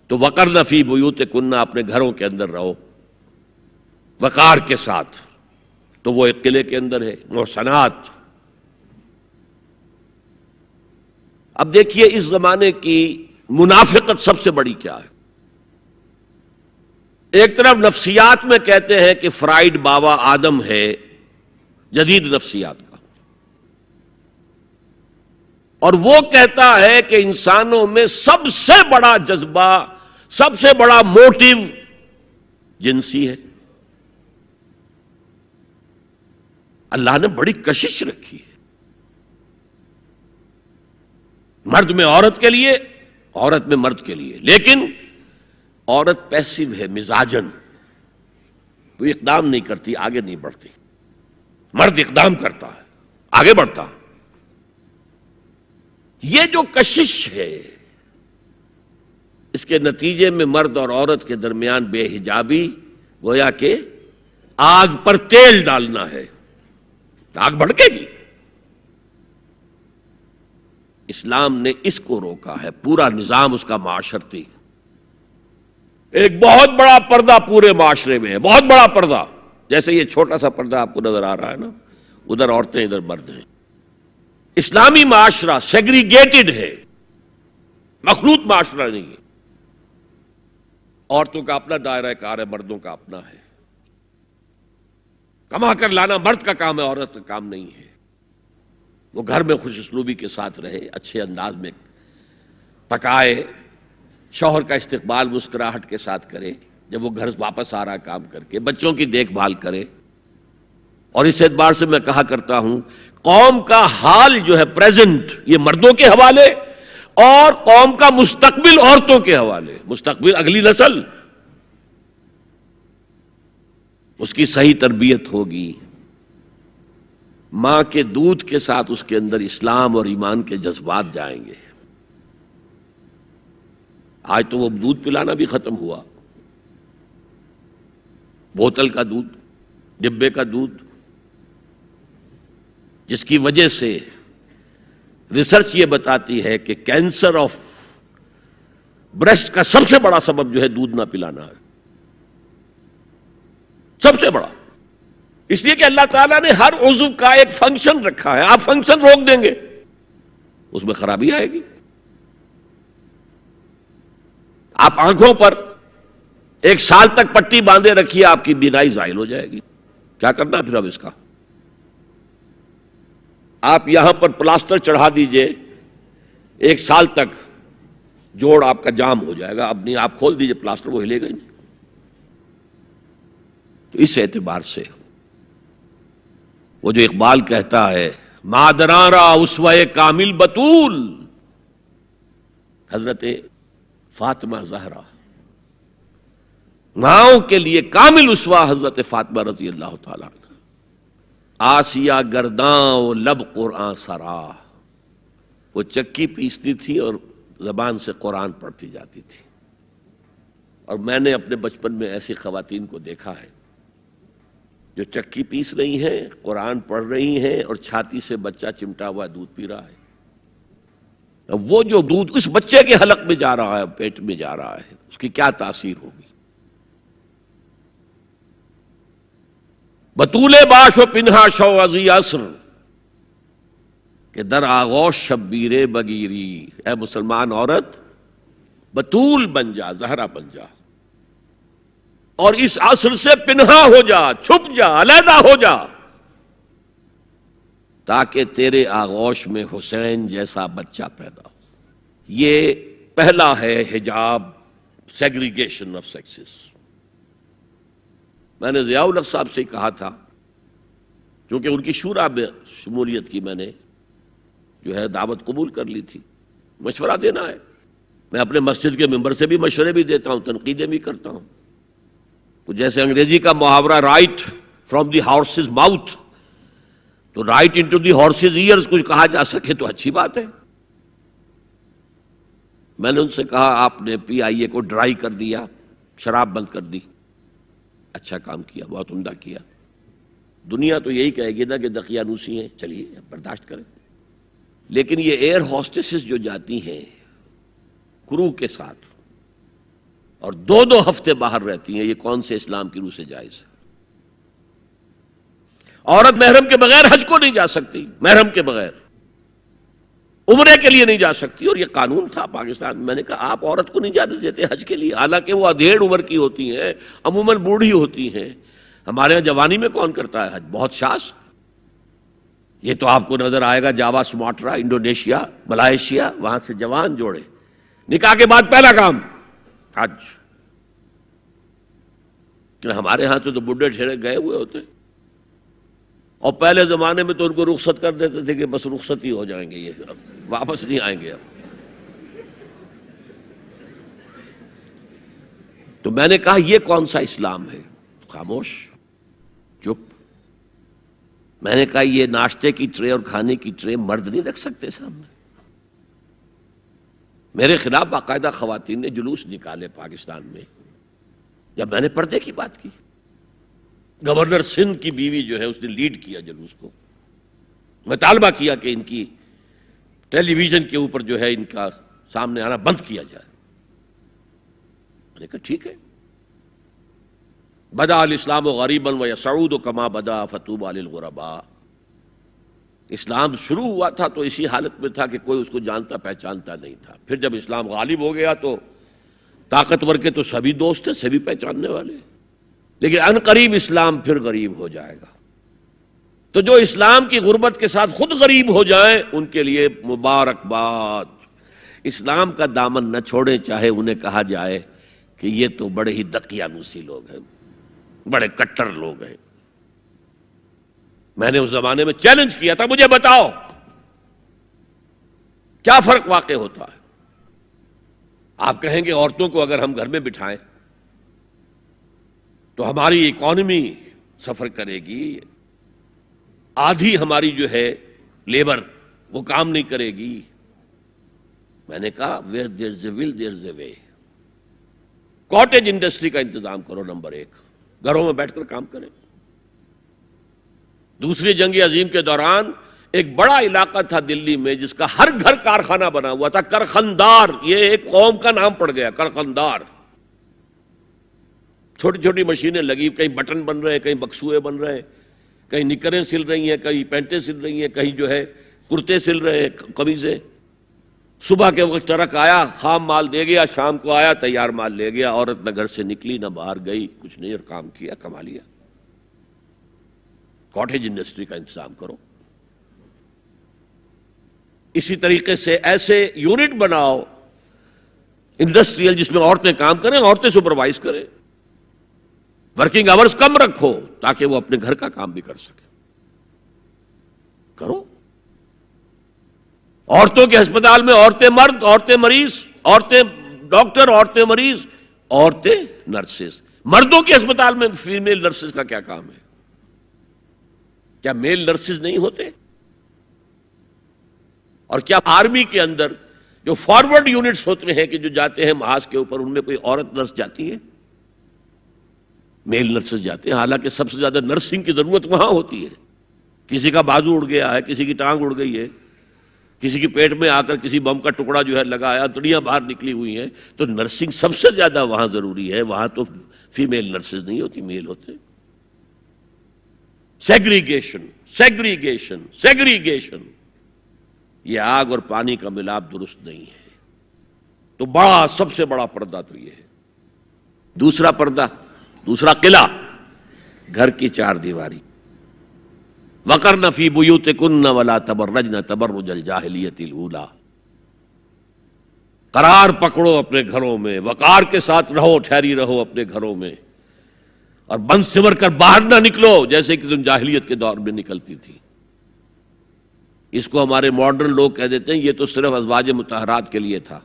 تو وقرن فی بیوتکن، اپنے گھروں کے اندر رہو وقار کے ساتھ، تو وہ ایک قلعے کے اندر ہے، محسنات۔ اب دیکھیے اس زمانے کی منافقت سب سے بڑی کیا ہے۔ ایک طرف نفسیات میں کہتے ہیں کہ فرائیڈ بابا آدم ہے جدید نفسیات کا، اور وہ کہتا ہے کہ انسانوں میں سب سے بڑا جذبہ، سب سے بڑا موٹیو جنسی ہے۔ اللہ نے بڑی کشش رکھی ہے، مرد میں عورت کے لیے، عورت میں مرد کے لیے، لیکن عورت پیسیو ہے مزاجن، وہ اقدام نہیں کرتی، آگے نہیں بڑھتی، مرد اقدام کرتا ہے، آگے بڑھتا۔ یہ جو کشش ہے، اس کے نتیجے میں مرد اور عورت کے درمیان بے حجابی گویا کہ آگ پر تیل ڈالنا ہے، آگ بھڑکے گی۔ اسلام نے اس کو روکا ہے، پورا نظام اس کا معاشرتی، ایک بہت بڑا پردہ پورے معاشرے میں ہے، بہت بڑا پردہ، جیسے یہ چھوٹا سا پردہ آپ کو نظر آ رہا ہے نا، ادھر عورتیں ادھر مرد ہیں۔ اسلامی معاشرہ سیگریگیٹڈ ہے، مخلوط معاشرہ نہیں ہے، عورتوں کا اپنا دائرہ کار ہے، مردوں کا اپنا ہے، کما کر لانا مرد کا کام ہے، عورت کا کام نہیں ہے۔ وہ گھر میں خوش اسلوبی کے ساتھ رہے، اچھے انداز میں پکائے، شوہر کا استقبال مسکراہٹ کے ساتھ کرے، جب وہ گھر واپس آ رہا کام کر کے، بچوں کی دیکھ بھال کرے۔ اور اس اعتبار سے میں کہا کرتا ہوں، قوم کا حال جو ہے پریزنٹ، یہ مردوں کے حوالے، اور قوم کا مستقبل عورتوں کے حوالے، مستقبل اگلی نسل، اس کی صحیح تربیت ہوگی، ماں کے دودھ کے ساتھ اس کے اندر اسلام اور ایمان کے جذبات جائیں گے۔ آج تو وہ دودھ پلانا بھی ختم ہوا، بوتل کا دودھ، ڈبے کا دودھ، جس کی وجہ سے ریسرچ یہ بتاتی ہے کہ کینسر آف بریسٹ کا سب سے بڑا سبب جو ہے دودھ نہ پلانا ہے، سب سے بڑا۔ اس لیے کہ اللہ تعالیٰ نے ہر عضو کا ایک فنکشن رکھا ہے، آپ فنکشن روک دیں گے اس میں خرابی آئے گی۔ آپ آنکھوں پر 1 سال تک پٹی باندھے رکھیے، آپ کی بینائی زائل ہو جائے گی، کیا کرنا پھر اب اس کا؟ آپ یہاں پر پلاسٹر چڑھا دیجئے، 1 سال تک جوڑ آپ کا جام ہو جائے گا، اپنی آپ کھول دیجئے پلاسٹر، وہ ہلے گا نہیں۔ تو اس اعتبار سے وہ جو اقبال کہتا ہے مادراں را اسوہ کامل بطول، حضرت فاطمہ زہرا، ماؤں کے لیے کامل اسوہ حضرت فاطمہ رضی اللہ تعالیٰ عنہ۔ آسیہ گرداں و لب قرآن سرا، وہ چکی پیستی تھی اور زبان سے قرآن پڑھتی جاتی تھی۔ اور میں نے اپنے بچپن میں ایسی خواتین کو دیکھا ہے جو چکی پیس رہی ہیں، قرآن پڑھ رہی ہیں اور چھاتی سے بچہ چمٹا ہوا دودھ پی رہا ہے۔ وہ جو دودھ اس بچے کے حلق میں جا رہا ہے، پیٹ میں جا رہا ہے، اس کی کیا تاثیر ہوگی؟ بطول باش و پنہا شو ازی عصر کہ در آغوش شبیر بگیری، اے مسلمان عورت بطول بن جا، زہرا بن جا، اور اس عصر سے پنہا ہو جا، چھپ جا، علیحدہ ہو جا، تاکہ تیرے آغوش میں حسین جیسا بچہ پیدا ہو۔ یہ پہلا ہے حجاب، سیگریگیشن آف سیکسز۔ میں نے ضیاء الحق صاحب سے کہا تھا، کیونکہ ان کی شورا میں شمولیت کی میں نے جو ہے دعوت قبول کر لی تھی، مشورہ دینا ہے۔ میں اپنے مسجد کے ممبر سے بھی مشورے بھی دیتا ہوں، تنقیدیں بھی کرتا ہوں۔ تو جیسے انگریزی کا محاورہ right from the horse's mouth, تو right into the horse's ears کچھ کہا جا سکے تو اچھی بات ہے۔ میں نے ان سے کہا آپ نے پی آئی اے کو ڈرائی کر دیا، شراب بند کر دی، اچھا کام کیا، بہت عمدہ کیا۔ دنیا تو یہی کہے گی نا کہ دقیانوسی ہیں، چلیے برداشت کریں۔ لیکن یہ ایئر ہوسٹسز جو جاتی ہیں کرو کے ساتھ اور 2 ہفتے باہر رہتی ہیں، یہ کون سے اسلام کی روح سے جائز ہے؟ عورت محرم کے بغیر حج کو نہیں جا سکتی، محرم کے بغیر عمرے کے لیے نہیں جا سکتی، اور یہ قانون تھا پاکستان میں۔ میں نے کہا آپ عورت کو نہیں جانے دیتے حج کے لیے، حالانکہ وہ ادھیڑ عمر کی ہوتی ہیں، عموماً بوڑھی ہوتی ہیں۔ ہمارے یہاں جوانی میں کون کرتا ہے حج؟ بہت شاذ۔ یہ تو آپ کو نظر آئے گا جاوا، سماٹرا، انڈونیشیا، ملائیشیا، وہاں سے جوان جوڑے نکاح کے بعد پہلا کام حج۔ کہ ہمارے ہاں سے تو بڈھے ٹھیرے گئے ہوئے ہوتے، اور پہلے زمانے میں تو ان کو رخصت کر دیتے تھے کہ بس رخصت ہی ہو جائیں گے، یہ اب واپس نہیں آئیں گے اب۔ تو میں نے کہا یہ کون سا اسلام ہے؟ خاموش، چپ۔ میں نے کہا یہ ناشتے کی ٹرے اور کھانے کی ٹرے مرد نہیں رکھ سکتے سامنے۔ میرے خلاف باقاعدہ خواتین نے جلوس نکالے پاکستان میں جب میں نے پردے کی بات کی۔ گورنر سندھ کی بیوی جو ہے اس نے لیڈ کیا جلوس کو، مطالبہ کیا کہ ان کی ٹیلی ویژن کے اوپر جو ہے ان کا سامنے آنا بند کیا جائے۔ میں نے کہا ٹھیک ہے۔ بدا الاسلام غریبا ویسعود کما بدا فطوبی للغرباء۔ اسلام شروع ہوا تھا تو اسی حالت میں تھا کہ کوئی اس کو جانتا پہچانتا نہیں تھا، پھر جب اسلام غالب ہو گیا تو طاقتور کے تو سبھی دوست تھے، سبھی پہچاننے والے، لیکن ان قریب اسلام پھر غریب ہو جائے گا۔ تو جو اسلام کی غربت کے ساتھ خود غریب ہو جائیں ان کے لیے مبارکباد۔ اسلام کا دامن نہ چھوڑیں، چاہے انہیں کہا جائے کہ یہ تو بڑے ہی دقیانوسی لوگ ہیں، بڑے کٹر لوگ ہیں۔ میں نے اس زمانے میں چیلنج کیا تھا، مجھے بتاؤ کیا فرق واقع ہوتا ہے؟ آپ کہیں گے عورتوں کو اگر ہم گھر میں بٹھائیں تو ہماری اکانومی سفر کرے گی، آدھی ہماری جو ہے لیبر وہ کام نہیں کرے گی۔ میں نے کہا where there's a will there's a way۔ Cottage industry کا انتظام کرو، نمبر 1، گھروں میں بیٹھ کر کام کریں۔ دوسری جنگ عظیم کے دوران ایک بڑا علاقہ تھا دلی میں جس کا ہر گھر کارخانہ بنا ہوا تھا، کرخندار، یہ ایک قوم کا نام پڑ گیا، کرخندار۔ چھوٹی چھوٹی مشینیں لگی، کہیں بٹن بن رہے ہیں، کہیں بکسوئے بن رہے ہیں، کہیں نکریں سل رہی ہیں، کہیں پینٹیں سل رہی ہیں، کہیں جو ہے کرتے سل رہے ہیں، قمیضیں۔ صبح کے وقت ٹرک آیا، خام مال دے گیا، شام کو آیا، تیار مال لے گیا۔ عورت نہ گھر سے نکلی نہ باہر گئی، کچھ نہیں، اور کام کیا، کما لیا۔ کاٹیج انڈسٹری کا انتظام کرو۔ اسی طریقے سے ایسے یونٹ بناؤ انڈسٹریل جس میں عورتیں کام کریں، عورتیں سپروائز کریں، ورکنگ آورز کم رکھو تاکہ وہ اپنے گھر کا کام بھی کر سکیں۔ کرو۔ عورتوں کے ہسپتال میں عورتیں مرد، عورتیں مریض، عورتیں ڈاکٹر، عورتیں مریض، عورتیں نرسز۔ مردوں کے ہسپتال میں فیمیل نرسز کا کیا کام ہے؟ کیا میل نرسز نہیں ہوتے؟ اور کیا آرمی کے اندر جو فارورڈ یونٹس ہوتے ہیں کہ جو جاتے ہیں محاذ کے اوپر، ان میں کوئی عورت نرس جاتی ہے؟ میل نرسز جاتے ہیں، حالانکہ سب سے زیادہ نرسنگ کی ضرورت وہاں ہوتی ہے۔ کسی کا بازو اڑ گیا ہے، کسی کی ٹانگ اڑ گئی ہے، کسی کی پیٹ میں آ کر کسی بم کا ٹکڑا جو ہے لگایا، انتڑیاں باہر نکلی ہوئی ہیں، تو نرسنگ سب سے زیادہ وہاں ضروری ہے۔ وہاں تو فیمیل نرسز نہیں ہوتی، میل ہوتے۔ سیگریگیشن، سیگریگیشن، سیگریگیشن، یہ آگ اور پانی کا ملاپ درست نہیں ہے۔ تو بڑا، سب سے بڑا پردہ تو یہ ہے۔ دوسرا پردہ، دوسرا قلعہ، گھر کی چار دیواری۔ وَقَرْنَ فِي بُيُوتِكُنَّ وَلَا تَبَرَّجْنَ تَبَرُّجَ الْجَاهِلِيَّةِ الْأُولَىٰ۔ قرار پکڑو اپنے گھروں میں، وقار کے ساتھ رہو، ٹھہری رہو اپنے گھروں میں، اور بند سمر کر باہر نہ نکلو جیسے کہ تم جاہلیت کے دور میں نکلتی تھی۔ اس کو ہمارے ماڈرن لوگ کہہ دیتے ہیں یہ تو صرف ازواج مطہرات کے لیے تھا،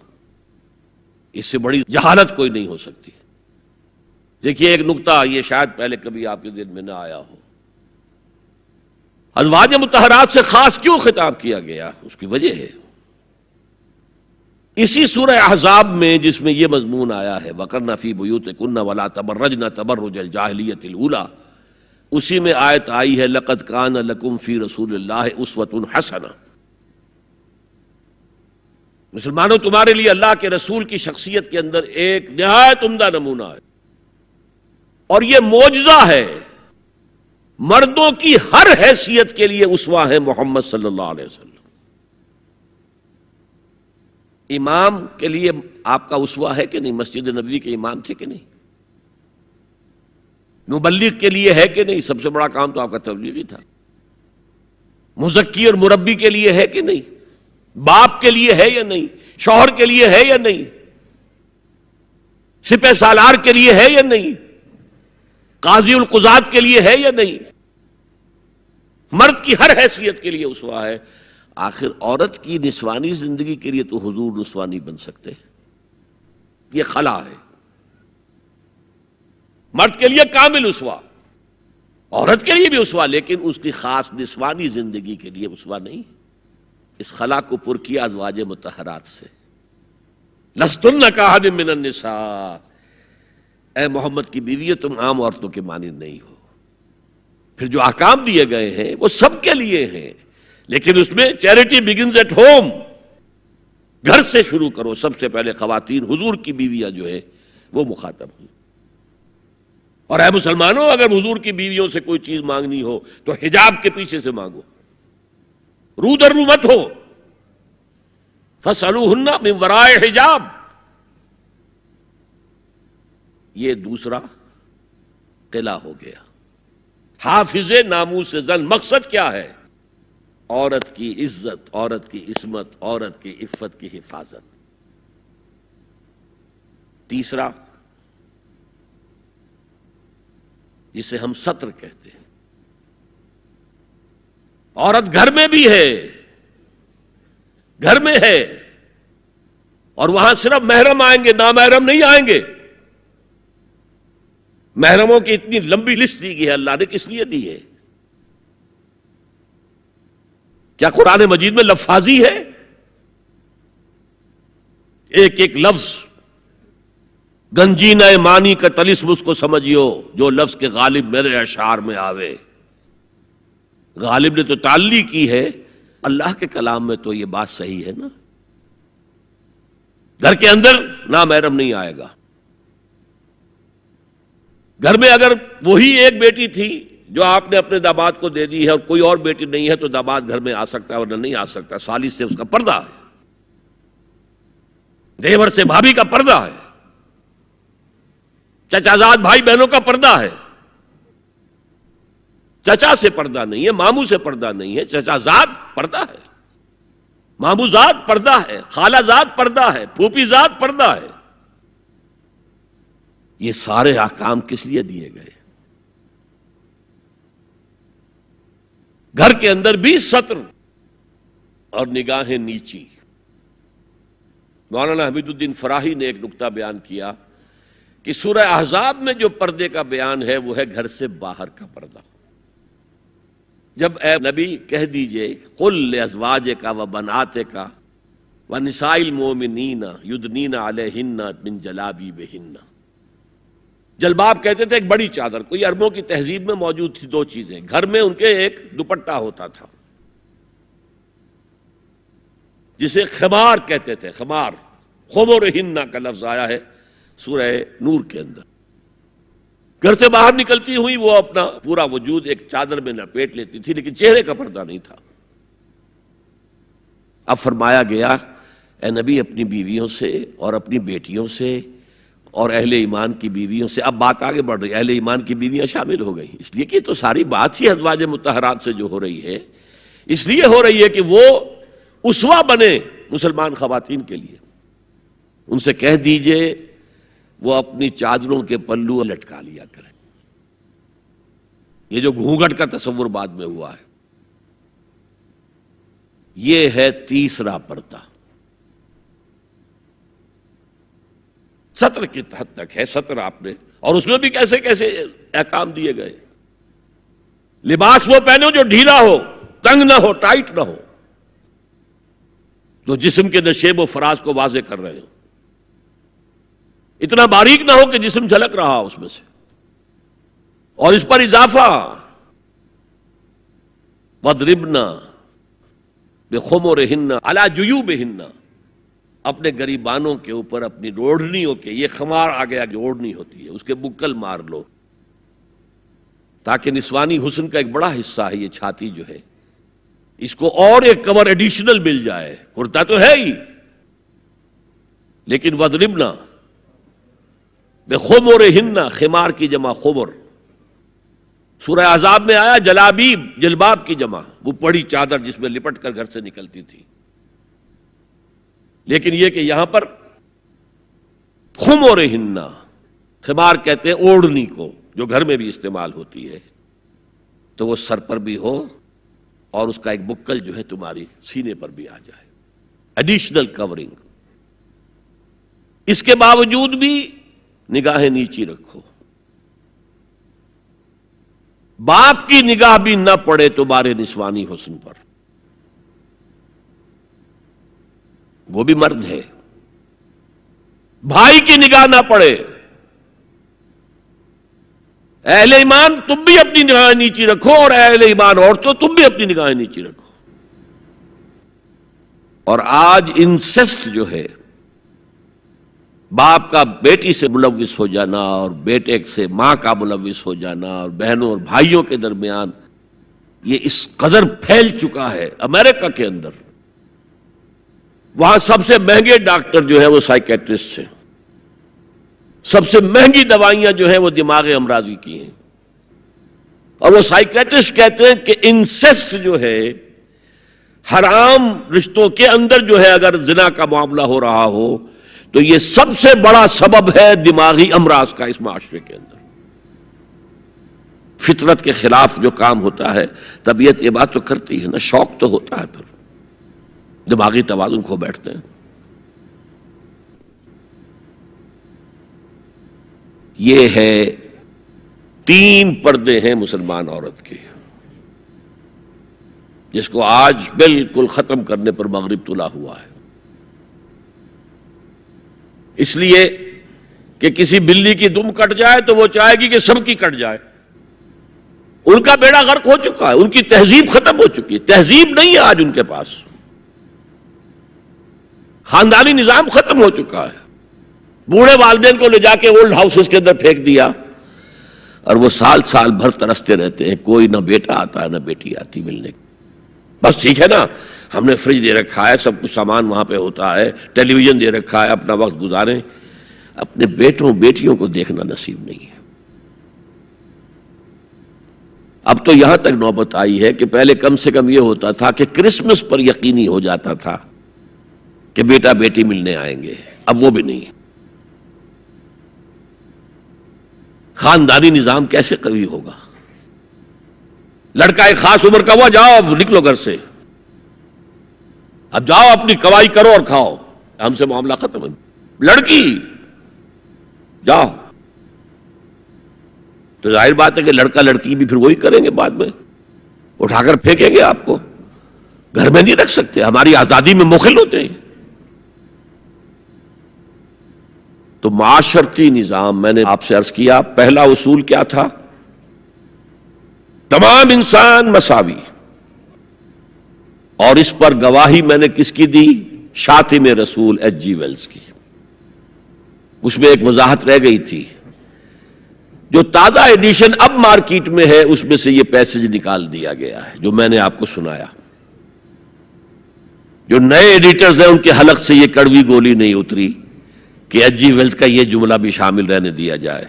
اس سے بڑی جہالت کوئی نہیں ہو سکتی۔ دیکھیے ایک نکتہ، یہ شاید پہلے کبھی آپ کے ذہن میں نہ آیا ہو، ازواج مطہرات سے خاص کیوں خطاب کیا گیا؟ اس کی وجہ ہے اسی سورہ احزاب میں جس میں یہ مضمون آیا ہے وَقَرْنَ فِي بُيُوتِكُنَّ وَلَا تَبَرَّجْنَ تَبَرُّجَ الْجَاهِلِيَّةِ الْأُولَىٰ، اسی میں آیت آئی ہے لَقَدْ كَانَ لَكُمْ فِي رَسُولِ اللَّهِ أُسْوَةٌ حَسَنَةٌ۔ مسلمانوں تمہارے لیے اللہ کے رسول کی شخصیت کے اندر ایک نہایت عمدہ نمونہ ہے، اور یہ معجزہ ہے۔ مردوں کی ہر حیثیت کے لیے اسوہ ہے محمد صلی اللہ علیہ وسلم۔ امام کے لیے آپ کا اسوہ ہے کہ نہیں؟ مسجد نبوی کے امام تھے کہ نہیں؟ مبلغ کے لیے ہے کہ نہیں؟ سب سے بڑا کام تو آپ کا تبلیغی تھا۔ مزکی اور مربی کے لیے ہے کہ نہیں؟ باپ کے لیے ہے یا نہیں؟ شوہر کے لیے ہے یا نہیں؟ سپہ سالار کے لیے ہے یا نہیں؟ قاضی القضات کے لیے ہے یا نہیں؟ مرد کی ہر حیثیت کے لیے اسوہ ہے۔ آخر عورت کی نسوانی زندگی کے لیے تو حضور رسوا نہیں بن سکتے، یہ خلا ہے۔ مرد کے لیے کامل اسوہ، عورت کے لیے بھی اسوہ، لیکن اس کی خاص نسوانی زندگی کے لیے اسوہ نہیں۔ اس خلا کو پر کیا ازواج مطہرات سے۔ لستن کاحد من النساء، اے محمد کی بیوی تم عام عورتوں کے مانند نہیں ہو۔ پھر جو احکام دیے گئے ہیں وہ سب کے لیے ہیں، لیکن اس میں چیریٹی بگنز ایٹ ہوم، گھر سے شروع کرو۔ سب سے پہلے خواتین، حضور کی بیویاں جو ہے وہ مخاطب ہوئی۔ اور اے مسلمانوں، اگر حضور کی بیویوں سے کوئی چیز مانگنی ہو تو حجاب کے پیچھے سے مانگو، رو در رو مت ہو۔ فَاسْأَلُوهُنَّ مِنْ وَرَاءِ حجاب، یہ دوسرا قلعہ ہو گیا۔ حافظ ناموس زن، مقصد کیا ہے؟ عورت کی عزت، عورت کی عصمت، عورت کی عفت کی حفاظت۔ تیسرا جسے ہم ستر کہتے ہیں، عورت گھر میں بھی ہے، گھر میں ہے، اور وہاں صرف محرم آئیں گے، نامحرم نہیں آئیں گے. محرموں کی اتنی لمبی لسٹ دی گئی ہے، اللہ نے کس لیے دی ہے؟ کیا قرآن مجید میں لفاظی ہے؟ ایک ایک لفظ گنجینہ معنی کا طلسم اس کو سمجھیو جو لفظ کے غالب میرے اشعار میں آوے. غالب نے تو تعلی کی ہے، اللہ کے کلام میں تو یہ بات صحیح ہے نا. گھر کے اندر نامحرم نہیں آئے گا. گھر میں اگر وہی ایک بیٹی تھی جو آپ نے اپنے داماد کو دے دی ہے اور کوئی اور بیٹی نہیں ہے تو داماد گھر میں آ سکتا ہے ورنہ نہیں آ سکتا. سالی سے اس کا پردہ ہے، دیور سے بھابھی کا پردہ ہے، چچا زاد بھائی بہنوں کا پردہ ہے. چچا سے پردہ نہیں ہے، ماموں سے پردہ نہیں ہے، چچا زاد پردہ ہے، ماموں زاد پردہ ہے، خالہ زاد پردہ ہے، پھوپھی زاد پردہ ہے. یہ سارے احکام کس لیے دیے گئے؟ گھر کے اندر بھی ستر اور نگاہیں نیچی. مولانا حمید الدین فراہی نے ایک نکتہ بیان کیا کہ سورہ احزاب میں جو پردے کا بیان ہے وہ ہے گھر سے باہر کا پردہ. جب اے نبی کہہ دیجئے قل لازواجک و بناتک و نساء المؤمنین یدنین علیہن من جلابیبہن. جلباب کہتے تھے ایک بڑی چادر. کوئی عربوں کی تہذیب میں موجود تھی دو چیزیں. گھر میں ان کے ایک دوپٹہ ہوتا تھا جسے خمار کہتے تھے. خمار، خمرہن کا لفظ آیا ہے سورہ نور کے اندر. گھر سے باہر نکلتی ہوئی وہ اپنا پورا وجود ایک چادر میں لپیٹ لیتی تھی لیکن چہرے کا پردہ نہیں تھا. اب فرمایا گیا اے نبی اپنی بیویوں سے اور اپنی بیٹیوں سے اور اہل ایمان کی بیویوں سے. اب بات آگے بڑھ رہی ہے، اہل ایمان کی بیویاں شامل ہو گئی اس لیے کہ تو ساری بات ہی ازواج مطہرات سے جو ہو رہی ہے اس لیے ہو رہی ہے کہ وہ اسوہ بنے مسلمان خواتین کے لیے. ان سے کہہ دیجئے وہ اپنی چادروں کے پلو لٹکا لیا کریں. یہ جو گھونگھٹ کا تصور بعد میں ہوا ہے یہ ہے تیسرا پردہ. سطر کی حد تک ہے سطر آپ نے، اور اس میں بھی کیسے کیسے احکام دیے گئے. لباس وہ پہنو جو ڈھیلا ہو، تنگ نہ ہو، ٹائٹ نہ ہو، جو جسم کے نشیب و فراز کو واضح کر رہے ہو. اتنا باریک نہ ہو کہ جسم جھلک رہا اس میں سے. اور اس پر اضافہ وَاضْرِبْنَا بِخُمُرِهِنَّ عَلَى جُيُوبِهِنَّ. اپنے گریبانوں کے اوپر اپنی اوڑھنیوں کے، یہ خمار آ گیا کہ اوڑھنی ہوتی ہے، اس کے بکل مار لو تاکہ نسوانی حسن کا ایک بڑا حصہ ہے یہ چھاتی جو ہے اس کو اور ایک کور ایڈیشنل مل جائے. کرتا تو ہے ہی لیکن وَاضْرِبْنَا بِخُمُرِهِنَّ، خمار کی جمع خمر. سورہ احزاب میں آیا جلابیب، جلباب کی جمع، وہ بڑی چادر جس میں لپٹ کر گھر سے نکلتی تھی. لیکن یہ کہ یہاں پر خمرہن، خمار کہتے ہیں اوڑھنی کو جو گھر میں بھی استعمال ہوتی ہے، تو وہ سر پر بھی ہو اور اس کا ایک بکل جو ہے تمہاری سینے پر بھی آ جائے، ایڈیشنل کورنگ. اس کے باوجود بھی نگاہیں نیچی رکھو. باپ کی نگاہ بھی نہ پڑے تمہارے نسوانی حسن پر، وہ بھی مرد ہے. بھائی کی نگاہ نہ پڑے. اہل ایمان تم بھی اپنی نگاہیں نیچی رکھو اور اہل ایمان عورتوں تم بھی اپنی نگاہیں نیچی رکھو. اور آج انسسٹ جو ہے، باپ کا بیٹی سے ملوث ہو جانا اور بیٹے سے ماں کا ملوث ہو جانا اور بہنوں اور بھائیوں کے درمیان، یہ اس قدر پھیل چکا ہے. امریکہ کے اندر وہاں سب سے مہنگے ڈاکٹر جو ہے وہ سائیکیٹرسٹ ہیں، سب سے مہنگی دوائیاں جو ہیں وہ دماغ امراضی کی ہیں. اور وہ سائیکیٹرسٹ کہتے ہیں کہ انسسٹ جو ہے، حرام رشتوں کے اندر جو ہے اگر زنا کا معاملہ ہو رہا ہو تو یہ سب سے بڑا سبب ہے دماغی امراض کا اس معاشرے کے اندر. فطرت کے خلاف جو کام ہوتا ہے، طبیعت یہ بات تو کرتی ہے نا، شوق تو ہوتا ہے، پھر دماغی توازن کھو بیٹھتے ہیں. یہ ہے 3 پردے ہیں مسلمان عورت کے، جس کو آج بالکل ختم کرنے پر مغرب تلا ہوا ہے، اس لیے کہ کسی بلی کی دم کٹ جائے تو وہ چاہے گی کہ سب کی کٹ جائے۔ ان کا بیڑا غرق ہو چکا ہے، ان کی تہذیب ختم ہو چکی ہے، تہذیب نہیں ہے آج ان کے پاس، خاندانی نظام ختم ہو چکا ہے۔ بوڑھے والدین کو لے جا کے اولڈ ہاؤسز کے اندر پھینک دیا، اور وہ سال بھر ترستے رہتے ہیں، کوئی نہ بیٹا آتا ہے نہ بیٹی آتی ملنے کی۔ بس ٹھیک ہے نا، ہم نے فریج دے رکھا ہے، سب کچھ سامان وہاں پہ ہوتا ہے، ٹیلی ویژن دے رکھا ہے، اپنا وقت گزاریں، اپنے بیٹوں بیٹیوں کو دیکھنا نصیب نہیں ہے۔ اب تو یہاں تک نوبت آئی ہے کہ پہلے کم سے کم یہ ہوتا تھا کہ کرسمس پر یقینی ہو جاتا تھا کہ بیٹا بیٹی ملنے آئیں گے، اب وہ بھی نہیں ہے۔ خاندانی نظام کیسے قوی ہوگا؟ لڑکا ایک خاص عمر کا ہوا، جاؤ اب نکلو گھر سے، اب جاؤ اپنی کوائی کرو اور کھاؤ، ہم سے معاملہ ختم ہے۔ لڑکی جاؤ، تو ظاہر بات ہے کہ لڑکا لڑکی بھی پھر وہی کریں گے، بعد میں اٹھا کر پھینکیں گے آپ کو، گھر میں نہیں رکھ سکتے، ہماری آزادی میں مخل ہوتے ہیں۔ تو معاشرتی نظام، میں نے آپ سے عرض کیا، پہلا اصول کیا تھا؟ تمام انسان مساوی، اور اس پر گواہی میں نے کس کی دی؟ شاتم رسول ایچ جی ویلز کی۔ اس میں ایک وضاحت رہ گئی تھی، جو تازہ ایڈیشن اب مارکیٹ میں ہے اس میں سے یہ پیسج نکال دیا گیا ہے جو میں نے آپ کو سنایا۔ جو نئے ایڈیٹرز ہیں ان کے حلق سے یہ کڑوی گولی نہیں اتری کہ ایچ جی ویلز کا یہ جملہ بھی شامل رہنے دیا جائے،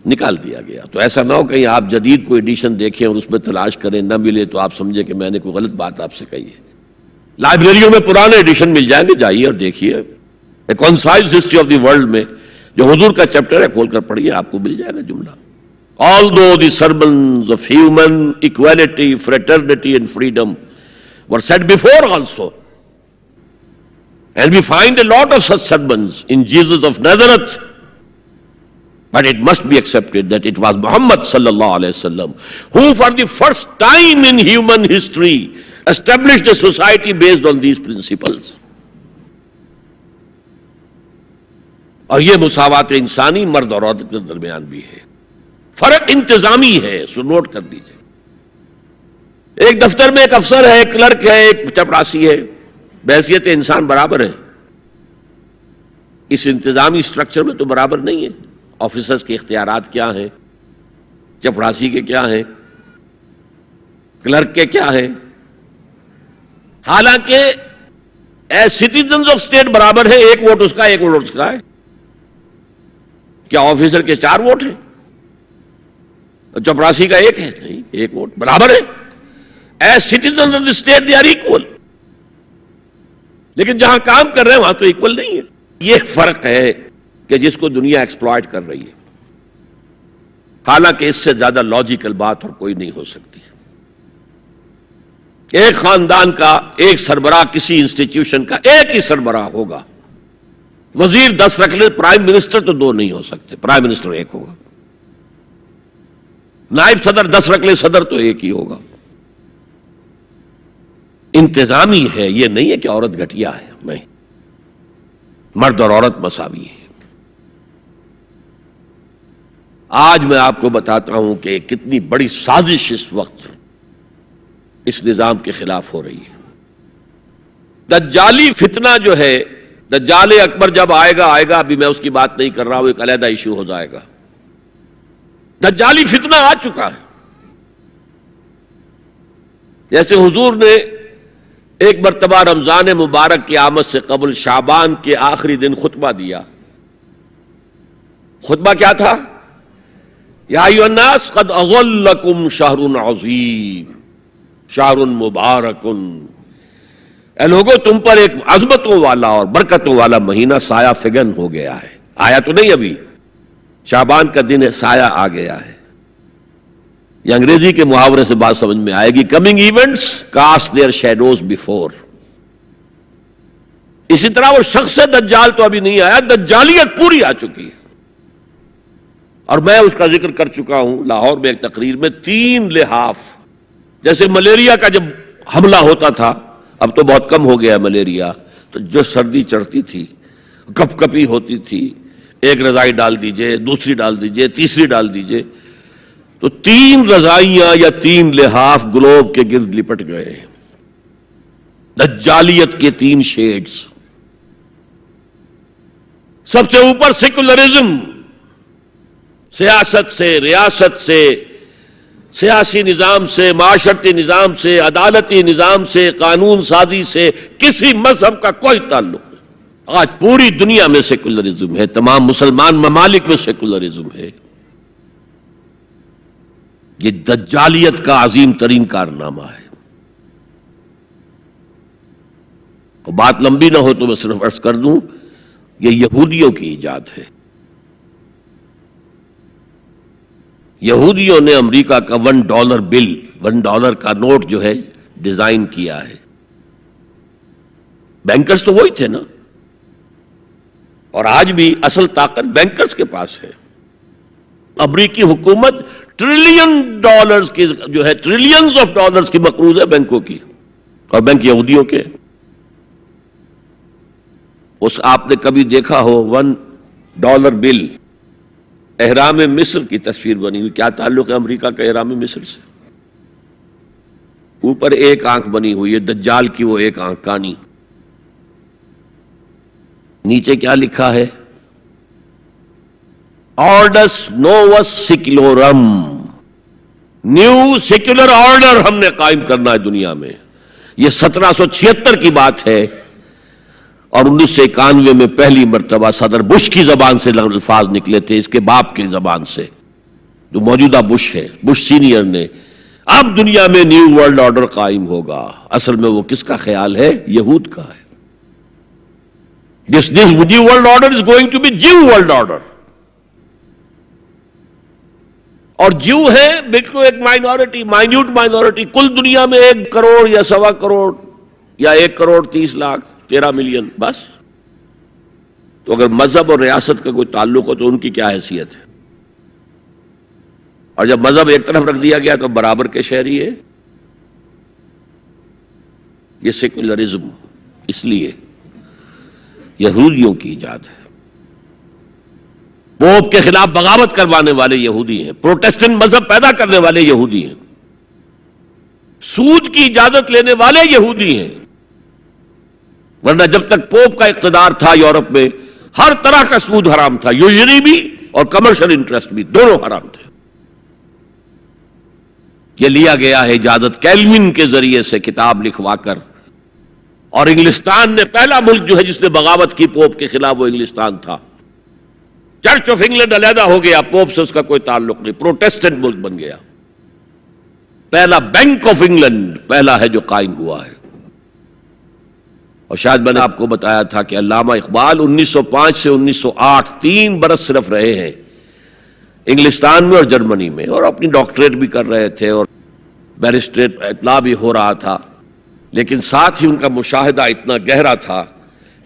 نکال دیا گیا۔ تو ایسا نہ ہو کہیں آپ جدید کوئی ایڈیشن دیکھیں اور اس میں تلاش کریں، نہ ملے تو آپ سمجھیں کہ میں نے کوئی غلط بات آپ سے کہی ہے۔ لائبریریوں میں پرانے ایڈیشن مل جائیں گے، جائیے اور دیکھیے، a concise history of the world میں جو حضور کا چیپٹر ہے کھول کر پڑھیے، آپ کو مل جائے گا جملہ۔ Although the sermons of human equality, fraternity and freedom were said before also, and we find a lot of such sermons in Jesus of Nazareth, but it must be accepted that it was Muhammad sallallahu alaihi wasallam who for the first time in human history established a society based on these principles. اور یہ مساوات انسانی مرد اور عورت کے درمیان بھی ہے، فرق انتظامی ہے، سو نوٹ کر دیجئے۔ ایک دفتر میں ایک افسر ہے، ایک کلرک ہے، ایک چپراسی ہے، بحیثیت انسان برابر ہے۔ اس انتظامی سٹرکچر میں تو برابر نہیں ہے۔ آفیسرز کے اختیارات کیا ہیں، چپراسی کے کیا ہیں، کلرک کے کیا ہیں، حالانکہ ایز سٹیزنز آف اسٹیٹ برابر ہے، ایک ووٹ اس کا ایک ووٹ اس کا ہے۔ کیا آفیسر کے 4 ووٹ ہیں؟ چپراسی کا 1 ہے؟ نہیں، 1 ووٹ برابر ہے۔ As citizens of the state they are equal, لیکن جہاں کام کر رہے ہیں وہاں تو ایکول نہیں ہے۔ یہ فرق ہے کہ جس کو دنیا ایکسپلائٹ کر رہی ہے، حالانکہ اس سے زیادہ لاجیکل بات اور کوئی نہیں ہو سکتی۔ ایک خاندان کا ایک سربراہ، کسی انسٹیٹیوشن کا ایک ہی سربراہ ہوگا، وزیر 10 رکھ لے، پرائم منسٹر تو 2 نہیں ہو سکتے، پرائم منسٹر 1 ہوگا، نائب صدر 10 رکھ لے، صدر تو 1 ہی ہوگا۔ انتظامی ہے، یہ نہیں ہے کہ عورت گھٹیا ہے، نہیں، مرد اور عورت مساوی ہے۔ آج میں آپ کو بتاتا ہوں کہ کتنی بڑی سازش اس وقت اس نظام کے خلاف ہو رہی ہے۔ دجالی فتنہ جو ہے، دجال اکبر جب آئے گا، ابھی میں اس کی بات نہیں کر رہا ہوں، ایک علیحدہ ایشو ہو جائے گا۔ دجالی فتنہ آ چکا ہے۔ جیسے حضور نے ایک مرتبہ رمضان مبارک کی آمد سے قبل شعبان کے آخری دن خطبہ دیا۔ خطبہ کیا تھا؟ یا ایھا الناس قد اظلکم شہر عظیم شہر مبارک، اے لوگوں تم پر ایک عظمتوں والا اور برکتوں والا مہینہ سایہ فگن ہو گیا ہے۔ آیا تو نہیں ابھی، شعبان کا دن ہے، سایہ آ گیا ہے۔ یہ انگریزی کے محاورے سے بات سمجھ میں آئے گی، coming events cast their shadows before. اسی طرح وہ شخص دجال تو ابھی نہیں آیا، دجالیت پوری آ چکی ہے۔ اور میں اس کا ذکر کر چکا ہوں لاہور میں ایک تقریر میں، 3 لحاف. جیسے ملیریا کا جب حملہ ہوتا تھا، اب تو بہت کم ہو گیا ملیریا، تو جو سردی چڑھتی تھی، کپ کپی ہوتی تھی، ایک رضائی ڈال دیجئے، دوسری ڈال دیجئے، تیسری ڈال دیجئے، تو 3 رضائیاں یا 3 لحاف گلوب کے گرد لپٹ گئے. دجالیت کے 3 شیڈز. سب سے اوپر سیکولرزم، سیاست سے، ریاست سے، سیاسی نظام سے، معاشرتی نظام سے، عدالتی نظام سے، قانون سازی سے کسی مذہب کا کوئی تعلق نہیں. آج پوری دنیا میں سیکولرزم ہے، تمام مسلمان ممالک میں سیکولرزم ہے. یہ دجالیت کا عظیم ترین کارنامہ ہے. بات لمبی نہ ہو تو میں صرف عرض کر دوں، یہ یہودیوں کی ایجاد ہے. یہودیوں نے امریکہ کا $1 بل، $1 کا نوٹ جو ہے ڈیزائن کیا ہے. بینکرز تو وہی تھے نا، اور آج بھی اصل طاقت بینکرز کے پاس ہے. امریکی حکومت $1 کی جو ہے ٹریلینز آف ڈالرز کی مقروض ہے بینکوں کی، اور بینک یہودیوں کے. اس آپ نے کبھی دیکھا ہو $1 بل، احرام مصر کی تصویر بنی ہوئی؟ کیا تعلق ہے امریکہ کا احرام مصر سے؟ اوپر ایک آنکھ بنی ہوئی ہے، دجال کی وہ ایک آنکھ کانی. نیچے کیا لکھا ہے؟ آرڈس نووس سیکولورم، نیو سیکولر آرڈر ہم نے قائم کرنا ہے دنیا میں. یہ 1776 کی بات ہے، اور 1991 میں پہلی مرتبہ صدر بش کی زبان سے الفاظ نکلے تھے، اس کے باپ کی زبان سے، جو موجودہ بش ہے، بش سینئر نے. اب دنیا میں نیو ورلڈ آرڈر قائم ہوگا. اصل میں وہ کس کا خیال ہے؟ یہود کا ہے. This new world order is going to be Jew world order. اور جو ہے بالکل ایک مائنورٹی، مائنیوٹ مائنورٹی. کل دنیا میں 1 کروڑ یا 1.25 کروڑ یا 1,30,13,000,000 بس. تو اگر مذہب اور ریاست کا کوئی تعلق ہو تو ان کی کیا حیثیت ہے؟ اور جب مذہب ایک طرف رکھ دیا گیا تو برابر کے شہری ہے. یہ سیکولرزم اس لیے یہودیوں کی ایجاد ہے. پوپ کے خلاف بغاوت کروانے والے یہودی ہیں، پروٹیسٹنٹ مذہب پیدا کرنے والے یہودی ہیں، سود کی اجازت لینے والے یہودی ہیں. ورنہ جب تک پوپ کا اقتدار تھا یورپ میں، ہر طرح کا سود حرام تھا، یوزری بھی اور کمرشل انٹرسٹ بھی، دونوں حرام تھے. یہ لیا گیا ہے اجازت کیلوین کے ذریعے سے کتاب لکھوا کر. اور انگلستان نے پہلا ملک جو ہے جس نے بغاوت کی پوپ کے خلاف، وہ انگلستان تھا. چرچ آف انگلینڈ علیحدہ ہو گیا، پوپ سے اس کا کوئی تعلق نہیں، پروٹیسٹنٹ ملک بن گیا. پہلا بینک آف انگلینڈ پہلا ہے جو قائم ہوا ہے. اور شاید میں نے آپ کو بتایا تھا کہ علامہ اقبال 1905 سے 1908 3 برس صرف رہے ہیں انگلستان میں اور جرمنی میں، اور اپنی ڈاکٹریٹ بھی کر رہے تھے اور بیرسٹریٹ اطلاع بھی ہو رہا تھا. لیکن ساتھ ہی ان کا مشاہدہ اتنا گہرا تھا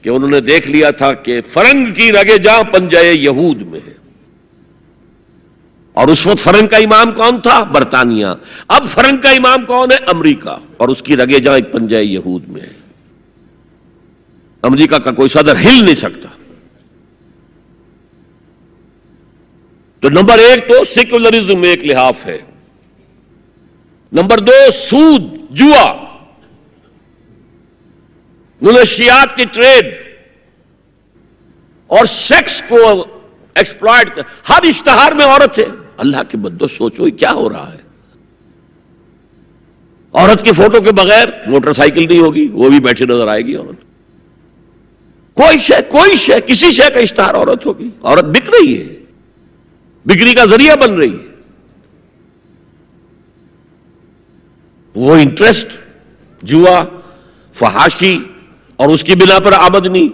کہ انہوں نے دیکھ لیا تھا کہ فرنگ کی رگے جاں پنجے یہود میں ہے. اور اس وقت فرنگ کا امام کون تھا؟ برطانیہ. اب فرنگ کا امام کون ہے؟ امریکہ. اور اس کی رگے جاں پنجے یہود میں ہے. امریکہ کا کوئی صدر ہل نہیں سکتا. تو نمبر 1 تو سیکولرزم ایک لحاف ہے. نمبر 2 سود، جوا، منشیات کی ٹریڈ اور سیکس کو ایکسپلائٹ کر. ہر اشتہار میں عورت ہے. اللہ کے بندو سوچو یہ کیا ہو رہا ہے. عورت کی فوٹو کے بغیر موٹر سائیکل نہیں ہوگی، وہ بھی بیٹھی نظر آئے گی عورت. کوئی شے کسی شے کا اشتہار عورت ہوگی. عورت بک رہی ہے، بکری کا ذریعہ بن رہی ہے. وہ انٹرسٹ، جوا، فحاشی اور اس کی بنا پر آمدنی،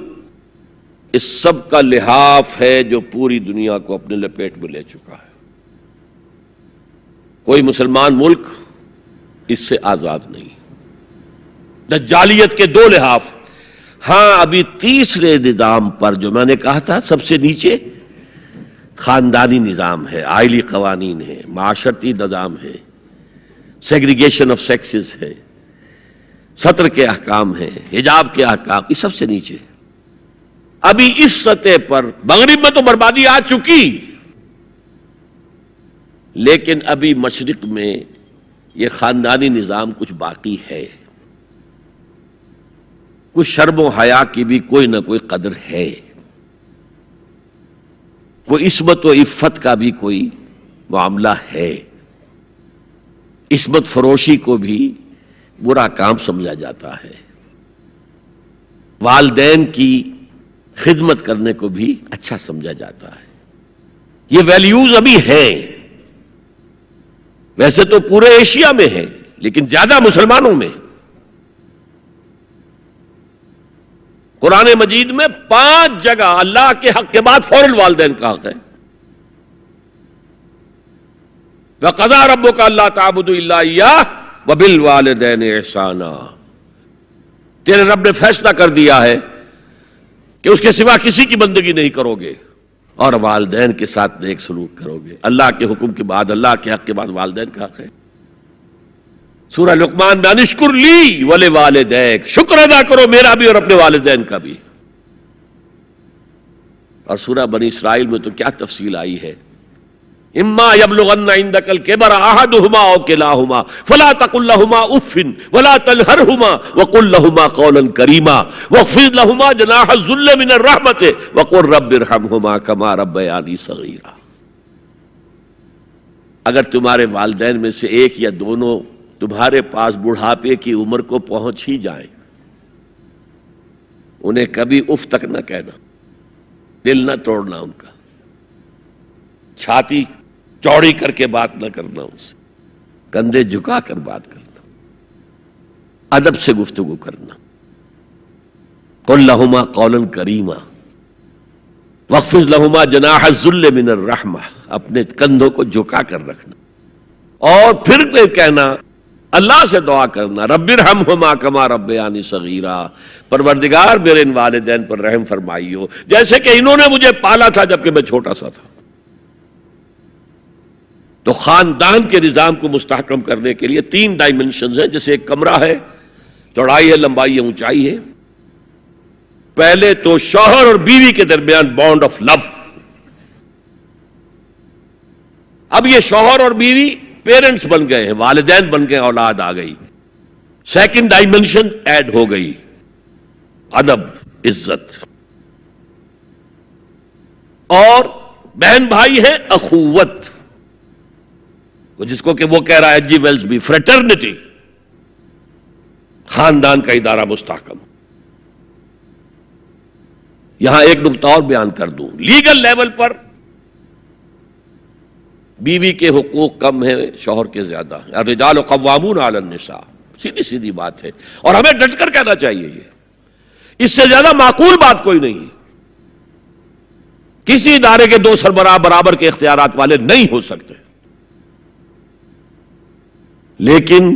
اس سب کا لحاف ہے جو پوری دنیا کو اپنے لپیٹ میں لے چکا ہے. کوئی مسلمان ملک اس سے آزاد نہیں. دجالیت کے 2 لحاف. ہاں ابھی تیسرے نظام پر جو میں نے کہا تھا سب سے نیچے، خاندانی نظام ہے، عائلی قوانین ہے، معاشرتی نظام ہے، سیگریگیشن آف سیکسز ہے، سطر کے احکام ہیں، حجاب کے احکام، یہ سب سے نیچے. ابھی اس سطح پر مغرب میں تو بربادی آ چکی، لیکن ابھی مشرق میں یہ خاندانی نظام کچھ باقی ہے. کچھ شرم و حیا کی بھی کوئی نہ کوئی قدر ہے، کوئی عصمت و عفت کا بھی کوئی معاملہ ہے. عصمت فروشی کو بھی برا کام سمجھا جاتا ہے، والدین کی خدمت کرنے کو بھی اچھا سمجھا جاتا ہے. یہ ویلیوز ابھی ہیں، ویسے تو پورے ایشیا میں ہیں لیکن زیادہ مسلمانوں میں. قرآن مجید میں 5 جگہ اللہ کے حق کے بعد فوراً والدین کا حق ہے. وَقَضَىٰ رَبُّكَ أَلَّا تَعْبُدُوا إِلَّا إِيَّاهُ وَبِالْوَالِدَيْنِ إِحْسَانًا. تیرے رب نے فیصلہ کر دیا ہے کہ اس کے سوا کسی کی بندگی نہیں کرو گے اور والدین کے ساتھ نیک سلوک کرو گے. اللہ کے حکم کے بعد، اللہ کے حق کے بعد والدین کا حق ہے. سورہ لقمان میں انشکر لی ولوالدیک، شکر ادا کرو میرا بھی اور اپنے والدین کا بھی. اور سورہ بنی اسرائیل میں تو کیا تفصیل آئی ہے. اما یبلغن عندک الکبر احدہما او کلاہما فلا تقل لهما اف ولا تنہرهما وقل لهما قولا کریما واخفض لهما جناح الذل من الرحمۃ وقل رب ارحمهما كما ربیانی صغیرا. اگر تمہارے والدین میں سے ایک یا دونوں تمہارے پاس بڑھاپے کی عمر کو پہنچ ہی جائیں، انہیں کبھی اف تک نہ کہنا، دل نہ توڑنا ان کا، چھاتی چوڑی کر کے بات نہ کرنا، ان سے کندھے جھکا کر بات کرنا، ادب سے گفتگو کرنا. قل لہما قولا کریما واخفض لہما جناح الذل من الرحمہ، اپنے کندھوں کو جھکا کر رکھنا. اور پھر کہنا، اللہ سے دعا کرنا، رب ارحمہما کما ربیانی صغیرا، پروردگار میرے ان والدین پر رحم فرمائیو جیسے کہ انہوں نے مجھے پالا تھا جبکہ میں چھوٹا سا تھا. تو خاندان کے نظام کو مستحکم کرنے کے لیے 3 ڈائمنشنز ہیں. جیسے ایک کمرہ ہے، چوڑائی ہے، لمبائی ہے، اونچائی ہے. پہلے تو شوہر اور بیوی کے درمیان بانڈ آف لو. اب یہ شوہر اور بیوی پیرنٹس بن گئے ہیں، والدین بن گئے، اولاد آ گئی. سیکنڈ ڈائمنشن ایڈ ہو گئی، ادب، عزت. اور بہن بھائی ہے، اخوت، جس کو کہ وہ کہہ رہا ہے جی ویلز بھی، فریٹرنٹی. خاندان کا ادارہ مستحکم. یہاں ایک نقطہ اور بیان کر دوں. لیگل لیول پر بیوی کے حقوق کم ہیں، شوہر کے زیادہ ہیں. الرجال قوامون علی النساء، سیدھی سیدھی بات ہے اور ہمیں ڈٹ کر کہنا چاہیے. یہ اس سے زیادہ معقول بات کوئی نہیں. کسی ادارے کے 2 سربراہ برابر کے اختیارات والے نہیں ہو سکتے. لیکن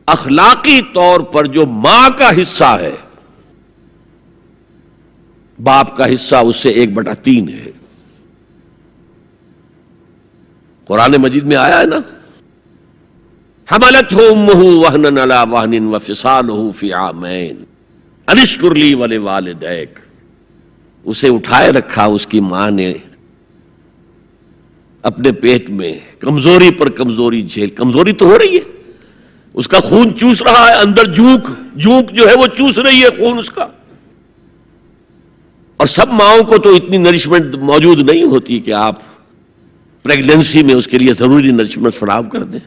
اخلاقی طور پر جو ماں کا حصہ ہے، باپ کا حصہ اس سے 1/3 ہے. قرآن مجید میں آیا ہے نا، حملتہ امہ وہنا علی وہن وفصالہ فی عامین ان اشکر لی ولوالدیک. اسے اٹھائے رکھا اس کی ماں نے اپنے پیٹ میں، کمزوری پر کمزوری جھیل. کمزوری تو ہو رہی ہے، اس کا خون چوس رہا ہے اندر، جھونک جو ہے وہ چوس رہی ہے خون اس کا. اور سب ماؤں کو تو اتنی نرشمنٹ موجود نہیں ہوتی کہ آپ پریگننسی میں اس کے لیے ضروری نرشمنٹ فراہم کر دیں.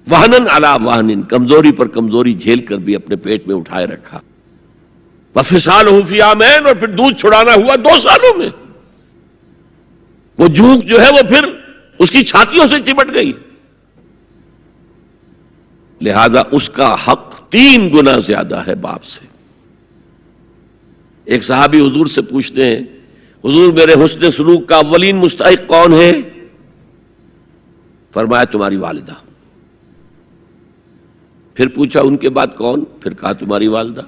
وہنن علی وہن، کمزوری پر کمزوری جھیل کر بھی اپنے پیٹ میں اٹھائے رکھا. وفصالہ فی عامین، اور پھر دودھ چھڑانا ہوا 2 سالوں میں. وہ جھونک جو ہے وہ پھر اس کی چھاتیوں سے چمٹ گئی. لہذا اس کا حق 3 گنا زیادہ ہے باپ سے. ایک صحابی حضور سے پوچھتے ہیں، حضور میرے حسن سلوک کا اولین مستحق کون ہے؟ فرمایا تمہاری والدہ. پھر پوچھا ان کے بعد کون؟ پھر کہا تمہاری والدہ.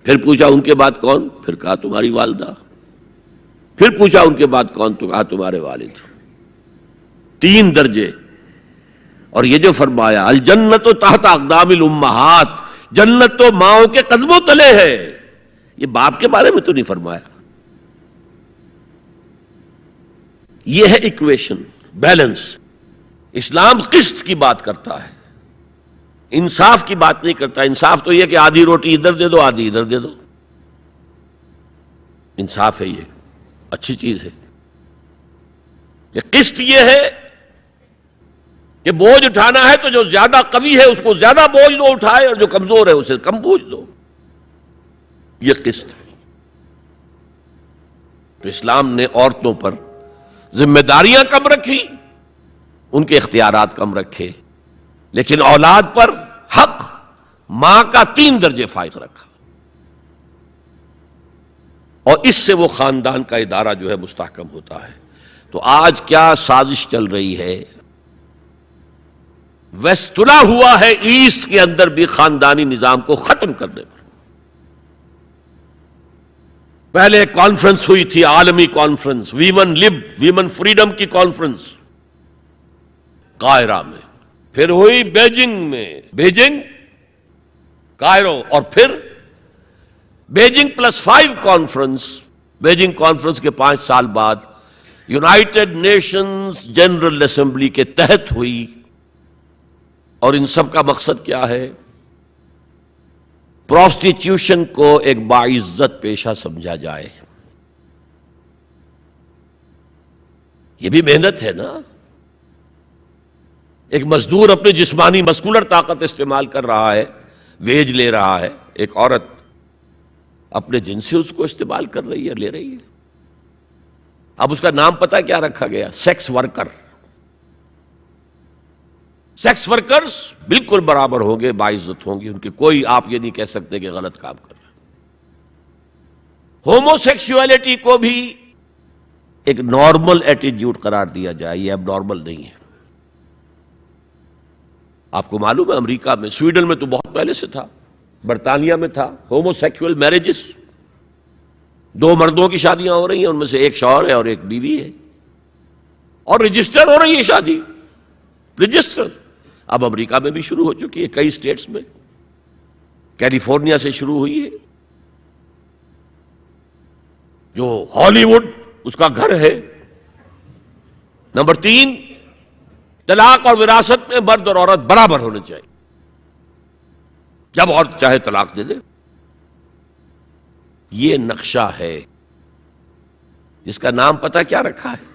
پھر پوچھا ان کے بعد کون؟ پھر کہا تمہاری والدہ. پھر پوچھا ان کے بعد کون؟ تو کہا تمہارے والد. 3 درجے. اور یہ جو فرمایا الجنت تحت اقدام الامہات، جنت تو ماؤں کے قدموں تلے ہے، یہ باپ کے بارے میں تو نہیں فرمایا. یہ ہے ایکویشن، بیلنس. اسلام قسط کی بات کرتا ہے، انصاف کی بات نہیں کرتا. انصاف تو یہ کہ آدھی روٹی ادھر دے دو آدھی ادھر دے دو، انصاف ہے، یہ اچھی چیز ہے. یہ قسط یہ ہے کہ بوجھ اٹھانا ہے تو جو زیادہ قوی ہے اس کو زیادہ بوجھ دو اٹھائے، اور جو کمزور ہے اسے کم بوجھ دو. یہ قسط ہے. تو اسلام نے عورتوں پر ذمہ داریاں کم رکھی، ان کے اختیارات کم رکھے، لیکن اولاد پر حق ماں کا 3 درجے فائق رکھا. اور اس سے وہ خاندان کا ادارہ جو ہے مستحکم ہوتا ہے. تو آج کیا سازش چل رہی ہے؟ ویسٹ تلا ہوا ہے ایسٹ کے اندر بھی خاندانی نظام کو ختم کرنے پر. پہلے ایک کانفرنس ہوئی تھی، عالمی کانفرنس، ویمن فریڈم کی کانفرنس قاہرہ میں، پھر ہوئی بیجنگ کائرو، اور پھر بیجنگ +5 کانفرنس. بیجنگ کانفرنس کے 5 سال بعد یونائٹڈ نیشنز جنرل اسمبلی کے تحت ہوئی. اور ان سب کا مقصد کیا ہے؟ پروسٹیٹیوشن کو ایک باعزت پیشہ سمجھا جائے. یہ بھی محنت ہے نا. ایک مزدور اپنے جسمانی مسکولر طاقت استعمال کر رہا ہے، ویج لے رہا ہے. ایک عورت اپنے جن سے اس کو استعمال کر رہی ہے، لے رہی ہے. اب اس کا نام پتہ کیا رکھا گیا؟ Sex worker. سیکس ورکرز بالکل برابر ہوں گے، باعزت ہوں گے، ان کے کوئی آپ یہ نہیں کہہ سکتے کہ غلط کام کر رہے. ہومو سیکسولیٹی کو بھی ایک نارمل ایٹیٹیوڈ قرار دیا جائے، یہ اب نارمل نہیں ہے. آپ کو معلوم ہے امریکہ میں، سویڈن میں تو بہت پہلے سے تھا، برطانیہ میں تھا، ہومو سیکسول میرجز. 2 مردوں کی شادیاں ہو رہی ہیں، ان میں سے ایک شوہر ہے اور ایک بیوی ہے، اور رجسٹر ہو رہی ہے شادی، رجسٹر. اب امریکہ میں بھی شروع ہو چکی ہے، کئی سٹیٹس میں، کیلیفورنیا سے شروع ہوئی ہے، جو ہالی ووڈ اس کا گھر ہے. نمبر 3، طلاق اور وراثت میں مرد اور عورت برابر ہونے چاہیے. جب عورت چاہے طلاق دے دے. یہ نقشہ ہے جس کا نام پتہ کیا رکھا ہے؟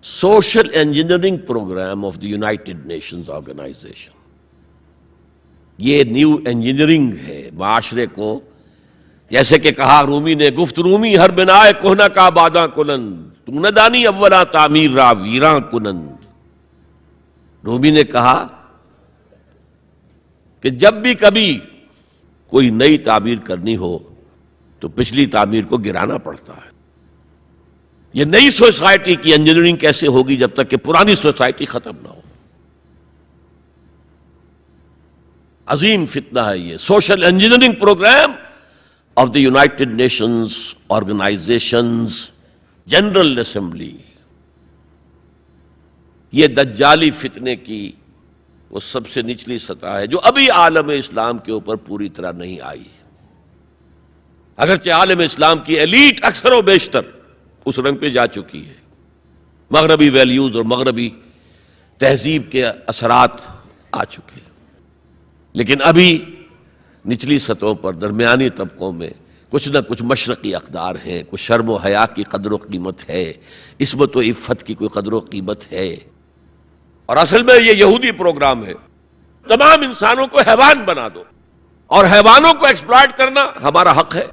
Social engineering program of the United Nations organization. یہ نیو انجینئرنگ ہے معاشرے کو. جیسے کہ کہا رومی نے، گفت رومی ہر بنائے کوہنا کا باداں کنند، تو نہ دانی اولا تعمیر را ویراں کنند. رومی نے کہا کہ جب بھی کبھی کوئی نئی تعمیر کرنی ہو تو پچھلی تعمیر کو گرانا پڑتا ہے. یہ نئی سوسائٹی کی انجینئرنگ کیسے ہوگی جب تک کہ پرانی سوسائٹی ختم نہ ہو؟ عظیم فتنہ ہے یہ social engineering program of the United Nations organizations general assembly. یہ دجالی فتنے کی وہ سب سے نچلی سطح ہے جو ابھی عالم اسلام کے اوپر پوری طرح نہیں آئی. اگرچہ عالم اسلام کی ایلیٹ اکثر و بیشتر اس رنگ پہ جا چکی ہے، مغربی ویلیوز اور مغربی تہذیب کے اثرات آ چکے ہیں، لیکن ابھی نچلی سطحوں پر درمیانی طبقوں میں کچھ نہ کچھ مشرقی اقدار ہیں، کچھ شرم و حیا کی قدر و قیمت ہے، عصمت و عفت کی کوئی قدر و قیمت ہے. اور اصل میں یہ یہودی پروگرام ہے، تمام انسانوں کو حیوان بنا دو، اور حیوانوں کو ایکسپلائٹ کرنا ہمارا حق ہے.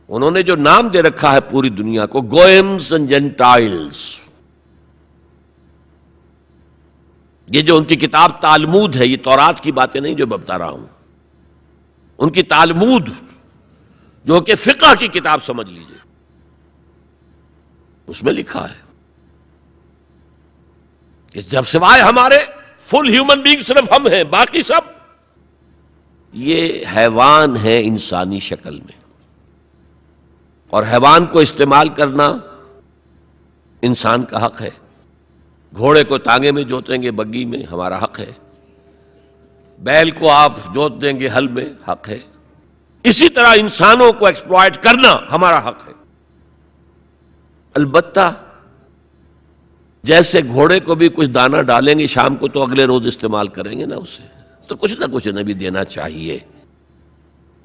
انہوں نے جو نام دے رکھا ہے پوری دنیا کو، گوئمز اینڈ جینٹائلز. یہ جو ان کی کتاب تالمود ہے، یہ تورات کی باتیں نہیں جو میں بتا رہا ہوں، ان کی تالمود جو کہ فقہ کی کتاب سمجھ لیجئے، اس میں لکھا ہے کہ جب سوائے ہمارے فل ہیومن بینگ صرف ہم ہیں، باقی سب یہ حیوان ہیں انسانی شکل میں. اور حیوان کو استعمال کرنا انسان کا حق ہے. گھوڑے کو تانگے میں جوتیں گے بگی میں، ہمارا حق ہے. بیل کو آپ جوت دیں گے ہل میں، حق ہے. اسی طرح انسانوں کو ایکسپلائٹ کرنا ہمارا حق ہے. البتہ جیسے گھوڑے کو بھی کچھ دانہ ڈالیں گے شام کو تو اگلے روز استعمال کریں گے نا اسے، تو کچھ نہ کچھ انہیں بھی دینا چاہیے.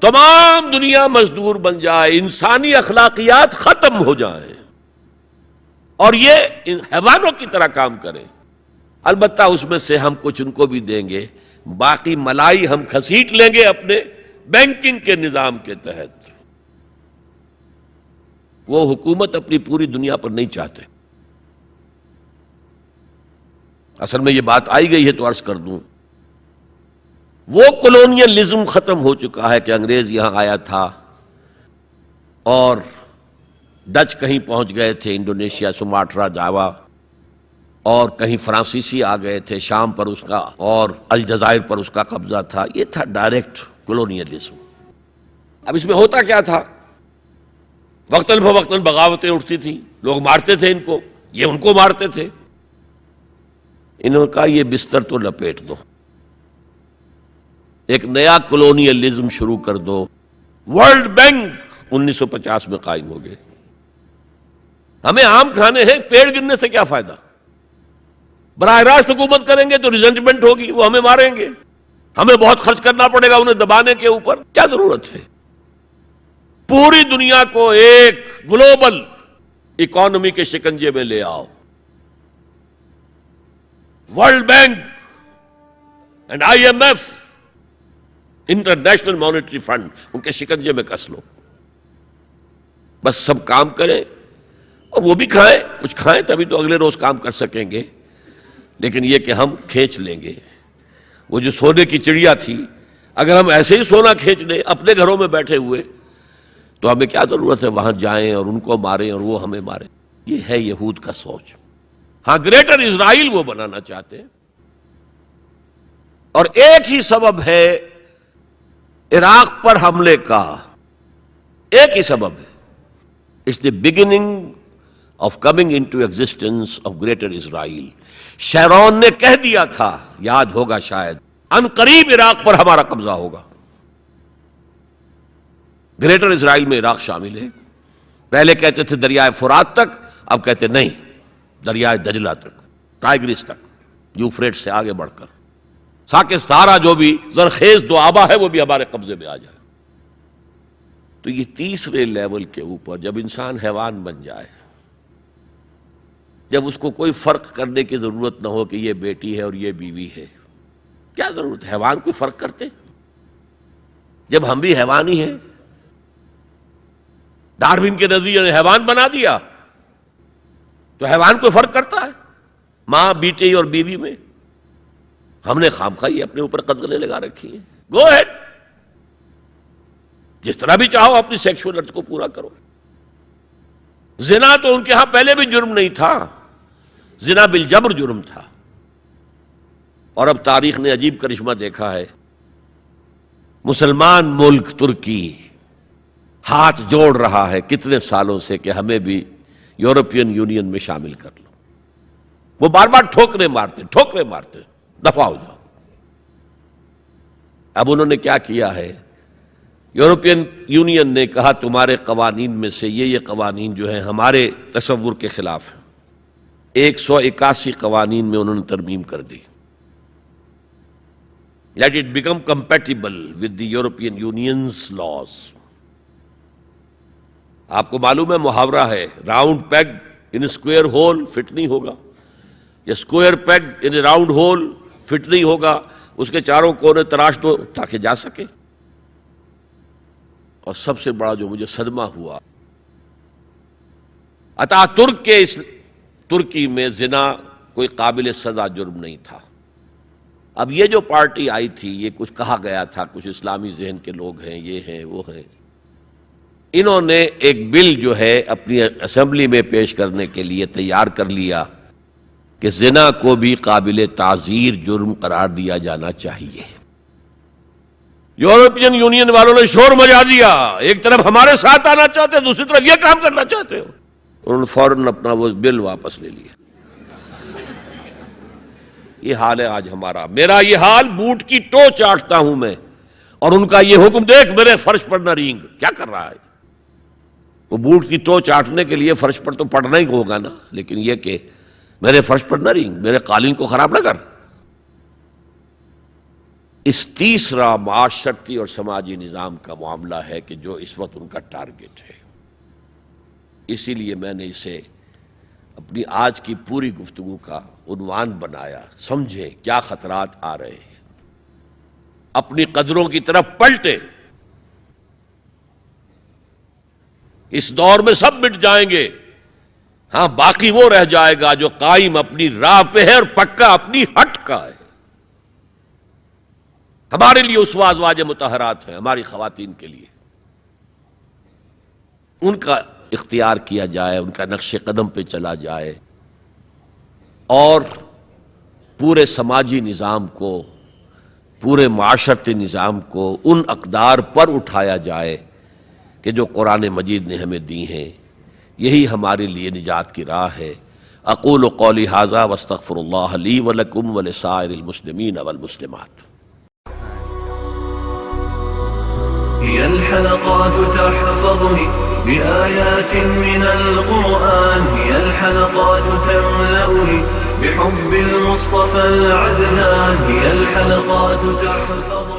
تمام دنیا مزدور بن جائے، انسانی اخلاقیات ختم ہو جائیں اور یہ حیوانوں کی طرح کام کریں. البتہ اس میں سے ہم کچھ ان کو بھی دیں گے، باقی ملائی ہم کھسیٹ لیں گے اپنے بینکنگ کے نظام کے تحت. وہ حکومت اپنی پوری دنیا پر نہیں چاہتے. اصل میں یہ بات آئی گئی ہے تو عرض کر دوں، وہ کولونیلزم ختم ہو چکا ہے کہ انگریز یہاں آیا تھا اور ڈچ کہیں پہنچ گئے تھے، انڈونیشیا، سماٹرا، جاوا، اور کہیں فرانسیسی آ گئے تھے شام پر اس کا، اور الجزائر پر اس کا قبضہ تھا. یہ تھا ڈائریکٹ کولونیلزم. اب اس میں ہوتا کیا تھا؟ وقتاً فوقتاً بغاوتیں اٹھتی تھیں، لوگ مارتے تھے ان کو، یہ ان کو مارتے تھے. انہوں نے کہا یہ بستر تو لپیٹ دو، ایک نیا کولونیلزم شروع کر دو. ورلڈ بینک 1950 میں قائم ہو گئے. ہمیں آم کھانے ہیں، پیڑ گرنے سے کیا فائدہ؟ براہ راست حکومت کریں گے تو ریزنٹمنٹ ہوگی، وہ ہمیں ماریں گے، ہمیں بہت خرچ کرنا پڑے گا انہیں دبانے کے اوپر. کیا ضرورت ہے؟ پوری دنیا کو ایک گلوبل اکانومی کے شکنجے میں لے آؤ. World bank and IMF، international monetary fund, ان کے شکنجے میں کس لو. بس سب کام کریں اور وہ بھی کھائیں، کچھ کھائیں تبھی تو اگلے روز کام کر سکیں گے. لیکن یہ کہ ہم کھینچ لیں گے. وہ جو سونے کی چڑیا تھی، اگر ہم ایسے ہی سونا کھینچ لیں اپنے گھروں میں بیٹھے ہوئے تو ہمیں کیا ضرورت ہے وہاں جائیں اور ان کو ماریں اور وہ ہمیں ماریں. یہ ہے یہود کا سوچ. ہاں گریٹر اسرائیل وہ بنانا چاہتے ہیں، اور ایک ہی سبب ہے عراق پر حملے کا، ایک ہی سبب ہے. It's the beginning of coming into existence of greater Israel. Sharon نے کہہ دیا تھا، یاد ہوگا شاید، ان قریب عراق پر ہمارا قبضہ ہوگا. گریٹر اسرائیل میں عراق شامل ہے. پہلے کہتے تھے دریائے فرات تک، اب کہتے نہیں، دریائے دجلہ تک، ٹائگرس تک، یوفریٹ سے آگے بڑھ کر تاکہ سارا جو بھی زرخیز دو آبا ہے وہ بھی ہمارے قبضے میں آ جائے. تو یہ تیسرے لیول کے اوپر جب انسان حیوان بن جائے، جب اس کو کوئی فرق کرنے کی ضرورت نہ ہو کہ یہ بیٹی ہے اور یہ بیوی ہے، کیا ضرورت ہے؟ حیوان کوئی فرق کرتے؟ جب ہم بھی حیوان ہی ہیں. ڈارون کے نظریے نے حیوان بنا دیا تو حیوان کوئی فرق کرتا ہے ماں بیٹی اور بیوی میں؟ ہم نے خامخواہ اپنے اوپر قدغنیں لگا رکھی ہیں. گو ہیڈ، جس طرح بھی چاہو اپنی سیکشول ارتھ کو پورا کرو. زنا تو ان کے ہاں پہلے بھی جرم نہیں تھا، زنا بالجبر جرم تھا. اور اب تاریخ نے عجیب کرشمہ دیکھا ہے. مسلمان ملک ترکی ہاتھ جوڑ رہا ہے کتنے سالوں سے کہ ہمیں بھی یورپین یونین میں شامل کر لو. وہ بار بار ٹھوکریں مارتے، دفع ہو جاؤ. اب انہوں نے کیا کیا ہے؟ یورپین یونین نے کہا تمہارے قوانین میں سے یہ قوانین جو ہیں ہمارے تصور کے خلاف ہیں. 181 قوانین میں انہوں نے ترمیم کر دی. Let it become compatible with the European Union's laws. آپ کو معلوم ہے محاورہ ہے، round peg in square hole fit نہیں ہوگا، یا square peg in round hole fit نہیں ہوگا. اس کے چاروں کونے تراش دو تاکہ جا سکے. اور سب سے بڑا جو مجھے صدمہ ہوا، اتا ترک کے اس ترکی میں زنا کوئی قابل سزا جرم نہیں تھا. اب یہ جو پارٹی آئی تھی، یہ کچھ کہا گیا تھا، کچھ اسلامی ذہن کے لوگ ہیں، یہ ہیں وہ ہیں، انہوں نے ایک بل جو ہے اپنی اسمبلی میں پیش کرنے کے لیے تیار کر لیا کہ زنا کو بھی قابل تعزیر جرم قرار دیا جانا چاہیے. یورپین یونین والوں نے شور مچا دیا، ایک طرف ہمارے ساتھ آنا چاہتے، دوسری طرف یہ کام کرنا چاہتے ہو، انہوں نے فوراً اپنا وہ بل واپس لے لیا۔ یہ حال ہے آج ہمارا، میرا یہ حال، بوٹ کی ٹو چاٹتا ہوں میں، اور ان کا یہ حکم، دیکھ میرے فرش پر نہ رینگ، کیا کر رہا ہے؟ وہ بوٹ کی ٹو چاٹنے کے لیے فرش پر تو پڑنا ہی ہوگا نا، لیکن یہ کہ میرے فرش پر نہ رینگ، میرے قالین کو خراب نہ کر۔ اس تیسرا معاشرتی اور سماجی نظام کا معاملہ ہے کہ جو اس وقت ان کا ٹارگٹ ہے۔ اسی لیے میں نے اسے اپنی آج کی پوری گفتگو کا عنوان بنایا، سمجھیں کیا خطرات آ رہے ہیں، اپنی قدروں کی طرف پلٹے۔ اس دور میں سب مٹ جائیں گے، ہاں باقی وہ رہ جائے گا جو قائم اپنی راہ پہ ہے اور پکا اپنی ہٹ کا ہے۔ ہمارے لیے اسوہ ازواج مطہرات ہیں، ہماری خواتین کے لیے، ان کا اختیار کیا جائے، ان کا نقش قدم پہ چلا جائے، اور پورے سماجی نظام کو، پورے معاشرتی نظام کو ان اقدار پر اٹھایا جائے کہ جو قرآن مجید نے ہمیں دی ہیں۔ یہی ہمارے لیے نجات کی راہ ہے۔ اقول قولی ھذا واستغفر اللہ لی ولکم ولسائر المسلمین والمسلمات۔ هي الحلقات تحفظني بآيات من القرآن، هي الحلقات تملأني بحب المصطفى العدنان، هي الحلقات تحفظني